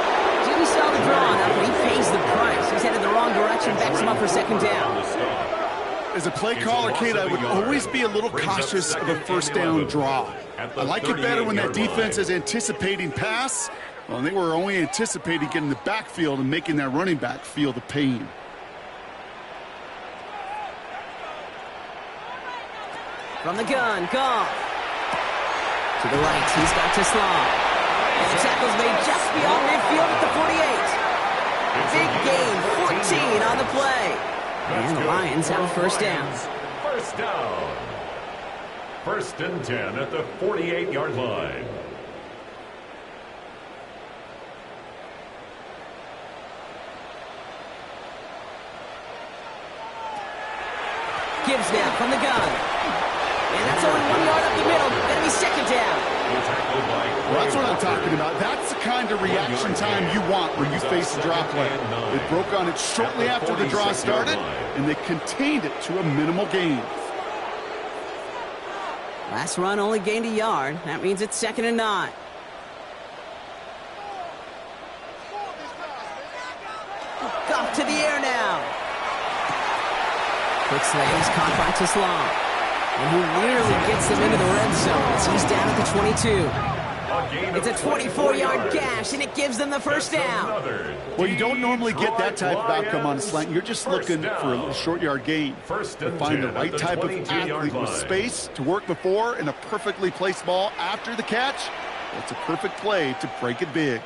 Didn't sell the draw enough, but he pays the price. He's headed the wrong direction, backs him up for 2nd down. As a play caller, Kate, I would always be a little cautious of a 1st down draw. I like it better when that defense is anticipating pass. Well, they were only anticipating getting the backfield and making that running back feel the pain. From the gun, Goff. To the right, he's got Tisslaw. And the tackle's made just beyond midfield at the 48. Big gain, 14 on the play. And the Lions have a 1st down. 1st down. 1st and 10 at the 48-yard line. Gibbs now from the gun. And that's only 1 yard up the middle. Going to be 2nd down. Well, that's what I'm talking about. That's the kind of reaction time you want when you face a draw play. They broke on it shortly after the draw started, and they contained it to a minimal gain. Last run only gained a yard. That means it's 2nd and 9. Goff to the air now. Quick slant is caught by Tisslaw. And he nearly gets them into the red zone as he's down at the 22. It's a 24-yard gash, and it gives them the 1st down. Well, you don't normally get that type of outcome on a slant. You're just looking for a short yard gain. To find the right type of athlete with space to work before and a perfectly placed ball after the catch. It's a perfect play to break it big.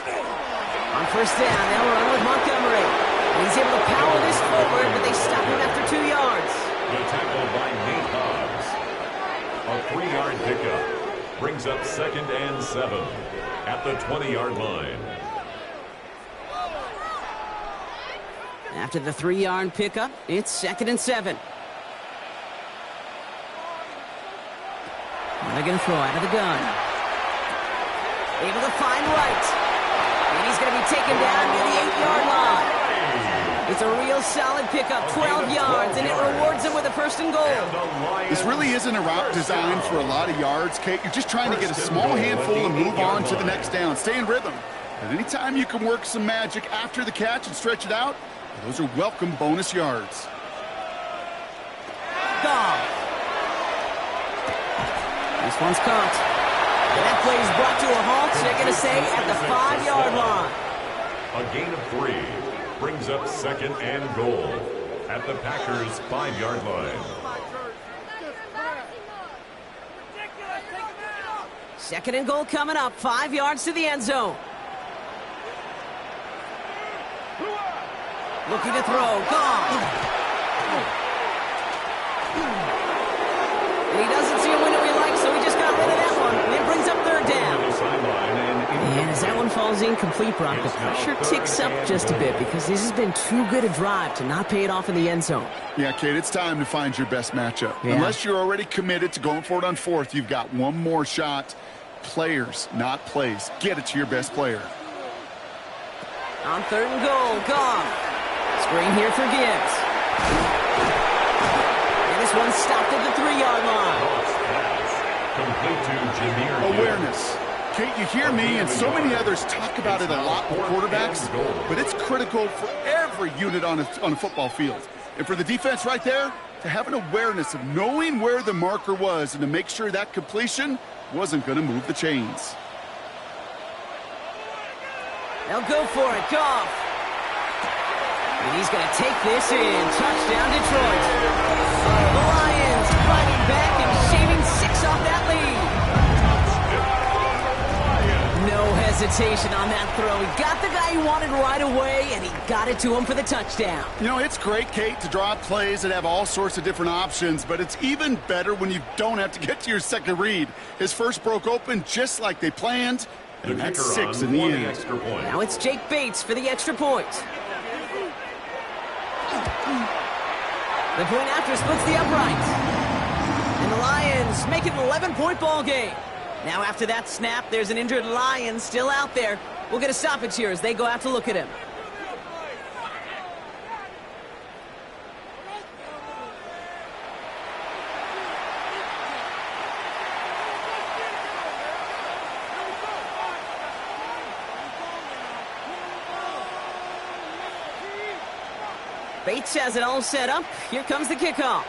On 1st down, they'll run with Montgomery. And he's able to power this forward, but they stop him after 2 yards. The tackle by Nate Hobbs. A 3-yard pickup. Brings up 2nd and 7 at the 20-yard line. After the 3-yard pickup, it's 2nd and 7. Now they're going to throw out of the gun. Able to find Wright. And he's going to be taken down near the 8-yard line. It's a real solid pickup, 12 yards, and it rewards him with a 1st and goal. This really isn't a route designed for a lot of yards, Kate. You're just trying to get a small handful and move on to the next down. Stay in rhythm. And anytime you can work some magic after the catch and stretch it out, those are welcome bonus yards. Goff. This one's caught. And that play is brought to a halt, so they're going to say at the 5-yard line. A gain of 3 brings up 2nd and goal at the Packers' 5-yard line. 2nd and goal coming up, 5 yards to the end zone. Looking to throw, Goff. And he doesn't see a window he likes, so he just got rid of that one. And it brings up 3rd down. And as that one falls incomplete, Brock. The pressure ticks up just a bit because this has been too good a drive to not pay it off in the end zone. Yeah, Kate, it's time to find your best matchup. Yeah. Unless you're already committed to going for it on fourth, you've got one more shot. Players, not plays. Get it to your best player. On 3rd and goal, Goff. Screen here for Gibbs. And this one's stopped at the 3-yard line. Complete to Jahmyr Awareness. Kate, you hear me and so many others talk about it a lot with quarterbacks, but it's critical for every unit on a football field. And for the defense right there, to have an awareness of knowing where the marker was and to make sure that completion wasn't going to move the chains. They'll go for it, Goff. And he's going to take this in. Touchdown, Detroit. The Lions fighting back and shaving 6 off that lead. No hesitation on that throw. He got the guy he wanted right away, and he got it to him for the touchdown. You know, it's great, Kate, to draw up plays that have all sorts of different options, but it's even better when you don't have to get to your second read. His first broke open just like they planned, and that's 6 in the end. Now it's Jake Bates for the extra point. The point after splits the upright. And the Lions make it an 11-point ball game. Now after that snap, there's an injured Lion still out there. We'll get a stoppage here as they go out to look at him. Bates has it all set up. Here comes the kickoff.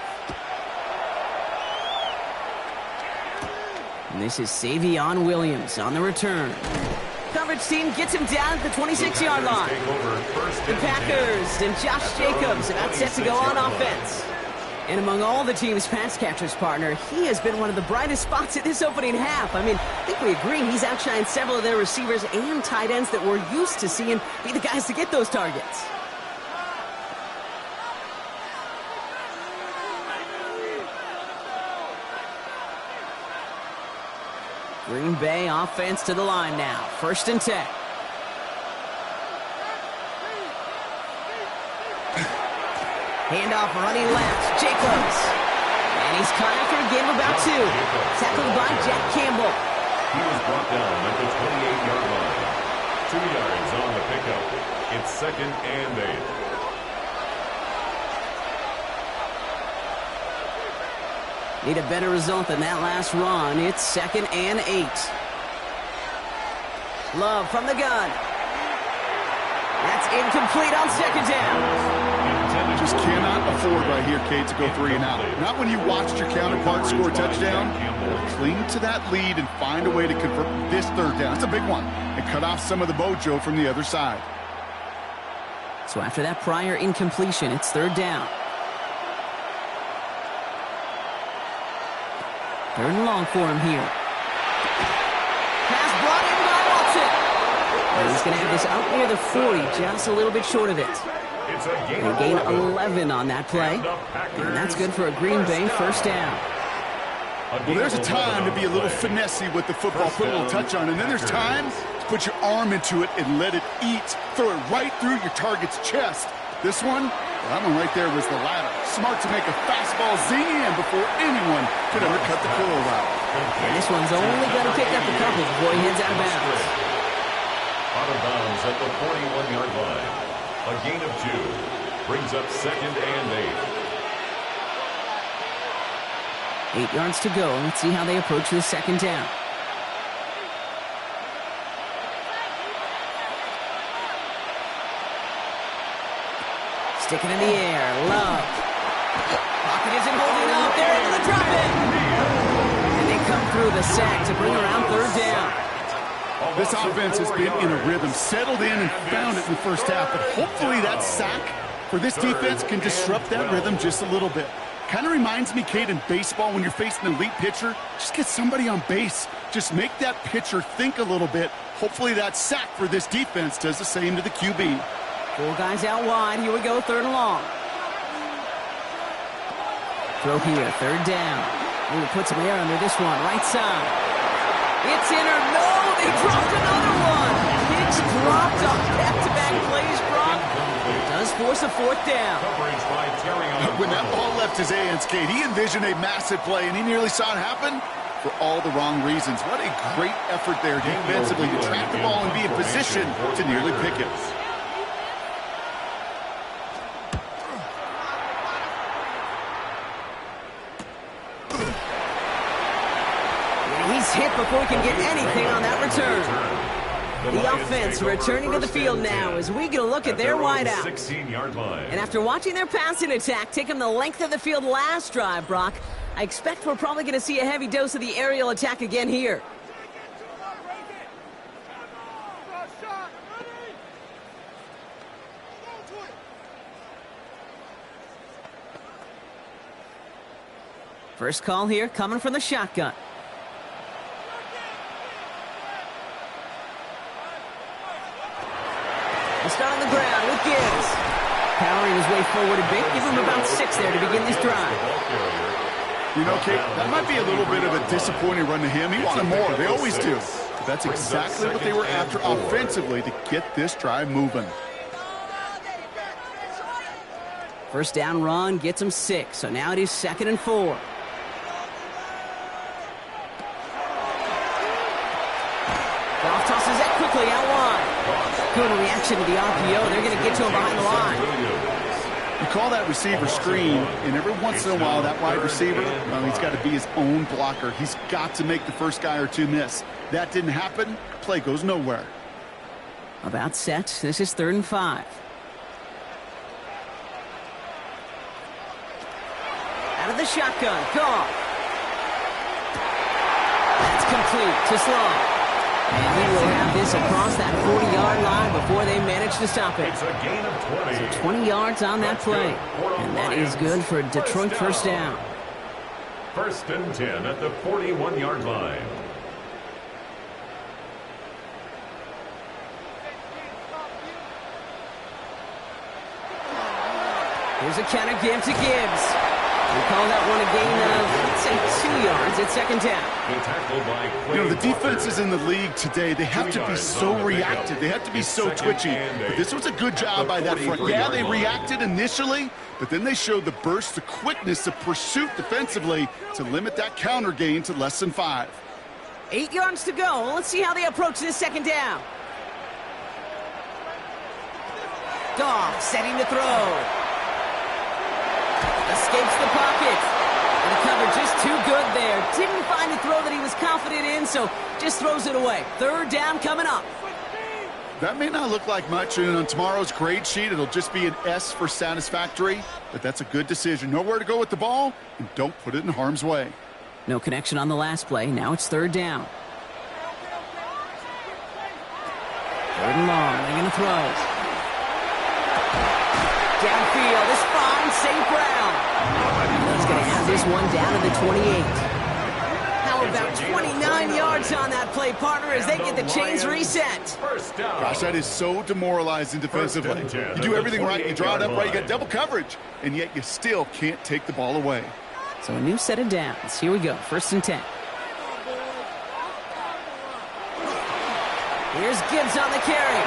And this is Savion Williams on the return. Coverage team gets him down at the 26-yard line. The Packers and Josh Jacobs about set to go on offense. And among all the team's pass catchers, partner, he has been one of the brightest spots in this opening half. I mean, I think we agree he's outshined several of their receivers and tight ends that we're used to seeing be the guys to get those targets. Green Bay offense to the line now. 1st and 10. Handoff running left. Jacobs. And he's caught after a gain of about 2. Tackled by Jack Campbell. He was brought down at the 28-yard line. 2 yards on the pickup. It's 2nd and 8. Need a better result than that last run. It's 2nd and 8. Love from the gun. That's incomplete on 2nd down. Just cannot afford right here, Kate, to go 3 and out. Not when you watched your counterpart score a touchdown. Cling to that lead and find a way to convert this 3rd down. It's a big one. And cut off some of the mojo from the other side. So after that prior incompletion, it's 3rd down. 3rd and long for him here. Pass brought in by Watson. And he's going to have this out near the 40, just a little bit short of it. And a gain 11 on that play. And that's good for a Green Bay 1st down. Well, there's a time to be a little finessey with the football, put a little touch on it. And then there's time to put your arm into it and let it eat. Throw it right through your target's chest. This one, well, that one right there was the latter. Smart to make a fastball zing in before anyone could undercut the curl route. And this one's only going to pick up a couple before he heads out of bounds. Out of bounds at the 41-yard line. A gain of 2. Brings up 2nd and 8. 8 yards to go. Let's see how they approach this 2nd down. Sticking in the air. Love. Pocket isn't holding up. They're into the drop-in. And they come through the sack to bring around 3rd down. This offense has been in a rhythm, settled in and found it in the first half. But hopefully that sack for this defense can disrupt that rhythm just a little bit. Kind of reminds me, Kate, in baseball when you're facing an elite pitcher, just get somebody on base. Just make that pitcher think a little bit. Hopefully that sack for this defense does the same to the QB. 4 guys out wide. Here we go, 3rd and long. Throw here, 3rd down. Ooh, put some air under this one, right side. It's in or no, they dropped another one. Just dropped off back-to-back plays, Brock. It does force a fourth down. Coverage by Terrion. When that ball left his hands, Kate, he envisioned a massive play, and he nearly saw it happen for all the wrong reasons. What a great effort there defensively to track the ball and be in position to nearly pick it. He's hit before he can get anything on that return. The offense returning to the field now as we get a look at their wideout. 16-yard line. And after watching their passing attack take them the length of the field last drive, Brock, I expect we're probably going to see a heavy dose of the aerial attack again here. First call here coming from the shotgun. He'll start on the ground with Gibbs. Powering his way forward a bit. Give him about 6 there to begin this drive. You know, Kate, that might be a little bit of a disappointing run to him. He wanted more. They always do. But that's exactly what they were after offensively to get this drive moving. First down run gets him 6. So now it is 2nd and 4. Goff tosses that quickly out wide. Good reaction to the RPO. They're going to get to him behind the line. You call that receiver screen, and every once in a while, that wide receiver, well, he's got to be his own blocker. He's got to make the first guy or two miss. That didn't happen. Play goes nowhere. About set. This is 3rd and 5. Out of the shotgun. Goff. That's complete to Sloan. And he will have this across that 40-yard line before they manage to stop it. It's a gain of 20. So 20 yards on that play. And that is good for a Detroit first down. 1st and 10 at the 41-yard line. Here's a counter give to Gibbs. We call that one a gain of, let's say, 2 yards at 2nd down. You know, the defenses in the league today, they have to be so reactive. They have to be so twitchy. But this was a good job by that front. Yeah, they reacted initially, but then they showed the burst, the quickness, the pursuit defensively to limit that counter gain to less than 5. 8 yards to go. Let's see how they approach this 2nd down. Goff setting to throw. Escapes the pocket. And the cover just too good there. Didn't find a throw that he was confident in, so just throws it away. 3rd down coming up. That may not look like much, and on tomorrow's grade sheet, it'll just be an S for satisfactory, but that's a good decision. Know where to go with the ball, and don't put it in harm's way. No connection on the last play. Now it's 3rd down. 3rd and long. They're going to throw. Downfield, this finds St. Brown. He's going to have this one down to the 28. How about 29 yards on that play, partner, as they get the chains reset? Gosh, that is so demoralizing defensively. You do everything right, you draw it up right, you got double coverage, and yet you still can't take the ball away. So a new set of downs. Here we go, 1st and 10. Here's Gibbs on the carry.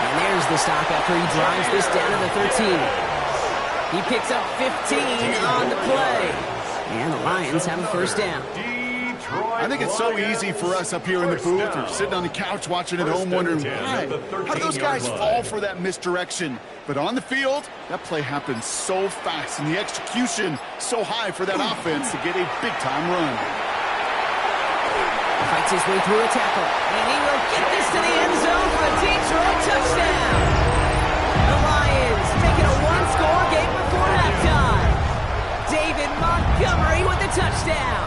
And there's the stop after he drives this down to the 13. He picks up 15 on the play. And the Lions have a 1st down. I think it's so easy for us up here in the booth or sitting on the couch watching at home wondering why. How do those guys fall for that misdirection? But on the field, that play happens so fast and the execution so high for that offense to get a big-time run. Fights his way through a tackle. And he will get this to the end zone for a Detroit touchdown. The Lions make it a one-score game before halftime. David Montgomery with the touchdown.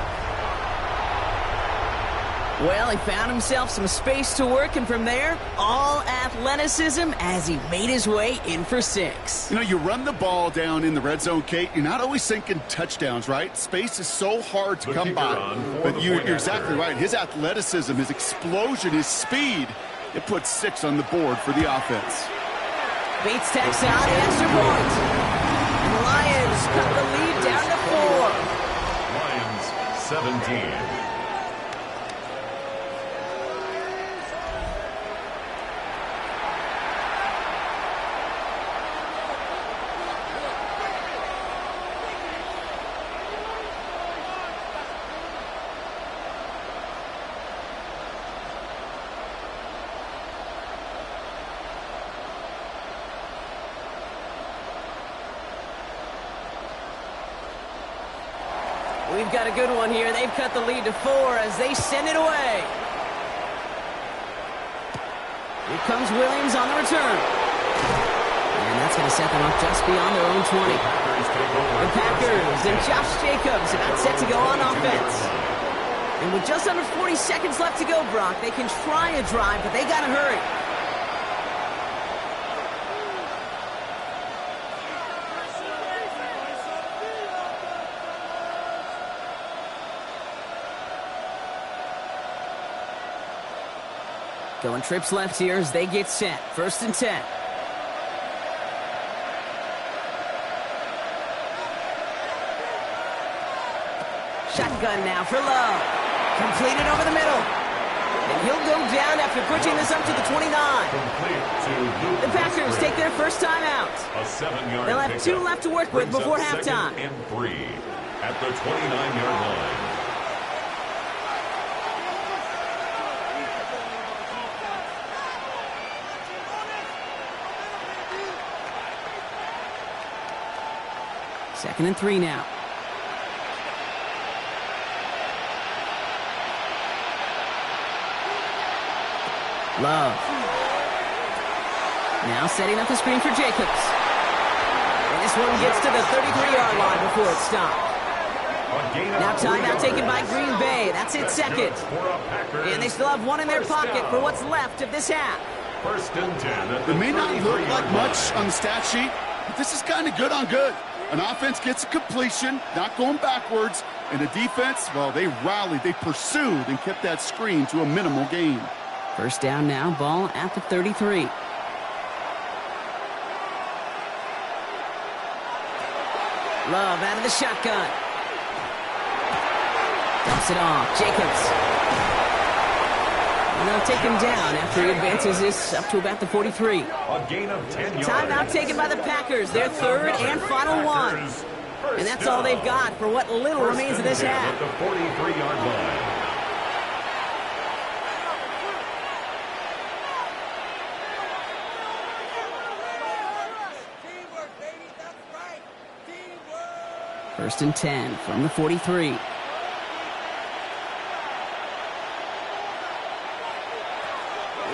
Well, he found himself some space to work, and from there, all athleticism as he made his way in for 6. You know, you run the ball down in the red zone, Kate, you're not always thinking touchdowns, right? Space is so hard to come by. But you're exactly right. His athleticism, his explosion, his speed, it puts 6 on the board for the offense. Bates tacks out the extra point. And the Lions cut the lead down to 4. Lions 17. We've got a good one here. They've cut the lead to 4 as they send it away. Here comes Williams on the return. And that's going to set them up just beyond their own 20. The Packers and Josh Jacobs about set to go on offense. And with just under 40 seconds left to go, Brock, they can try a drive, but they got to hurry. Going trips left here as they get set. 1st and 10. Shotgun now for Love. Completed over the middle. And he'll go down after pushing this up to the 29. The Packers take their first time out. A 7-yard They'll have 2 left to work with before halftime. 2nd and 3 at the 29-yard line. Second and 3 now. Love. Now setting up the screen for Jacobs. And this one gets to the 33-yard line before it's stopped. Now timeout taken by Green Bay. That's it, 2nd. And they still have 1 in their pocket for what's left of this half. 1st and 10. It may not look like much on the stat sheet, but this is kind of good on good. An offense gets a completion, not going backwards, and the defense, well, they rallied, they pursued, and kept that screen to a minimal gain. 1st down now, ball at the 33. Love out of the shotgun. Dumps it off. Jacobs. And they'll take him down after he advances this up to about the 43. A gain of 10 yards. Timeout taken by the Packers, their 3rd and final one. And that's all they've got for what little remains of this half. At the 43-yard line. First and 10 from the 43.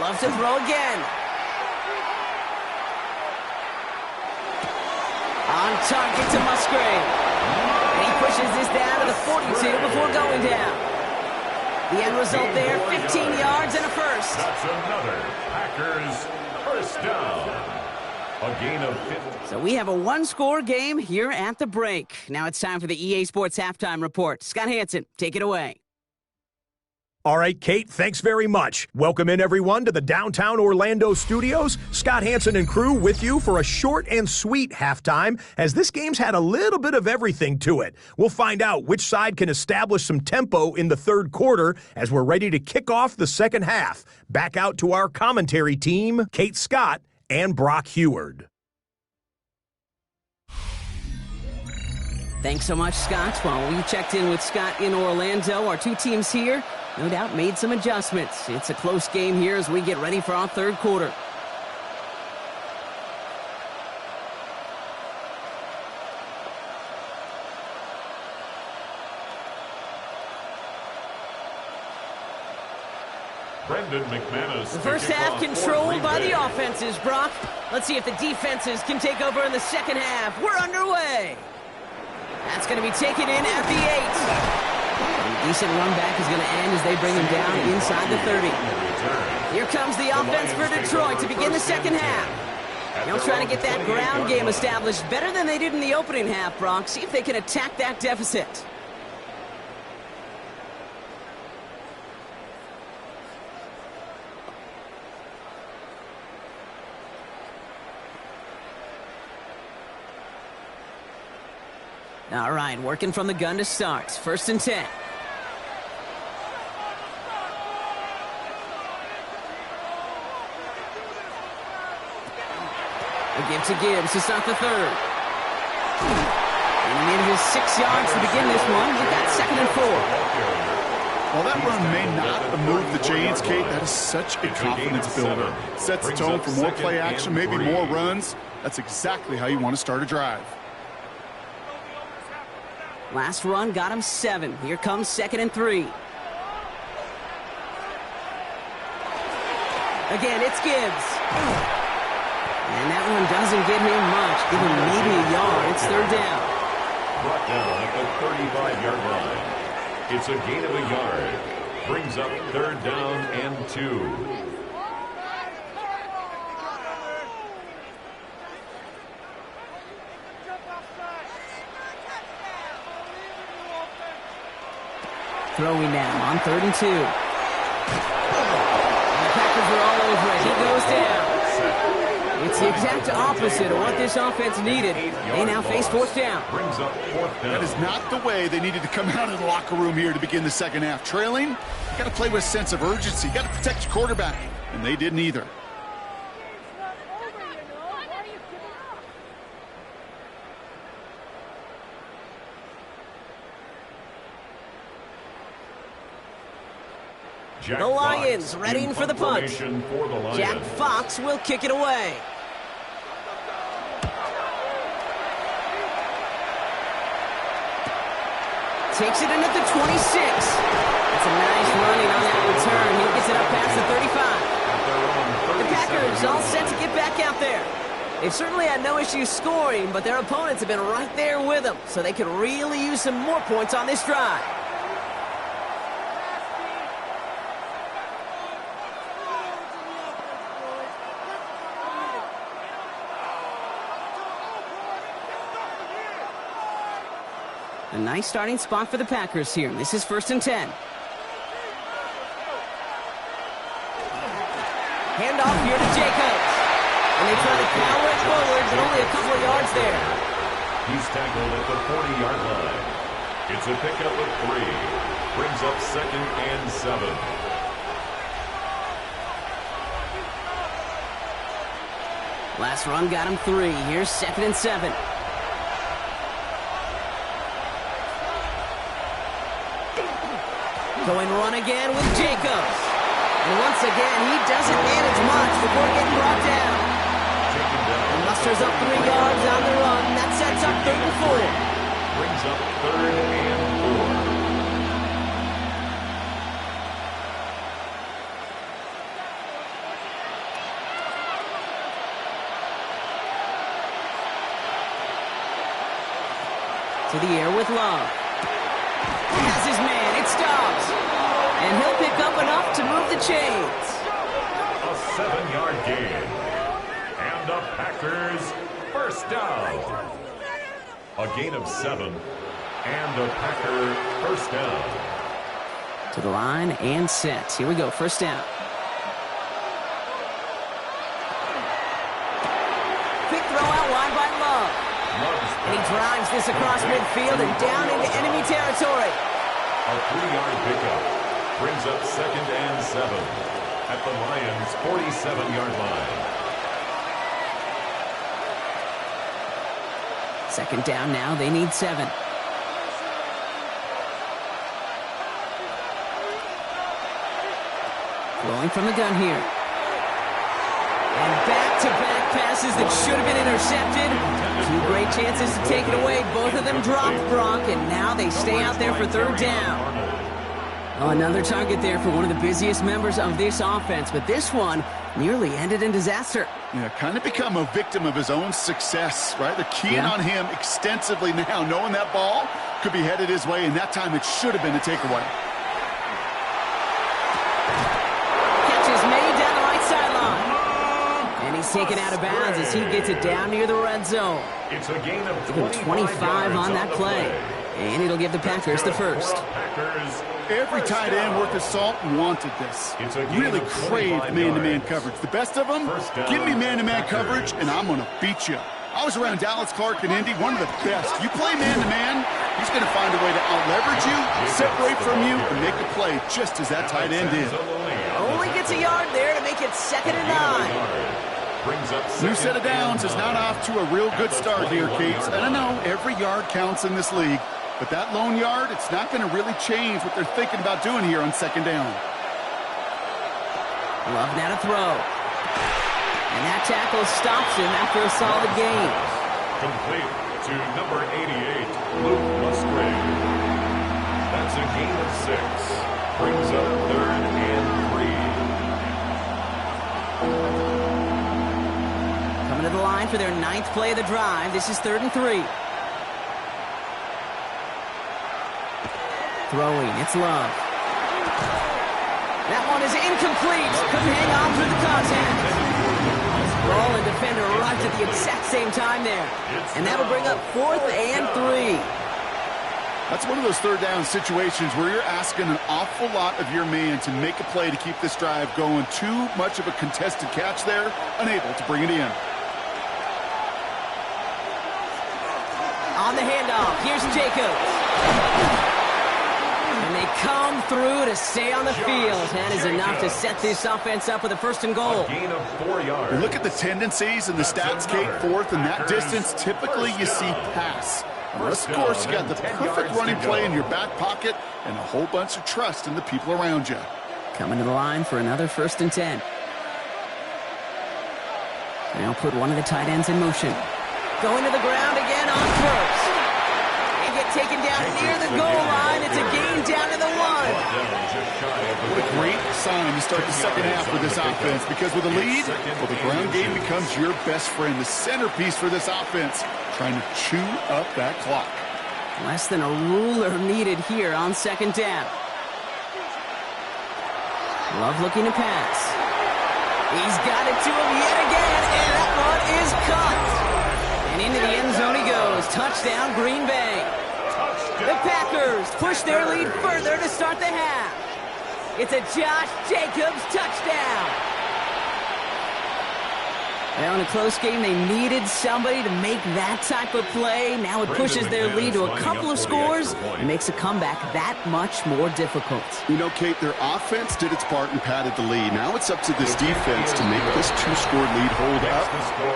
Loves to throw again. On target to Musgrave. And he pushes this down to the 42 before going down. The end result there, 15 yards and a first. That's another Packers first down. A gain of 50. So we have a one-score game here at the break. Now it's time for the EA Sports Halftime Report. Scott Hanson, take it away. All right, Kate, thanks very much. Welcome in, everyone, to the downtown Orlando studios. Scott Hanson and crew with you for a short and sweet halftime, as this game's had a little bit of everything to it. We'll find out which side can establish some tempo in the 3rd quarter as we're ready to kick off the 2nd half. Back out to our commentary team, Kate Scott and Brock Heward. Thanks so much, Scott. While we checked in with Scott in Orlando, our 2 teams here no doubt made some adjustments. It's a close game here as we get ready for our 3rd quarter. Brendan McManus. The first half controlled by the offenses, Brock. Let's see if the defenses can take over in the 2nd half. We're underway. That's going to be taken in at the 8. A decent run back is going to end as they bring him down inside the 30. Here comes the offense for Detroit to begin the 2nd half. They'll try to get that ground game established better than they did in the opening half, Brock. See if they can attack that deficit. All right, working from the gun to start. 1st and 10. A give to Gibbs to start the 3rd. And he needed his 6 yards to begin this one. We've got 2nd and 4. While that run may not have moved the chains, Kate, that is such a confidence builder. Sets the tone for more play action, maybe more runs. That's exactly how you want to start a drive. Last run got him 7. Here comes 2nd and 3. Again, it's Gibbs. And that one doesn't give him much. Give him maybe a yard. It's 3rd down. Brought down at the 35-yard line. It's a gain of a yard. Brings up 3rd down and 2. Throwing now on 3rd and 2. And the Packers are all over it. He goes down. It's the exact opposite of what this offense needed. They now face 4th down. Brings up 4th down. That is not the way they needed to come out of the locker room here to begin the second half. Trailing, you got to play with a sense of urgency. You got to protect your quarterback, and they didn't either. Jack The Lions Fox readying for the punt. For the Lions. Jack Fox will kick it away. Takes it in at the 26. It's a nice running on that return. He gets it up past the 35. The Packers all set to get back out there. They've certainly had no issues scoring, but their opponents have been right there with them, so they could really use some more points on this drive. A nice starting spot for the Packers here. This is 1st and 10. Handoff here to Jacobs. And they try to power it forward, but only a couple of yards there. He's tackled at the 40-yard line. It's a pickup of 3. Brings up 2nd and 7. Last run got him 3. Here's 2nd and 7. Going run again with Jacobs. And once again, he doesn't manage much before getting brought down. And musters up 3 yards on the run. That sets up 3rd and 4. Brings up 3rd and 4. To the air with Love. He has his man. It's Dobbs. And he'll pick up enough to move the chains. A 7-yard gain. And the Packers first down. A gain of 7. And a Packer first down. To the line and set. Here we go. First down. Quick throw out wide by Love. And he drives this across midfield and down into enemy territory. A 3-yard pickup. Brings up 2nd and 7. At the Lions' 47-yard line. 2nd down now. They need 7. Throwing from the gun here. And back-to-back passes that should have been intercepted. 2 great chances to take it away. Both of them dropped, Gronk, and now they stay out there for 3rd down. Oh, another target there for one of the busiest members of this offense, but this one nearly ended in disaster. Yeah, kind of become a victim of his own success, right? They're keying on him extensively now, knowing that ball could be headed his way, and that time it should have been a takeaway. Catch is made down the right sideline. And he's taken out of bounds as he gets it down near the red zone. It's a gain of 25 on that play. And it'll give the Packers the first. Every tight end worth his salt wanted this. Really craved man-to-man coverage. The best of them, give me man-to-man coverage, and I'm going to beat you. I was around Dallas Clark and Indy, one of the best. You play man-to-man, he's going to find a way to out-leverage you, separate from you, and make a play just as that tight end did. Only gets a yard there to make it 2nd and 9. New set of downs is not off to a real good start here, Cates. And I know every yard counts in this league, but that lone yard, it's not going to really change what they're thinking about doing here on 2nd down. Love now to throw. And that tackle stops him after a solid gain. Complete. to number 88, Luke Musgrave. That's a gain of 6. Brings up 3rd and 3. Coming to the line for their 9th play of the drive. This is 3rd and 3. Throwing, it's Love. That one is incomplete. Couldn't hang on through the contact. Ball and defender arrived at the exact same time there. And that'll bring up 4th and 3. That's one of those third down situations where you're asking an awful lot of your man to make a play to keep this drive going. Too much of a contested catch there, unable to bring it in. On the handoff, here's Jacobs. And they come through to stay on the field. That is enough to set this offense up with a 1st and goal. A gain of 4 yards. You look at the tendencies and the stats, Kate. 4th and that distance, typically you see pass. Unless, of course, you got the perfect running play in your back pocket and a whole bunch of trust in the people around you. Coming to the line for another 1st and 10. Now put one of the tight ends in motion. Going to the ground again on 1st. They get taken down near the goal line. It's a gain down to the 1. What a great sign to start the second half for this offense, because with a lead, well, the ground game becomes your best friend, the centerpiece for this offense, trying to chew up that clock. Less than a ruler needed here on 2nd down. Love looking to pass. He's got it to him yet again, and that one is caught. And into the end zone he goes. Touchdown, Green Bay. The Packers push their lead further to start the half. It's a Josh Jacobs touchdown. Now in a close game, they needed somebody to make that type of play. Now it pushes their lead to a couple of scores and makes a comeback that much more difficult. You know, Kate, their offense did its part and padded the lead. Now it's up to this defense to make this 2-score lead hold up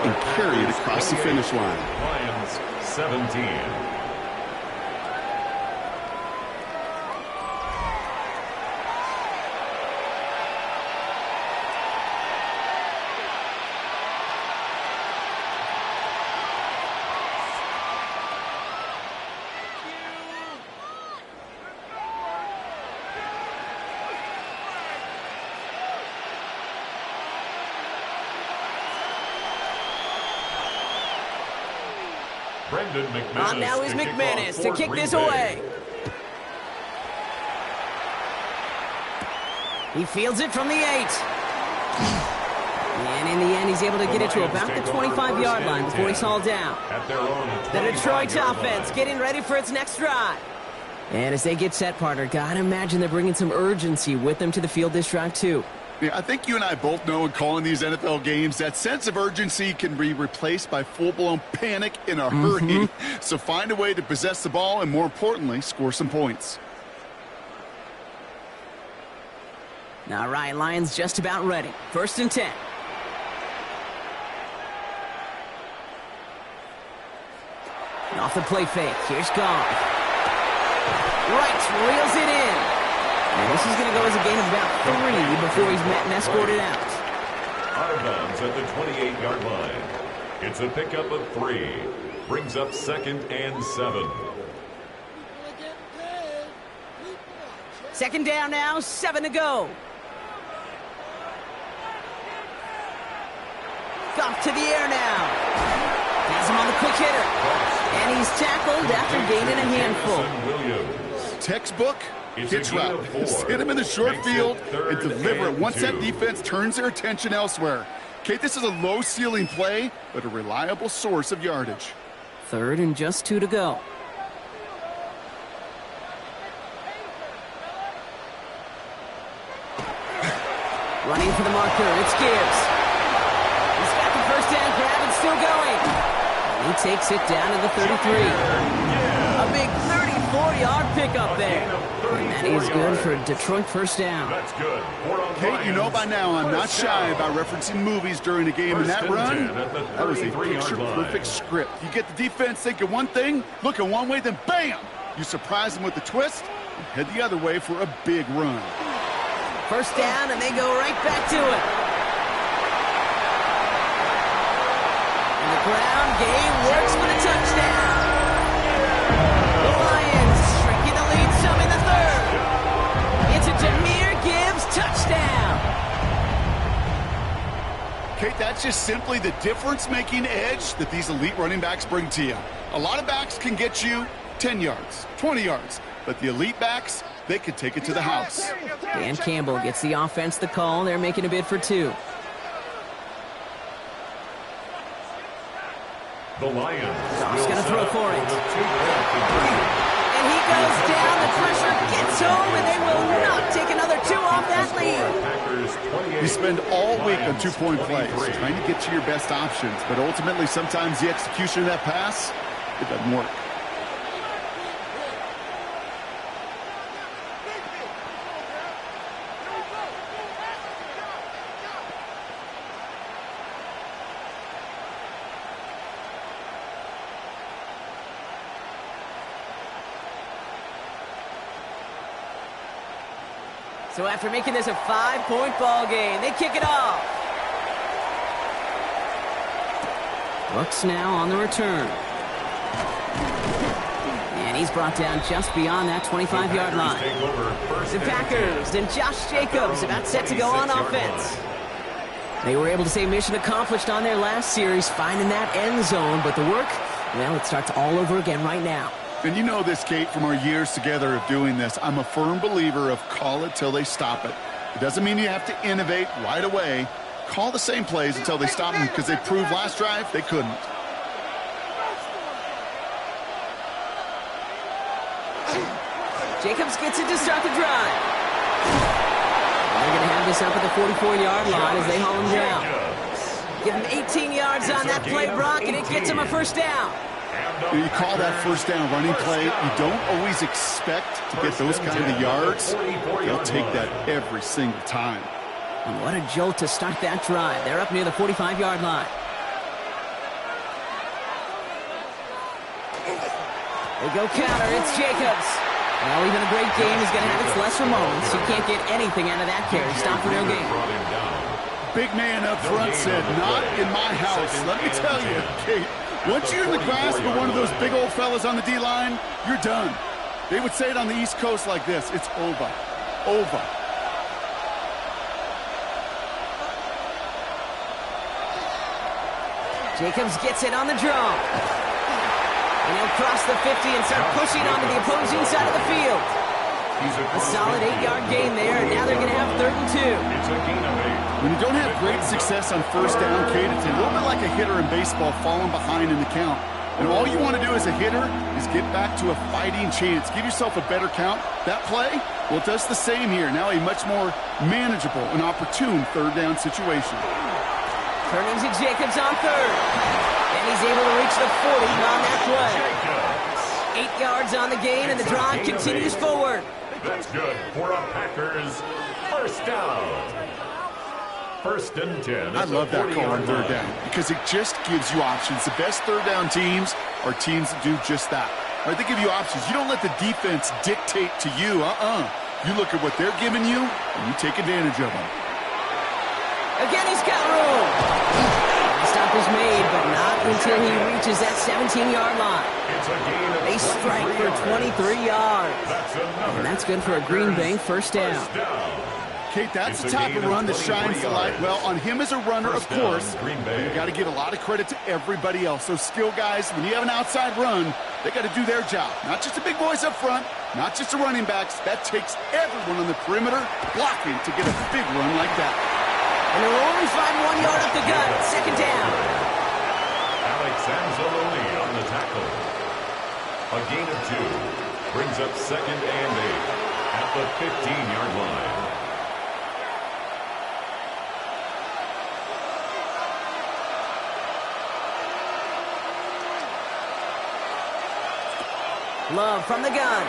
and carry it across the finish line. Lions 17. On now is McManus to kick this away. He fields it from the 8. And in the end, he's able to get it to about the 25-yard line before he's hauled down. The Detroit offense getting ready for its next drive. And as they get set, partner, gotta imagine they're bringing some urgency with them to the field this drive, too. Yeah, I think you and I both know in calling these NFL games that sense of urgency can be replaced by full-blown panic in a hurry. So find a way to possess the ball and, more importantly, score some points. All right, Lions just about ready. 1st and 10. Off the play fake. Here's Goff. Right, reels it in. And this is going to go as a gain of about 3 before he's met and escorted out. Out of bounds at the 28-yard line. It's a pickup of 3. Brings up 2nd and 7. 2nd down now, 7 to go. Goff to the air now. Has him on the quick hitter. And he's tackled after gaining a handful. Textbook hitch route. Just hit him in the short field and deliver it once that defense turns their attention elsewhere. Kate, this is a low-ceiling play, but a reliable source of yardage. 3rd and just 2 to go. Running for the marker, it's Gibbs. He's got the 1st down grab and still going. And he takes it down to the 33. A big 34-yard pickup there. And that is good for a Detroit 1st down. That's good. Kate, you know by now I'm not shy about referencing movies during a game, and that run, that was a picture-perfect script. You get the defense thinking one thing, looking one way, then bam! You surprise them with a twist and head the other way for a big run. 1st down, and they go right back to it. And the ground game works for the touchdown. touchdown. The Lions shrinking the lead some in the third. It's a Jahmyr Gibbs touchdown. Kate, that's just simply the difference-making edge that these elite running backs bring to you. A lot of backs can get you 10 yards, 20 yards, but the elite backs, they could take it to the house. Dan Campbell gets the offense the call. They're making a bid for 2. The Lions. Goff's going to throw for it. And he goes down. The pressure gets home, and they will not take another 2 off that lead. You spend all week on 2-point plays, trying to get to your best options, but ultimately sometimes the execution of that pass, it doesn't work. So after making this a 5-point ball game, they kick it off. Brooks now on the return. And he's brought down just beyond that 25-yard line. The Packers and Josh Jacobs about set to go on offense. They were able to say mission accomplished on their last series, finding that end zone, but the work, well, it starts all over again right now. And you know this, Kate, from our years together of doing this. I'm a firm believer of call it till they stop it. It doesn't mean you have to innovate right away. Call the same plays until they stop them, because they proved last drive they couldn't. Jacobs gets it to start the drive. They're going to have this up at the 44-yard line as they haul him down. Give him 18 yards on that play, Brock, and it gets him a first down. You call that first down running play. You don't always expect to get those kind of yards. They'll take that every single time. And what a jolt to start that drive. They're up near the 45-yard line. They go counter. It's Jacobs. Well, even a great game is going to have its lesser moments. You can't get anything out of that carry. Stop for no gain. Big man up front said, not in my house. Let me tell you, Kate. Once you're in the grasp of one of those big old fellas on the D-line, you're done. They would say it on the East Coast like this. It's over. Over. Jacobs gets it on the draw. And he'll cross the 50 and start pushing onto the opposing side of the field. A solid 8-yard gain there, and now they're going to have 3rd and 2. When you don't have great success on first down, Kate, it's a little bit like a hitter in baseball falling behind in the count. And all you want to do as a hitter is get back to a fighting chance. Give yourself a better count. That play, well, it does the same here. Now a much more manageable and opportune 3rd down situation. Turning to Jacobs on 3rd. And he's able to reach the 40 on that play. 8 yards on the gain, and the drive continues forward. That's good for a Packers first down. 1st and 10. I love that call on 3rd down because it just gives you options. The best 3rd down teams are teams that do just that. Right? They give you options. You don't let the defense dictate to you. You look at what they're giving you, and you take advantage of them. Again, he's got room. The stop is made, but not until he reaches that 17-yard line. They strike for 23 yards. And that's good for a Green Bay first down. Kate, that's the type of run that shines the light. Well, on him as a runner, of course, you've got to give a lot of credit to everybody else. Those skill guys, when you have an outside run, they got to do their job. Not just the big boys up front, not just the running backs. That takes everyone on the perimeter blocking to get a big run like that. And they'll only find 1 yard up the gut. 2nd down. Alex Anzalone on the tackle. A gain of 2 brings up 2nd and 8 at the 15-yard line. Love from the gun.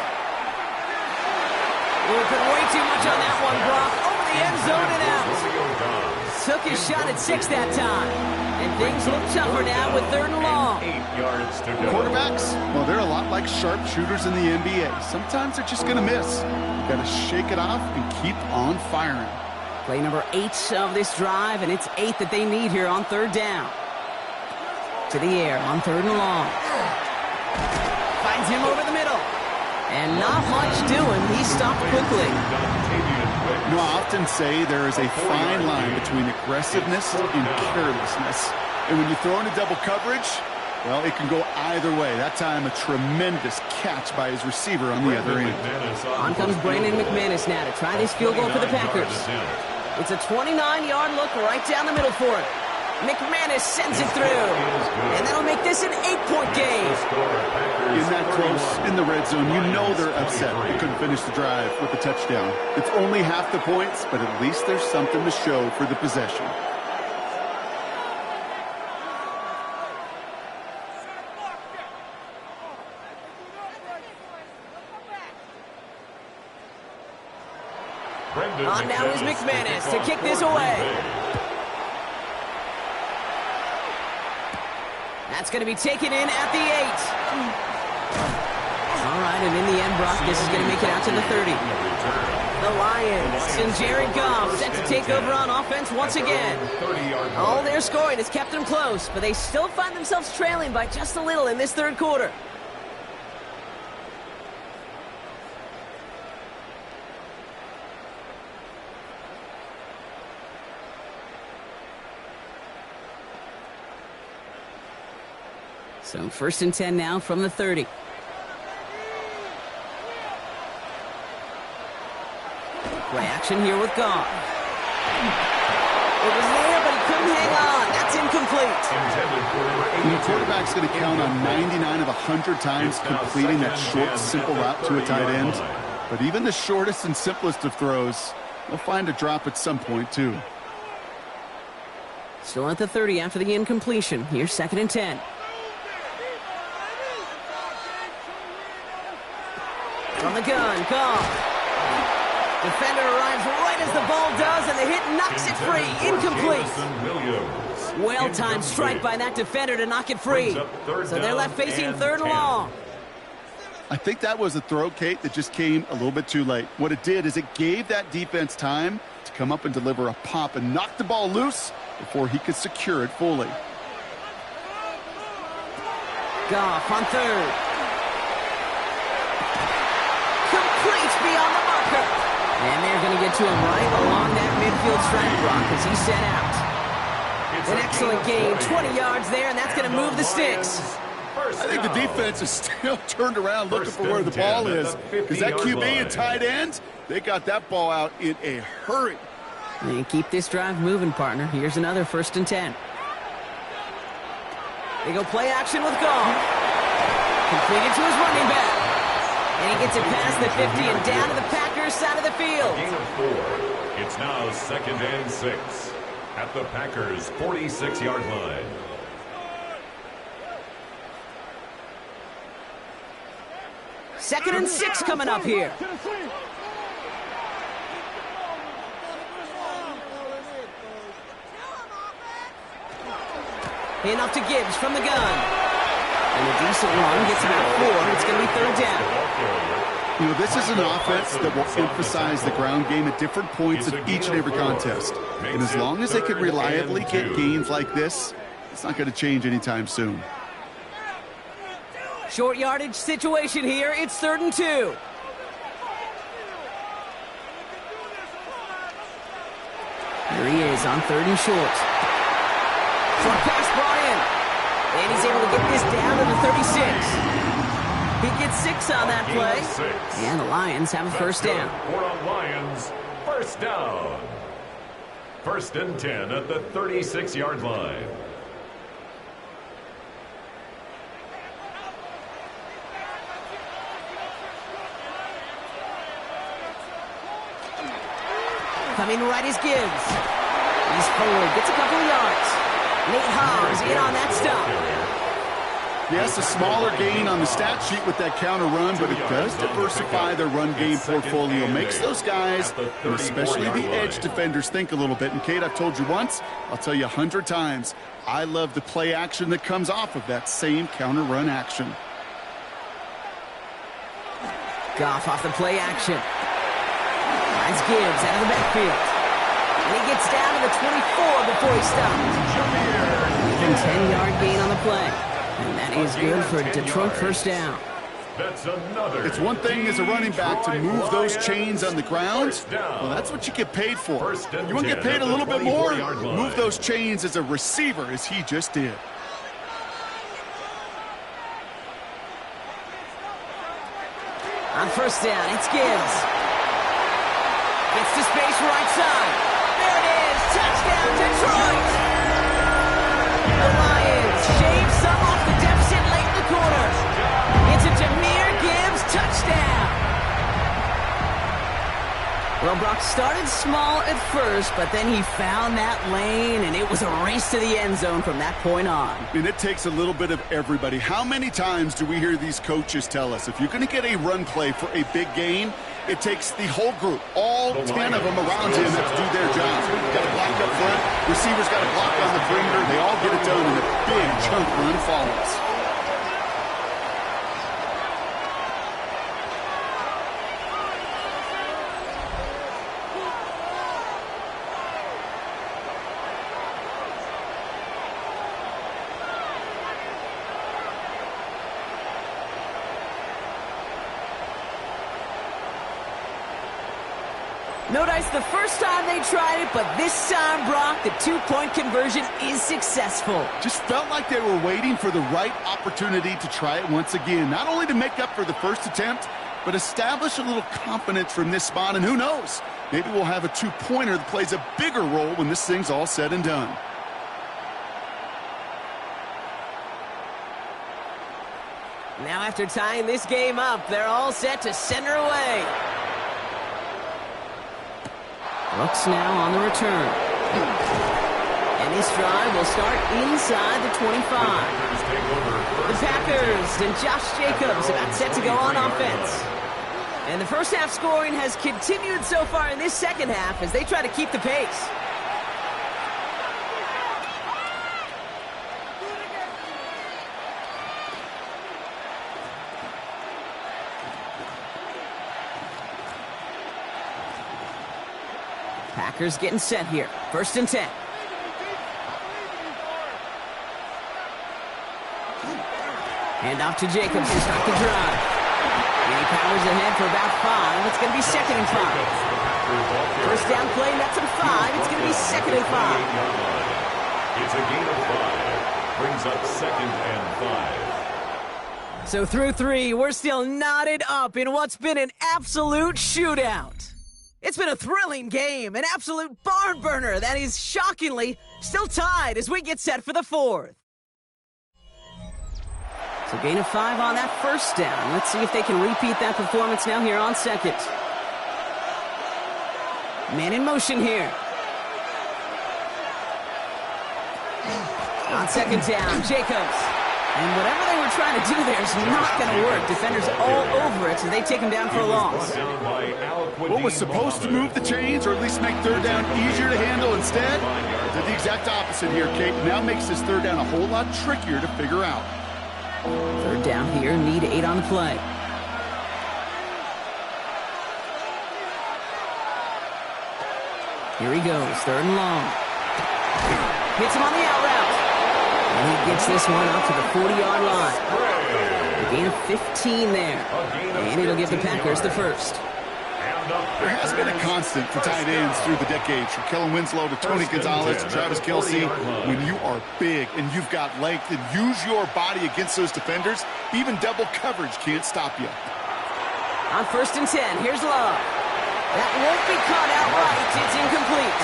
Working way too much on that one, Brock. Over the end zone and out. Took his shot at 6 that time. And things look tougher now with 3rd and long. 8 yards to go. Quarterbacks, well, they're a lot like sharpshooters in the NBA. Sometimes they're just going to miss. You got to shake it off and keep on firing. Play number 8 of this drive, and it's 8 that they need here on 3rd down. To the air on 3rd and long. Finds him over the middle. And not much doing. He stopped quickly. You know, I often say there is a fine line between aggressiveness and carelessness. And when you throw into double coverage, well, it can go either way. That time, a tremendous catch by his receiver on the other end. On comes Brandon McManus now to try this field goal for the Packers. It's a 29-yard look right down the middle for him. McManus sends it through. And that'll make this an 8-point game. In that close, in the red zone, you know they're upset. They couldn't finish the drive with the touchdown. It's only half the points, but at least there's something to show for the possession. On now is McManus to kick this away. That's going to be taken in at the 8. All right, and in the end, Brock, this is going to make it out to the 30. The Lions and Jared Goff set to take over on offense once again. All their scoring has kept them close, but they still find themselves trailing by just a little in this third quarter. So 1st and 10 now from the 30. Play action here with Goff. It was there, but he couldn't hang on. That's incomplete. The quarterback's going to count on 99 of 100 times completing that short, simple route to a tight end. But even the shortest and simplest of throws, they'll find a drop at some point, too. Still at the 30 after the incompletion. Here's 2nd and 10. From the gun, Goff. Defender arrives right as the ball does, and the hit knocks it free. Incomplete. Well-timed strike by that defender to knock it free. So they're left facing 3rd and long. I think that was a throw, Kate, that just came a little bit too late. What it did is it gave that defense time to come up and deliver a pop and knock the ball loose before he could secure it fully. Goff on 3rd. Complete beyond the marker. And they're going to get to him right along that midfield stripe, Brock, as he's set out. An excellent gain, 20 yards there, and that's going to move the sticks. I think the defense is still turned around looking for where the ball is. Because that QB and tight end, they got that ball out in a hurry. And keep this drive moving, partner. Here's another 1st and 10. They go play action with Goff. Completed to his running back. And he gets it past the 50 and down to the Packers side of the field. Gain of 4. It's now 2nd and 6 at the Packers' 46-yard line. Second and 6 coming up here. Enough to Gibbs from the gun. And a decent run gets about 4. It's going to be 3rd down. You know, this is an offense that will emphasize the ground game at different points of each and every contest. And as long as they can reliably get gains like this, it's not going to change anytime soon. Short yardage situation here. It's 3rd and 2. Here he is on 3rd and short. Short pass brought in. And he's able to get this down to the 36. He gets 6 on that play. And the Lions have a 1st down. For a Lions, 1st down. 1st and 10 at the 36-yard line. Coming right is Gibbs. He's forward, gets a couple of yards. Nate Hobbs in on that stop. Yes, a smaller gain on the stat sheet with that counter run, but it does diversify their run game portfolio. Makes those guys, and especially the edge defenders, think a little bit. And Kate, I've told you once, I'll tell you 100 times, I love the play action that comes off of that same counter run action. Goff off the play action. Finds Gibbs out of the backfield. And he gets down to the 24 before he stops. Even 10-yard gain on the play. And that is good for Detroit first down. That's another. It's one thing as a running back to move those chains on the ground. Well, that's what you get paid for. You want to get paid a little bit more? Move those chains as a receiver, as he just did. On first down, it's Gibbs. Gets to space right side. There it is. Touchdown, Detroit. The Lions shave some off the deficit late in the quarter. It's a Jahmyr Gibbs touchdown. Well, Brock started small at first, but then he found that lane, and it was a race to the end zone from that point on. And it takes a little bit of everybody. How many times do we hear these coaches tell us, if you're going to get a run play for a big gain, it takes the whole group, all 10 of them around him that do their job. Got to block up front, receivers got to block on the perimeter, they all get it done, and a big chunk run follows. No dice the first time they tried it, but this time, Brock, the two-point conversion is successful. Just felt like they were waiting for the right opportunity to try it once again. Not only to make up for the first attempt, but establish a little confidence from this spot. And who knows, maybe we'll have a two-pointer that plays a bigger role when this thing's all said and done. Now after tying this game up, they're all set to send her away. Brooks now on the return. And this drive will start inside the 25. The Packers and Josh Jacobs about set to go on offense. And the first half scoring has continued so far in this second half as they try to keep the pace. Packers getting set here. First and 10. Hand off to Jacobs to start the drive. And he powers ahead for about 5. It's going to be second and 5. First down play, that's a 5. It's going to be second and 5. It's a gain of 5. Brings up second and 5. So through 3, we're still knotted up in what's been an absolute shootout. It's been a thrilling game, an absolute barn burner that is shockingly still tied as we get set for the 4th. So gain of 5 on that first down. Let's see if they can repeat that performance now here on second. Man in motion here. On second down, Jacobs. And whatever they were trying to do there is not going to work. Defenders all over it, so they take him down for a loss. What was supposed to move the chains, or at least make third down easier to handle instead, did the exact opposite here, Kate. Now makes this third down a whole lot trickier to figure out. Third down here, need 8 on the play. Here he goes, third and long. Hits him on the out route. And he gets this one up to the 40-yard line. A gain of 15 there. And it'll give the Packers the first. There has been a constant for tight ends through the decades, from Kellen Winslow to Tony Gonzalez to Travis Kelce. When you are big and you've got length and use your body against those defenders, even double coverage can't stop you. On first and 10, here's Love. That won't be caught outright. It's incomplete.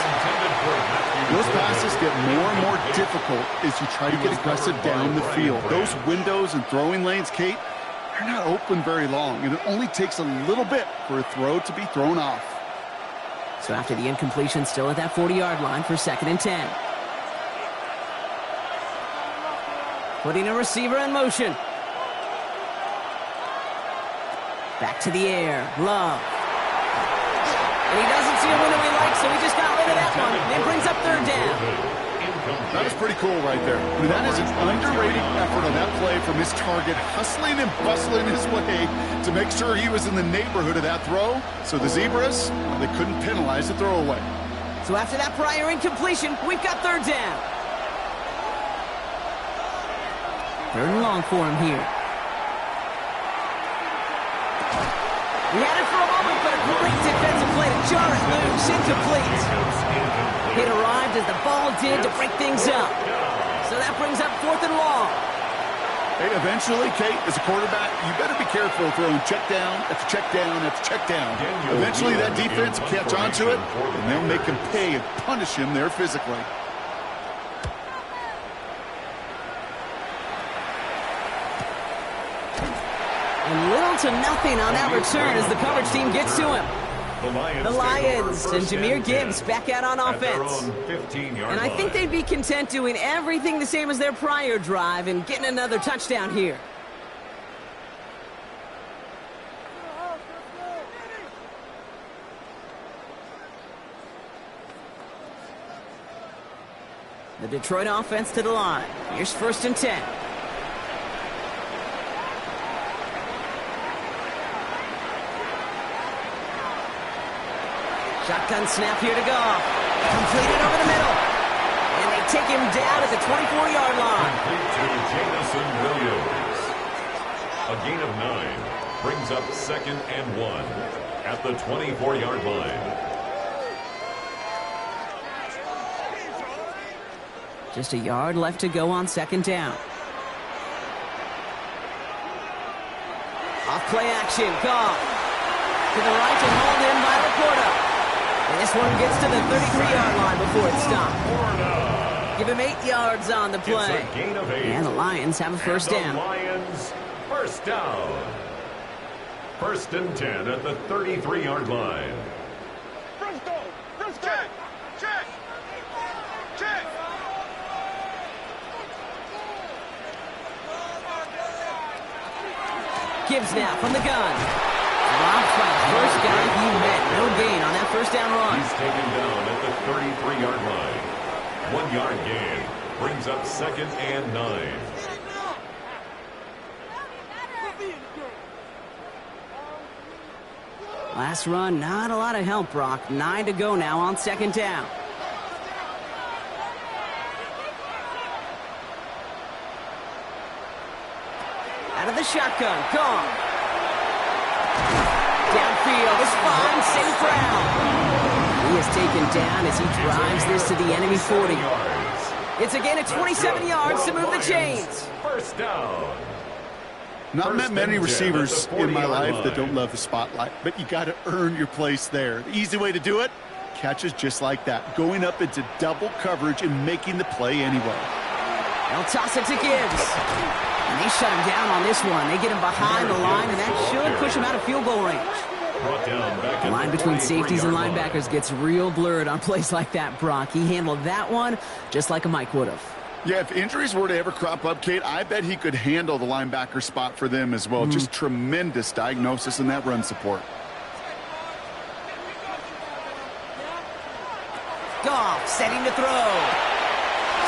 Those passes get more and more difficult as you try to get aggressive down the field. Those windows and throwing lanes, Kate, they're not open very long, and it only takes a little bit for a throw to be thrown off. So after the incompletion, still at that 40-yard line for second and 10. Putting a receiver in motion. Back to the air. Love. And he doesn't see a window he likes, so he just got rid of that one. And brings up third down. That was pretty cool right there. I mean, that is an underrated effort on that play from his target, hustling and bustling his way to make sure he was in the neighborhood of that throw. So the Zebras, well, they couldn't penalize the throwaway. So after that prior incompletion, we've got third down. Third and long for him here. He had it for a moment, but a great defensive play to jar it loose. Incomplete. It arrived as the ball did to break things up. So that brings up 4th and long. Hey, eventually, Kate, as a quarterback, you better be careful throwing check down after check down after check down. Eventually, that defense will catch on to it, and they'll make him pay and punish him there physically. And little to nothing on that return as the coverage team gets to him. The Lions and Jahmyr Gibbs back out on offense. And I think they'd be content doing everything the same as their prior drive and getting another touchdown here. The Detroit offense to the line. Here's 1st and 10. Shotgun snap here to Goff. Completed over the middle. And they take him down at the 24-yard line. Complete to Jameson Williams. A gain of 9 brings up 2nd and 1 at the 24-yard line. Just a yard left to go on 2nd down. Off play action. Goff to the right and hauled in by Laporta. This one gets to the 33-yard line before it's stopped. Give him 8 yards on the play. It's a gain of 8. And the Lions have a 1st down. The Lions, 1st down. 1st and 10 at the 33-yard line. Gibbs now from the gun. Dropped by the first guy he met. No gain on that 1st down run. He's taken down at the 33-yard line. 1-yard gain brings up 2nd and 9. Last run, not a lot of help, Brock. 9 to go now on 2nd down. Out of the shotgun, gone. Downfield is fine, safe ground. He is taken down as he drives this to the enemy 40. It's a gain of 27 yards to move the chains. 1st down. Not met many receivers in my life that don't love the spotlight, but you got to earn your place there. The easy way to do it, catches just like that, going up into double coverage and making the play anyway. They'll toss it to Gibbs. And they shut him down on this one. They get him behind the line, and that should push him out of field goal range. The line between safeties and linebackers gets real blurred on plays like that, Brock. He handled that one just like a Mike would have. Yeah, if injuries were to ever crop up, Kate, I bet he could handle the linebacker spot for them as well. Just tremendous diagnosis in that run support. Goff setting to throw.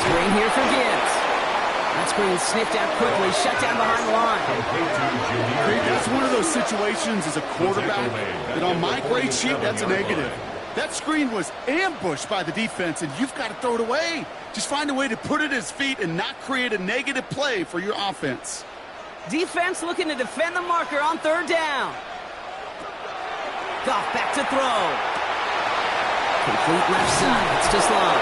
Screen here for Gibbs. That screen sniffed out quickly, shut down behind the line. That's one of those situations as a quarterback that on my grade sheet, that's a negative. That screen was ambushed by the defense, and you've got to throw it away. Just find a way to put it at his feet and not create a negative play for your offense. Defense looking to defend the marker on 3rd down. Goff back to throw. Complete left side. It's just long.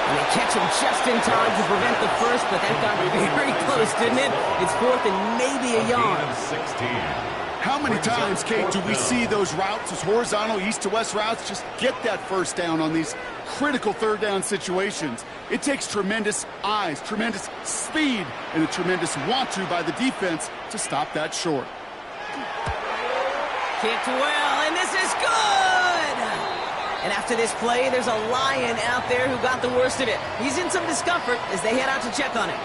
And they catch him just in time to prevent the first, but that got very close, didn't it? It's 4th and maybe a yard. 16. How many times, Kate, do we see those routes, those horizontal east-to-west routes, just get that 1st down on these critical 3rd down situations? It takes tremendous eyes, tremendous speed, and a tremendous want-to by the defense to stop that short. Kicked well, and this is good! And after this play, there's a Lion out there who got the worst of it. He's in some discomfort as they head out to check on him.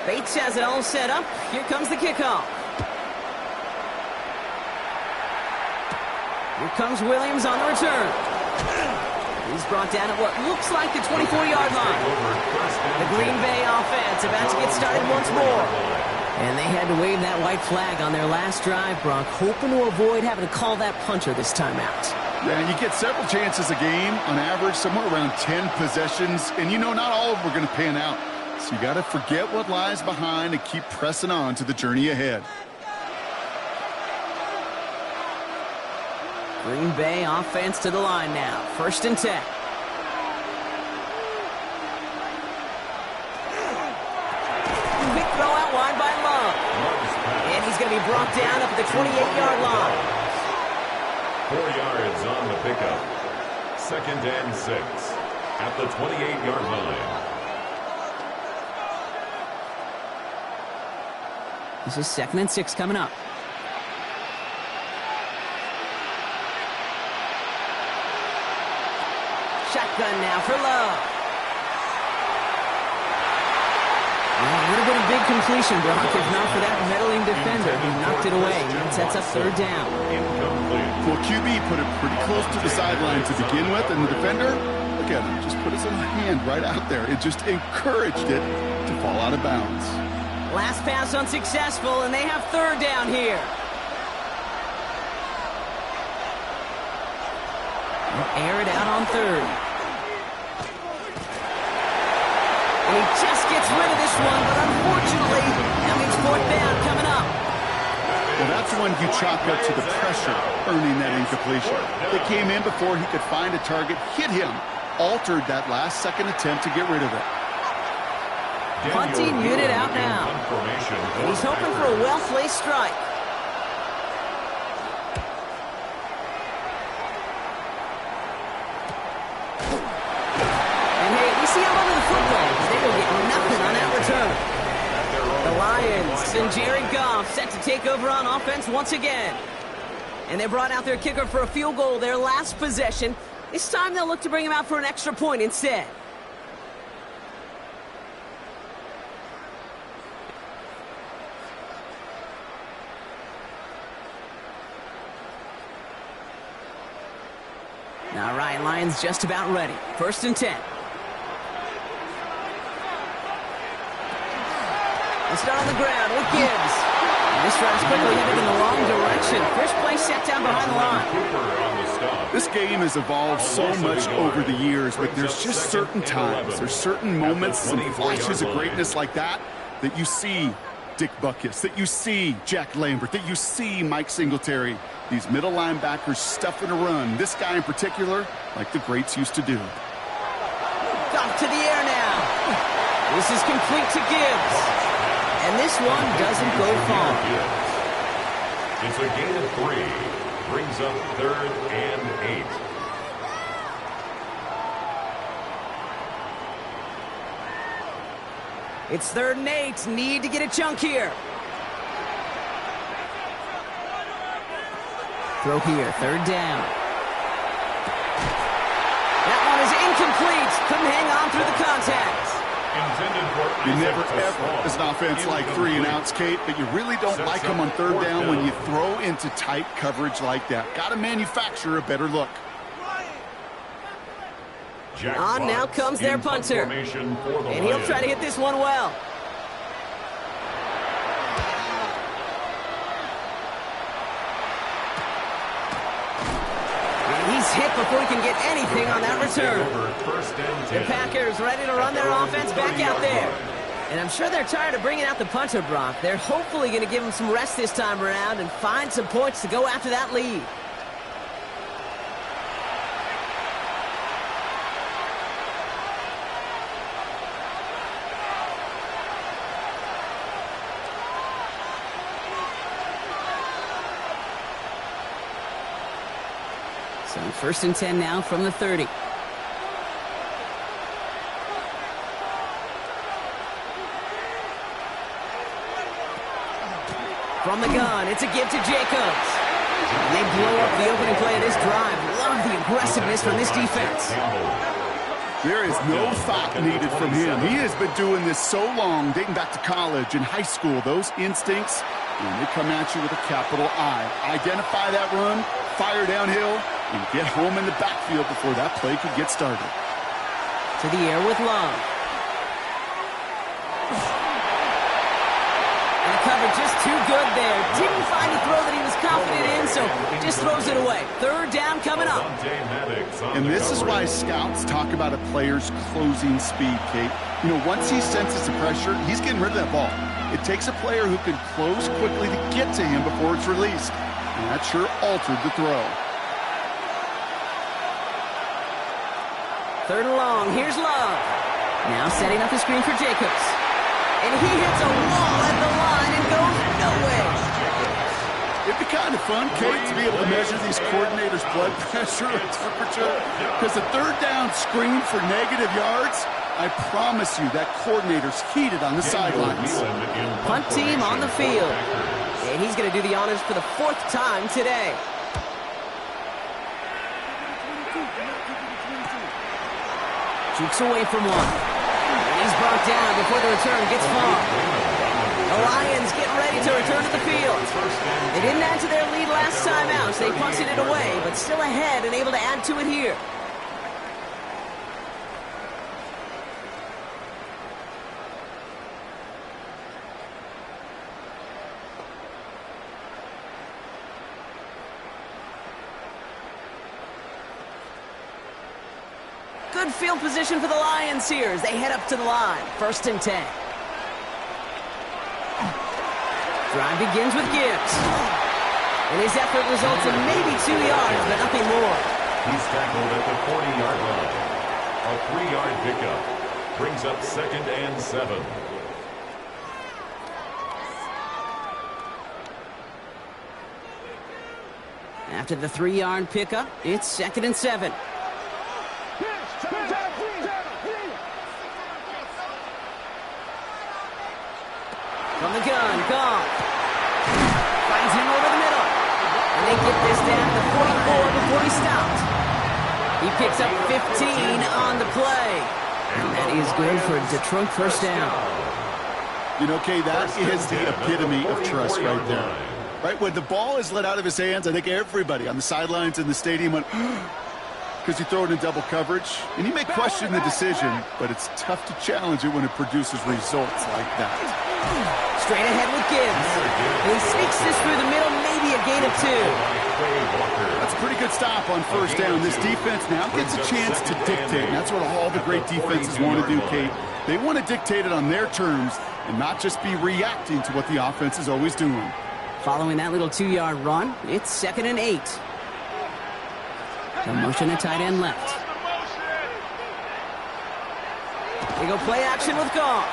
Bates has it all set up. Here comes the kickoff. Here comes Williams on the return. He's brought down at what looks like the 24-yard line. The Green Bay offense about to get started once more. And they had to wave that white flag on their last drive, Brock, hoping to avoid having to call that punter this time out. Yeah, you get several chances a game, on average, somewhere around 10 possessions, and you know not all of them are going to pan out. So you got to forget what lies behind and keep pressing on to the journey ahead. Green Bay offense to the line now. 1st and 10. Big throw out wide by Love. And he's going to be brought down up at the 28-yard line. 4 yards on the pickup. 2nd and 6 at the 28-yard line. This is 2nd and 6 coming up. Shotgun now for Love. Well, a little bit of big completion, Brock, if not for that meddling defender who knocked it away. That sets up 3rd down. Well, QB put it pretty close to the sideline to begin with, and the defender, look at him, just put his little hand right out there. It just encouraged it to fall out of bounds. Last pass unsuccessful, and they have 3rd down here. Air it out on 3rd. And he just gets rid of this one, but unfortunately, that means 4th down coming up. Well, that's when you chalk up to the pressure, earning that incompletion. They came in before he could find a target, hit him, altered that last-second attempt to get rid of it. Punting unit out now. And he's hoping for a well-placed strike. And hey, we see him under the football. They will get nothing on that return. The Lions and Jared Goff set to take over on offense once again. And they brought out their kicker for a field goal their last possession. This time they'll look to bring him out for an extra point instead. All right, Lions just about ready. 1st and 10. They start on the ground with Gibbs. And this drive's quickly headed in the wrong direction. First play set down behind the line. This game has evolved so much over the years, but there's just certain times, there's certain moments, some flashes of greatness like that you see Dick Butkus, that you see Jack Lambert, that you see Mike Singletary. These middle linebackers stuffing a run. This guy in particular, like the greats used to do. Off to the air now. This is complete to Gibbs. And this one doesn't go far. It's a gain of 3. Brings up 3rd and 8. It's 3rd and 8. Need to get a chunk here. Throw here, 3rd down. That one is incomplete. Couldn't hang on through the contact. You never ever, as an offense, like 3 and outs, Kate, but you really don't like them on 3rd down when you throw into tight coverage like that. Got to manufacture a better look. On now comes their punter. And he'll try to hit this one well. He's hit before he can get anything on that return. The Packers ready to run their offense back out there. And I'm sure they're tired of bringing out the punter, Brock. They're hopefully going to give him some rest this time around and find some points to go after that lead. So 1st and 10 now from the 30. From the gun, it's a give to Jacobs. And they blow up the opening play of this drive. Love the aggressiveness from this defense. There is no thought needed from him. He has been doing this so long, dating back to college and high school. Those instincts, when they come at you with a capital I. Identify that run, fire downhill and get home in the backfield before that play could get started. To the air with Love. And the cover just too good there. Didn't find a throw that he was confident in, so just throws it away. Third down coming up. And this is why scouts talk about a player's closing speed, Kate. You know, once he senses the pressure, he's getting rid of that ball. It takes a player who can close quickly to get to him before it's released. And that sure altered the throw. Third and long. Here's Love. Now setting up the screen for Jacobs. And he hits a wall at the line and goes nowhere. It'd be kind of fun, Kate, to be able to measure these coordinators' blood pressure and temperature. Because a third down screen for negative yards, I promise you that coordinator's heated on the sidelines. Punt team on the field. And he's going to do the honors for the 4th time today. Jukes away from one. And he's brought down before the return gets far. The Lions get ready to return to the field. They didn't add to their lead last time out, so they punted it away, but still ahead and able to add to it here. Good field position for the Lions here as they head up to the line. 1st and 10. Drive begins with Gibbs. And his effort results in maybe 2 yards, but nothing more. He's tackled at the 40-yard line. A 3-yard pickup brings up 2nd and 7. After the 3-yard pickup, it's 2nd and 7. From the gun, Goff. Finds him over the middle. And they get this down to 44 before he stopped. He picks up 15 on the play. And that is good for a Detroit 1st down. You know, Kay, that is the epitome of trust right there. Right, when the ball is let out of his hands, I think everybody on the sidelines in the stadium went, because you throw it in double coverage. And you may question the decision, but it's tough to challenge it when it produces results like that. Straight ahead with Gibbs. And he sneaks this through the middle, maybe a gain of 2. That's a pretty good stop on 1st down. This defense now gets a chance to dictate. And that's what all the great defenses want to do, Kate. They want to dictate it on their terms and not just be reacting to what the offense is always doing. Following that little 2-yard run, it's 2nd and 8. The motion at tight end left. They go play action with Goff.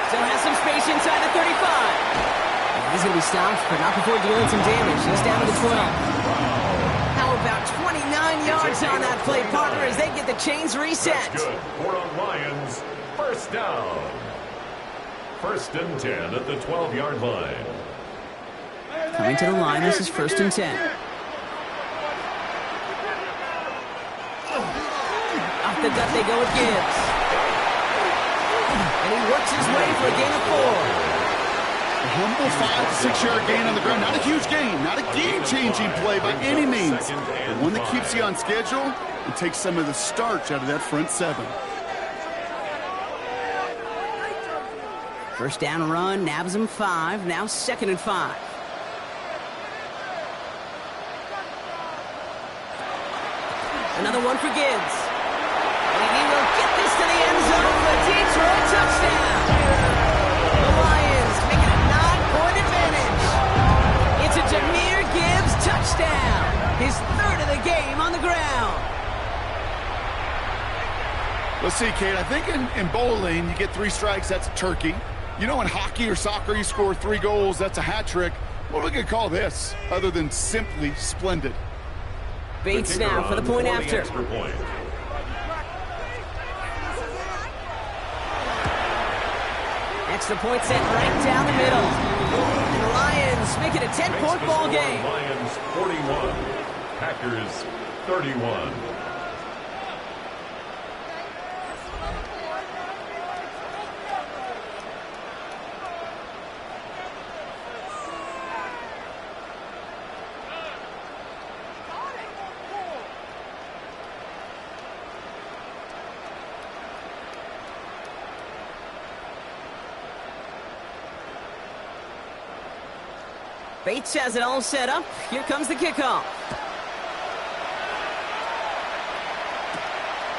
Still has some space inside the 35. And he's going to be stopped, but not before dealing some damage. He's down to the 12. How about 29 yards on that play, partner, as they get the chains reset. That's good. For the Lions, 1st down. 1st and 10 at the 12-yard line. Coming to the line, this is 1st and 10. Off the gut they go with Gibbs. And he works his way for a gain of 4. A humble 5 to 6 yard gain on the ground. Not a huge gain, not a game-changing play by any means, but one that keeps you on schedule and takes some of the starch out of that front 7. 1st down run, nabs him 5, now 2nd and 5. Another one for Gibbs. And he will get this to the end zone for a Detroit touchdown. The Lions make it a 9-point advantage. It's a Jahmyr Gibbs touchdown. His 3rd of the game on the ground. Let's see, Kate, I think in bowling, you get 3 strikes, that's a turkey. You know, in hockey or soccer, you score 3 goals, that's a hat trick. What are we going to call this, other than simply splendid? Bates now for the point after. Extra point set right down the middle. And the Lions make it a 10-point ball game. Lions 41, Packers 31. Bates has it all set up. Here comes the kickoff.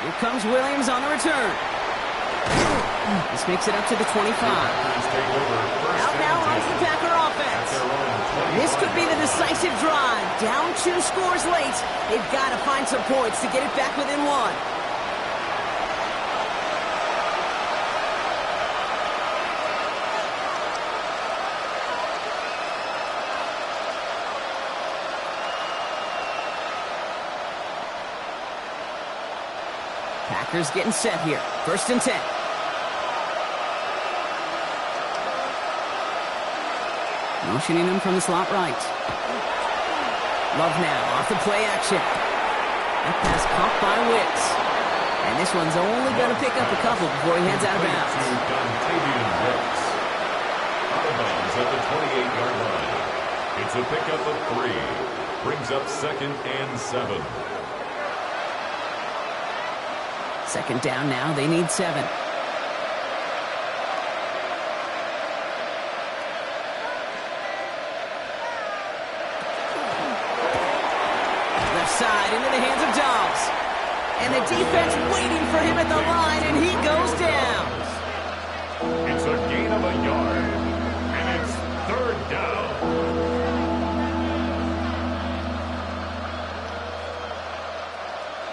Here comes Williams on the return. This makes it up to the 25. Out now runs the Packer offense. This could be the decisive drive. Down 2 scores late. They've got to find some points to get it back within 1. Packers getting set here. 1st and 10. Motioning him from the slot right. Love now off the play action. That pass caught by Wicks. And this one's only going to pick up a couple before he heads out of bounds. Out of bounds at the 28-yard line. It's a pickup of 3. Brings up 2nd and 7. 2nd down now. They need 7. Left side into the hands of Dobbs. And the defense waiting for him at the line, and he goes down. It's a gain of a yard. And it's 3rd down.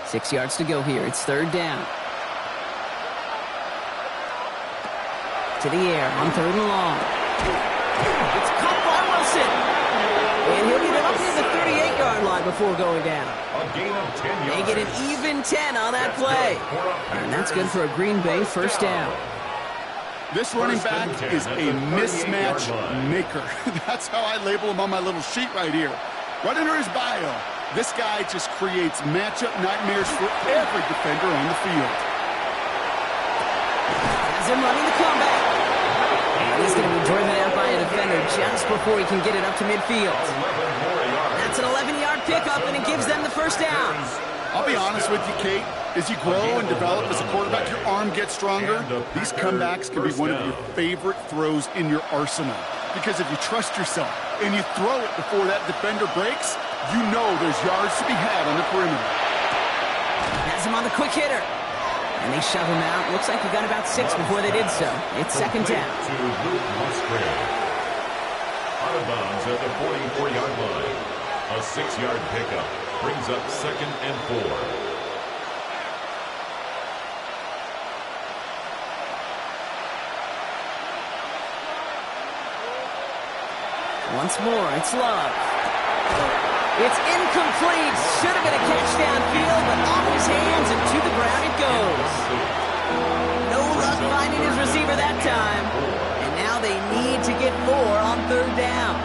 Six yards to go here. It's 3rd down. To the air on 3rd and long. It's caught by Wilson. And he'll get it up near the 38-yard line before going down. A gain of 10 yards. They get an even 10 on that play. And that's good for a Green Bay 1st down. This running back is a mismatch maker. That's how I label him on my little sheet right here. Right under his bio. This guy just creates matchup nightmares for every defender on the field. Has him running the comeback. And he's going to be driven out by a defender just before he can get it up to midfield. That's an 11-yard pickup, and it gives them the 1st down. I'll be honest with you, Kate. As you grow and develop as a quarterback, your arm gets stronger. These comebacks can be one of your favorite throws in your arsenal. Because if you trust yourself and you throw it before that defender breaks, you know there's yards to be had on the perimeter. Has him on the quick hitter. And they shove him out. Looks like he got about 6 before they did so. It's 2nd down. To Luke Musgrave. Out of bounds at the 44-yard line. A 6-yard pickup brings up 2nd and 4. Once more, it's Love. It's incomplete. Should have been a catch downfield, but off his hands and to the ground it goes. No luck finding his receiver that time. And now they need to get 4 on 3rd down.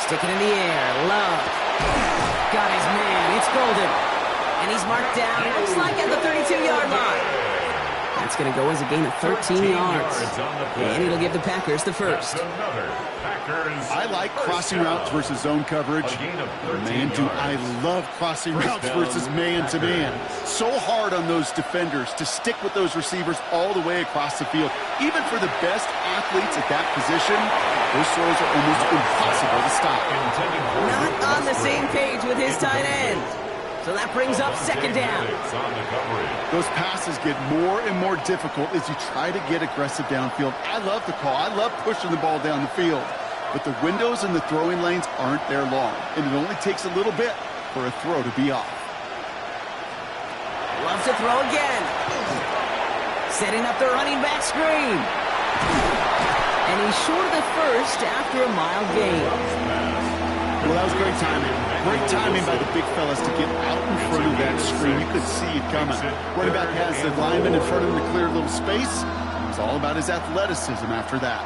Sticking in the air. Love. Got his man. It's Golden. And he's marked down, it looks like, at the 32-yard line. That's going to go as a gain of 13 yards. And it'll give the Packers the 1st. I like crossing routes versus zone coverage. Man, do I love crossing routes versus man-to-man. So hard on those defenders to stick with those receivers all the way across the field. Even for the best athletes at that position, those throws are almost impossible to stop. Not on the same page with his tight end. So that brings up 2nd down. Those passes get more and more difficult as you try to get aggressive downfield. I love the call. I love pushing the ball down the field. But the windows in the throwing lanes aren't there long. And it only takes a little bit for a throw to be off. Loves to throw again. Setting up the running back screen. And he's short of the 1st after a mild gain. Well, that was great timing. Great timing by the big fellas to get out in front of that screen. You could see it coming. Running back has the lineman in front of him to clear a little space. It was all about his athleticism after that.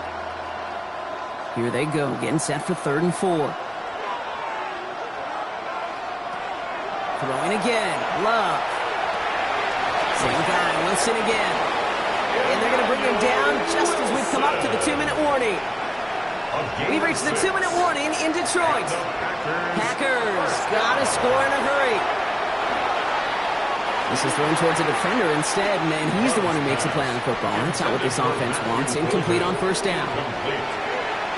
Here they go, getting set for 3rd and 4. Throwing again. Love. Same guy, Wilson again. And they're going to bring him down just as we've come up to the 2-minute warning. We've reached the 2-minute warning in Detroit. Packers got to score in a hurry. This is thrown towards a defender instead, and he's the one who makes a play on the football. That's not what this offense wants. Incomplete on first down.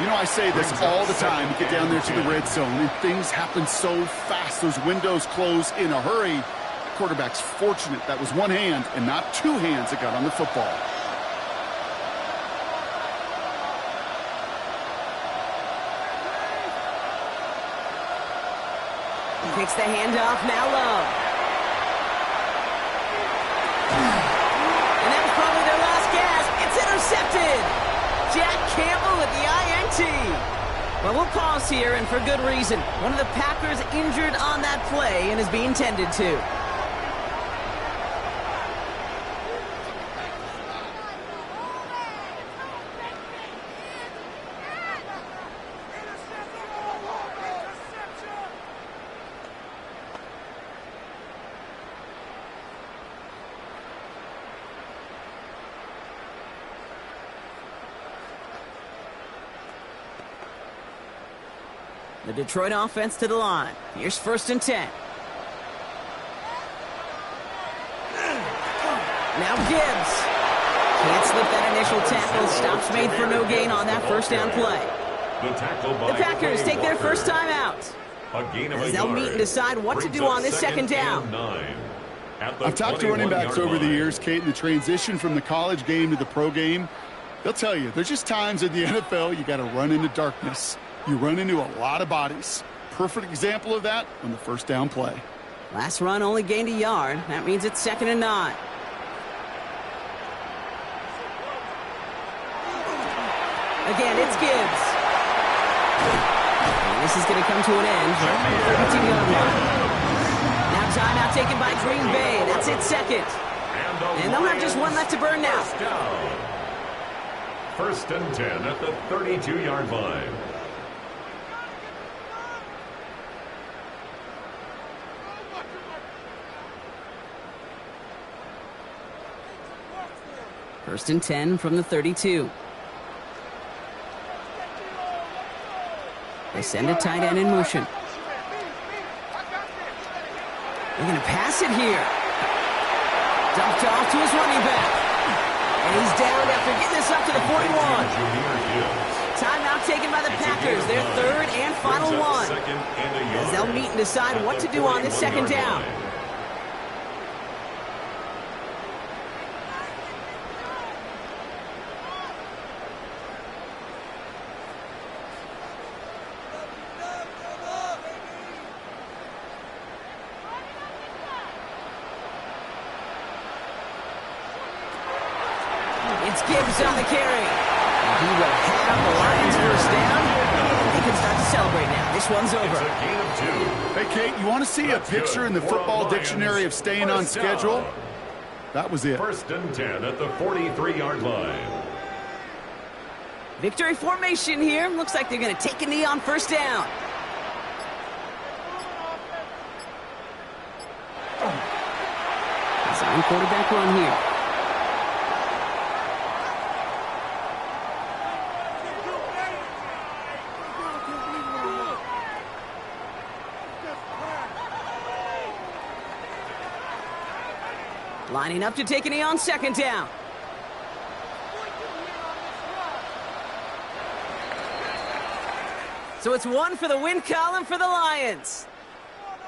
You know, I say this all the time. You get down there to the red zone, and things happen so fast. Those windows close in a hurry. Quarterback's fortunate that was one hand and not two hands that got on the football. Takes the handoff, now low. And that was probably their last gasp. It's intercepted. Jack Campbell with the INT. Well, we'll pause here, and for good reason. One of the Packers injured on that play and is being tended to. The Detroit offense to the line. Here's 1st and 10. Now Gibbs. Can't slip that initial tackle. Stops made for no gain on that first down play. The Packers take their first time out. As they'll meet and decide what to do on this second down. I've talked to running backs over the years, Kate, in the transition from the college game to the pro game. They'll tell you, there's just times in the NFL you got to run into darkness. You run into a lot of bodies. Perfect example of that on the first down play. Last run only gained a yard. That means it's 2nd and 9. Again, it's Gibbs. And this is going to come to an end right from the 32-yard line. Now timeout taken by Green Bay. That's it, 2nd. And they'll have just one left to burn now. 1st and 10 at the 32-yard line. First and 10 from the 32. They send a tight end in motion. They're going to pass it here. Dumped off to his running back. And he's down after getting this up to the 41. Timeout taken by the Packers. Their 3rd and final one. As they'll meet and decide what to do on this second down. It's Gibbs on the carry. He will have the Lions first down. They can start to celebrate now. This one's over. Hey, Kate, you want to see a picture in the football dictionary of staying on schedule? That was it. 1st and 10 at the 43-yard line. Victory formation here. Looks like they're going to take a knee on first down. Design quarterback run here. Lining up to take a knee on second down. So it's one for the win column for the Lions.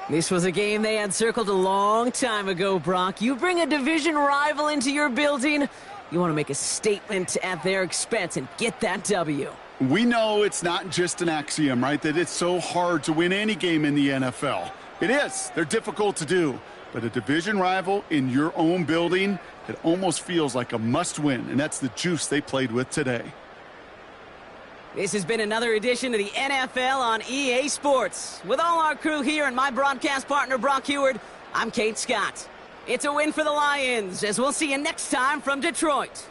This was a game they had circled a long time ago, Brock. You bring a division rival into your building, you want to make a statement at their expense and get that W. We know it's not just an axiom, right, that it's so hard to win any game in the NFL. It is. They're difficult to do. But a division rival in your own building, it almost feels like a must-win, and that's the juice they played with today. This has been another edition of the NFL on EA Sports. With all our crew here and my broadcast partner, Brock Heward, I'm Kate Scott. It's a win for the Lions, as we'll see you next time from Detroit.